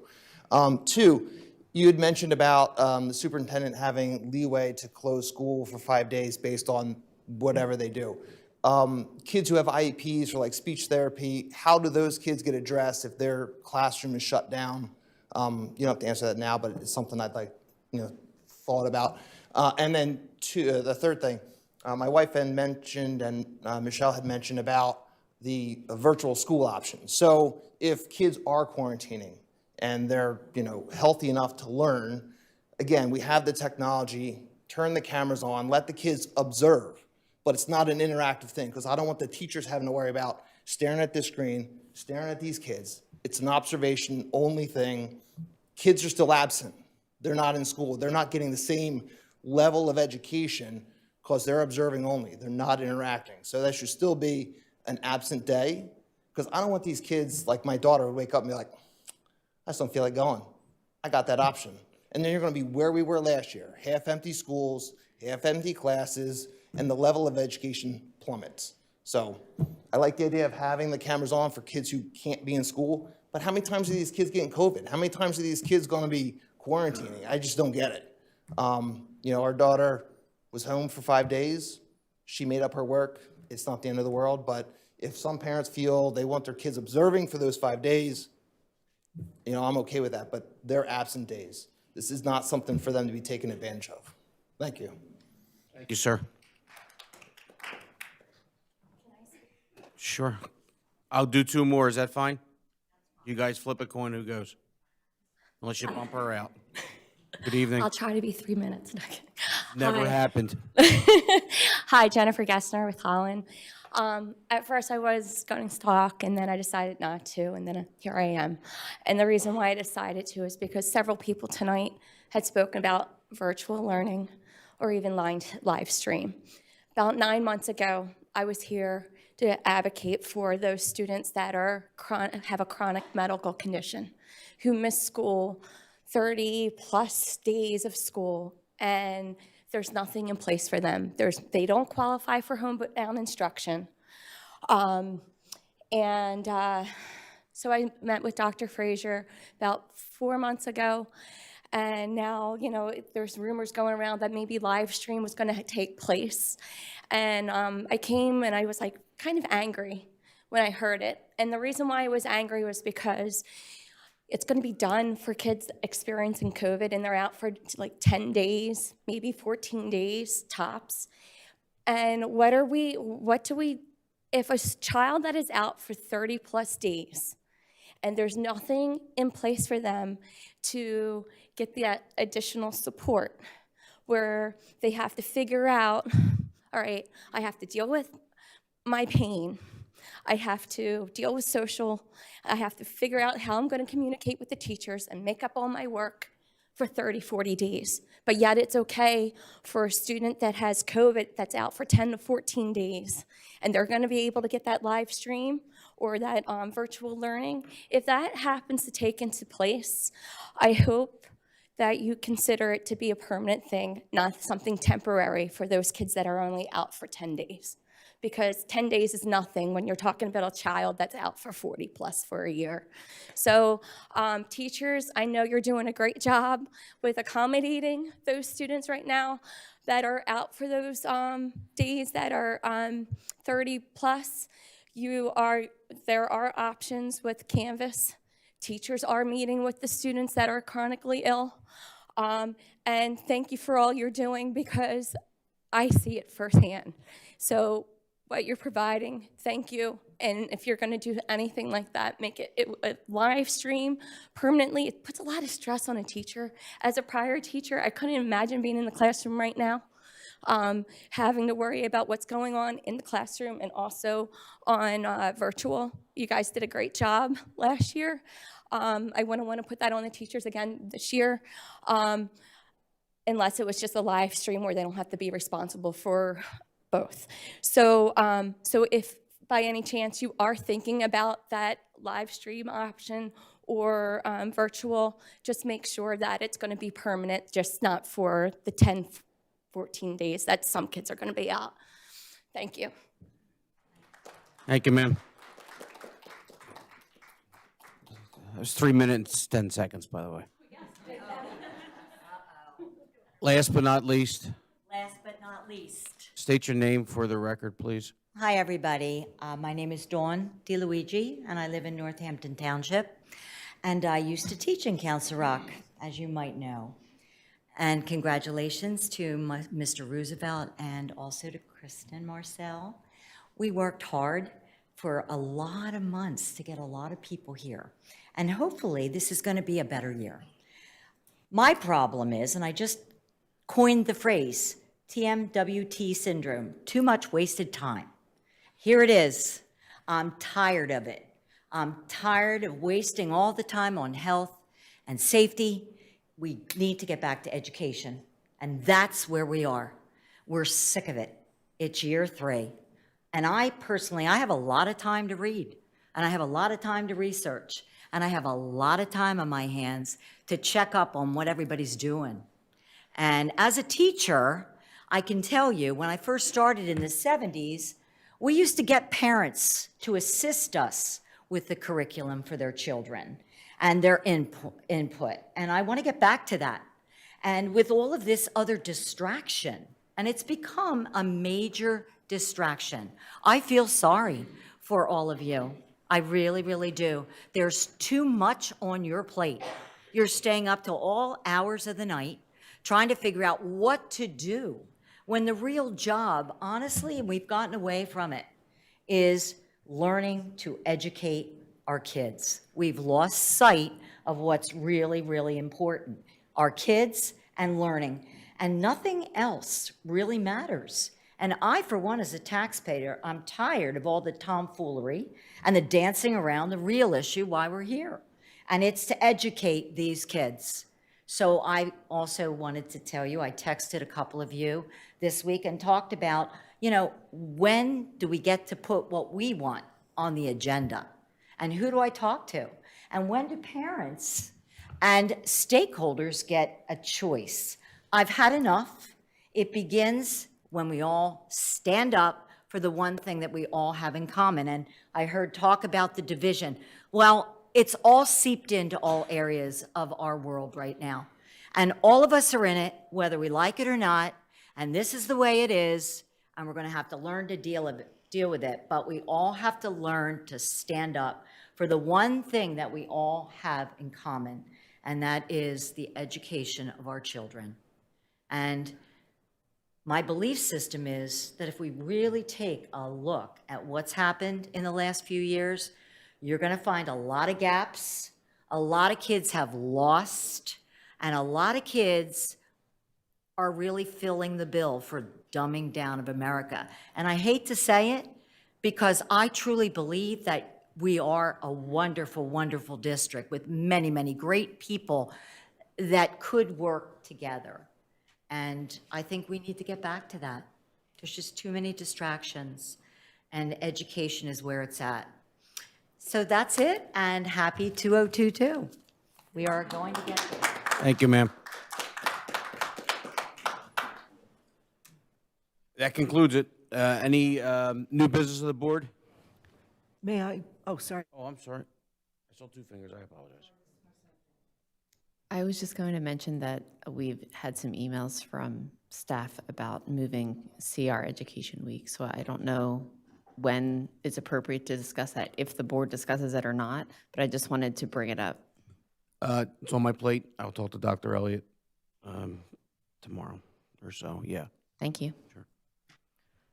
2, you had mentioned about the superintendent having leeway to close school for 5 days based on whatever they do. Kids who have IEPs for like speech therapy, how do those kids get addressed if their classroom is shut down? You don't have to answer that now, but it's something I'd like, thought about. And then the third thing, my wife had mentioned and Michelle had mentioned about the virtual school option. So if kids are quarantining and they're healthy enough to learn, again, we have the technology, turn the cameras on, let the kids observe, but it's not an interactive thing, because I don't want the teachers having to worry about staring at this screen, staring at these kids. It's an observation only thing. Kids are still absent. They're not in school. They're not getting the same level of education because they're observing only. They're not interacting. So that should still be an absent day, because I don't want these kids, like my daughter, would wake up and be like, I just don't feel like going. I got that option. And then you're going to be where we were last year, half-empty schools, half-empty classes, and the level of education plummets. So I like the idea of having the cameras on for kids who can't be in school, but how many times are these kids getting COVID? How many times are these kids going to be quarantining? I just don't get it. Our daughter was home for 5 days. She made up her work. It's not the end of the world, but if some parents feel they want their kids observing for those 5 days, I'm okay with that, but they're absent days. This is not something for them to be taken advantage of. Thank you. Thank you, sir. Sure. I'll do 2 more. Is that fine? You guys flip a coin, who goes? Unless you bump her out. Good evening. I'll try to be 3 minutes. Never Hi. happened. Hi, Jennifer Gessner with Holland. At first I was going to talk, and then I decided not to, and then here I am. And the reason why I decided to is because several people tonight had spoken about virtual learning or even live stream. About 9 months ago, I was here to advocate for those students that have a chronic medical condition, who miss school 30+ days of school, and there's nothing in place for them. They don't qualify for homebound instruction. So I met with Dr. Frazier about 4 months ago, and now, there's rumors going around that maybe live stream was gonna take place. And I came and I was like kind of angry when I heard it. And the reason why I was angry was because it's going to be done for kids experiencing COVID, and they're out for like 10 days, maybe 14 days tops. And if a child that is out for 30+ days and there's nothing in place for them to get that additional support, where they have to figure out, all right, I have to deal with my pain, I have to deal with social. I have to figure out how I'm going to communicate with the teachers and make up all my work for 30, 40 days. But yet it's okay for a student that has COVID that's out for 10 to 14 days, and they're going to be able to get that live stream or that virtual learning. If that happens to take into place, I hope that you consider it to be a permanent thing, not something temporary for those kids that are only out for 10 days. Because 10 days is nothing when you're talking about a child that's out for 40 plus for a year. So teachers, I know you're doing a great job with accommodating those students right now that are out for those days that are 30 plus. There are options with Canvas. Teachers are meeting with the students that are chronically ill. And thank you for all you're doing, because I see it firsthand. So what you're providing, thank you. And if you're going to do anything like that, make it a live stream permanently. It puts a lot of stress on a teacher. As a prior teacher, I couldn't imagine being in the classroom right now, having to worry about what's going on in the classroom and also on virtual. You guys did a great job last year. I wouldn't want to put that on the teachers again this year, unless it was just a live stream where they don't have to be responsible for both. So, so if by any chance you are thinking about that live stream option or virtual, just make sure that it's going to be permanent, just not for the 10, 14 days that some kids are going to be out. Thank you. Thank you, ma'am. That was 3 minutes, 10 seconds, by the way. Last but not least, Last but not least. state your name for the record, please. Hi, everybody. My name is Dawn DeLuigi, and I live in Northampton Township. And I used to teach in Council Rock, as you might know. And congratulations to Mr. Roosevelt and also to Kristen Marcel. We worked hard for a lot of months to get a lot of people here. And hopefully this is going to be a better year. My problem is, and I just coined the phrase, TMWT syndrome, too much wasted time. Here it is. I'm tired of it. I'm tired of wasting all the time on health and safety. We need to get back to education, and that's where we are. We're sick of it. It's year 3. And I personally, I have a lot of time to read, and I have a lot of time to research, and I have a lot of time on my hands to check up on what everybody's doing. And as a teacher, I can tell you, when I first started in the 70s, we used to get parents to assist us with the curriculum for their children and their input. And I want to get back to that. And with all of this other distraction, and it's become a major distraction, I feel sorry for all of you. I really, really do. There's too much on your plate. You're staying up till all hours of the night trying to figure out what to do, when the real job, honestly, and we've gotten away from it, is learning to educate our kids. We've lost sight of what's really, really important. Our kids and learning. And nothing else really matters. And I, for one, as a taxpayer, I'm tired of all the tomfoolery and the dancing around the real issue why we're here. And it's to educate these kids. So I also wanted to tell you, I texted a couple of you this week and talked about, you know, when do we get to put what we want on the agenda? And who do I talk to? And when do parents and stakeholders get a choice? I've had enough. It begins when we all stand up for the one thing that we all have in common. And I heard talk about the division. Well, it's all seeped into all areas of our world right now. And all of us are in it, whether we like it or not. And this is the way it is. And we're going to have to learn to deal with it. But we all have to learn to stand up for the one thing that we all have in common. And that is the education of our children. And my belief system is that if we really take a look at what's happened in the last few years, you're going to find a lot of gaps. A lot of kids have lost, and a lot of kids are really filling the bill for dumbing down of America. And I hate to say it, because I truly believe that we are a wonderful, wonderful district with many, many great people that could work together. And I think we need to get back to that. There's just too many distractions, and education is where it's at. So that's it, and happy 2022. We are going to get there. Thank you, ma'am. That concludes it. Any new business of the board? May I? Oh, sorry. Oh, I'm sorry. I saw two fingers. I apologize. I was just going to mention that we've had some emails from staff about moving CR Education Week, so I don't know when it's appropriate to discuss that, if the board discusses it or not, but I just wanted to bring it up. It's on my plate. I'll talk to Dr. Elliott tomorrow or so. Yeah. Thank you. Sure.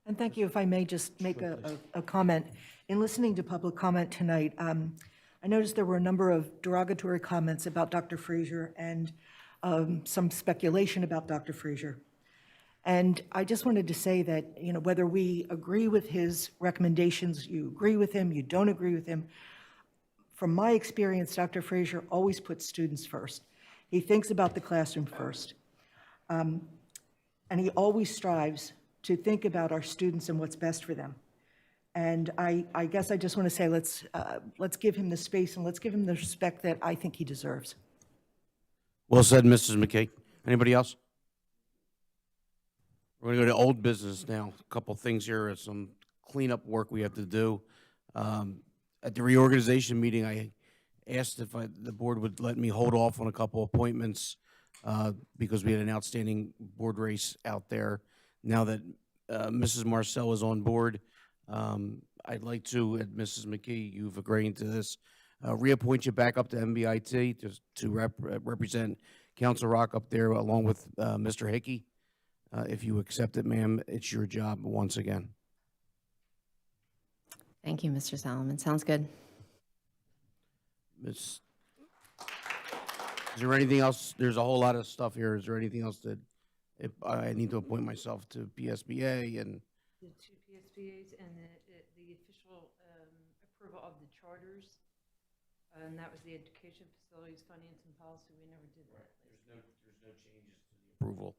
And thank you, if I may just make a comment. In listening to public comment tonight, I noticed there were a number of derogatory comments about Dr. Frazier and some speculation about Dr. Frazier. And I just wanted to say that, you know, whether we agree with his recommendations, you agree with him, you don't agree with him, from my experience, Dr. Frazier always puts students first. He thinks about the classroom first. And he always strives to think about our students and what's best for them. And I guess I just want to say, let's give him the space and let's give him the respect that I think he deserves. Well said, Mrs. McKay. Anybody else? We're going to go to old business now. A couple things here, some cleanup work we have to do. At the reorganization meeting, I asked if the board would let me hold off on a couple appointments because we had an outstanding board race out there. Now that Mrs. Marcel is on board, I'd like to, at Mrs. McKee, you've agreed to this, reappoint you back up to MBIT to represent Council Rock up there along with Mr. Hickey. If you accept it, ma'am, it's your job once again. Thank you, Mr. Solomon. Sounds good. Is there anything else? There's a whole lot of stuff here. Is there anything else that if I need to appoint myself to PSBA and The two PSBAs and the official approval of the charters, and that was the Education Facilities Finance and Policy. We never did that. There's no changes to the approval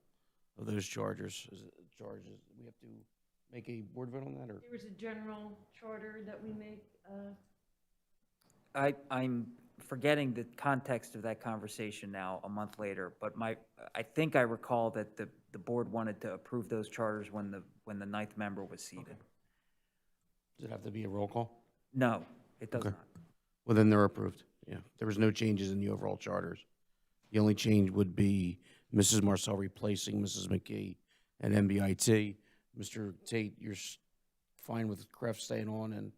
of those charges. We have to make a board vote on that, or? There was a general charter that we made. I'm forgetting the context of that conversation now, a month later, but I think I recall that the board wanted to approve those charters when the ninth member was seated. Does it have to be a roll call? No, it does Okay. not. Well, then they're approved. Yeah, there was no changes in the overall charters. The only change would be Mrs. Marcel replacing Mrs. McKee at MBIT. Mr. Tate, you're fine with Kreft staying on, and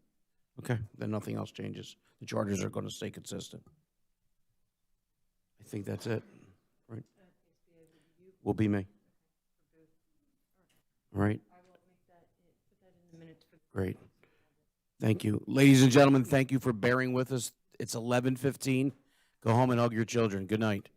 okay, then nothing else changes. The charters are going to stay consistent. I think that's it, right? Will be me. All right. Great. Thank you. Ladies and gentlemen, thank you for bearing with us. It's 11:15. Go home and hug your children. Good night.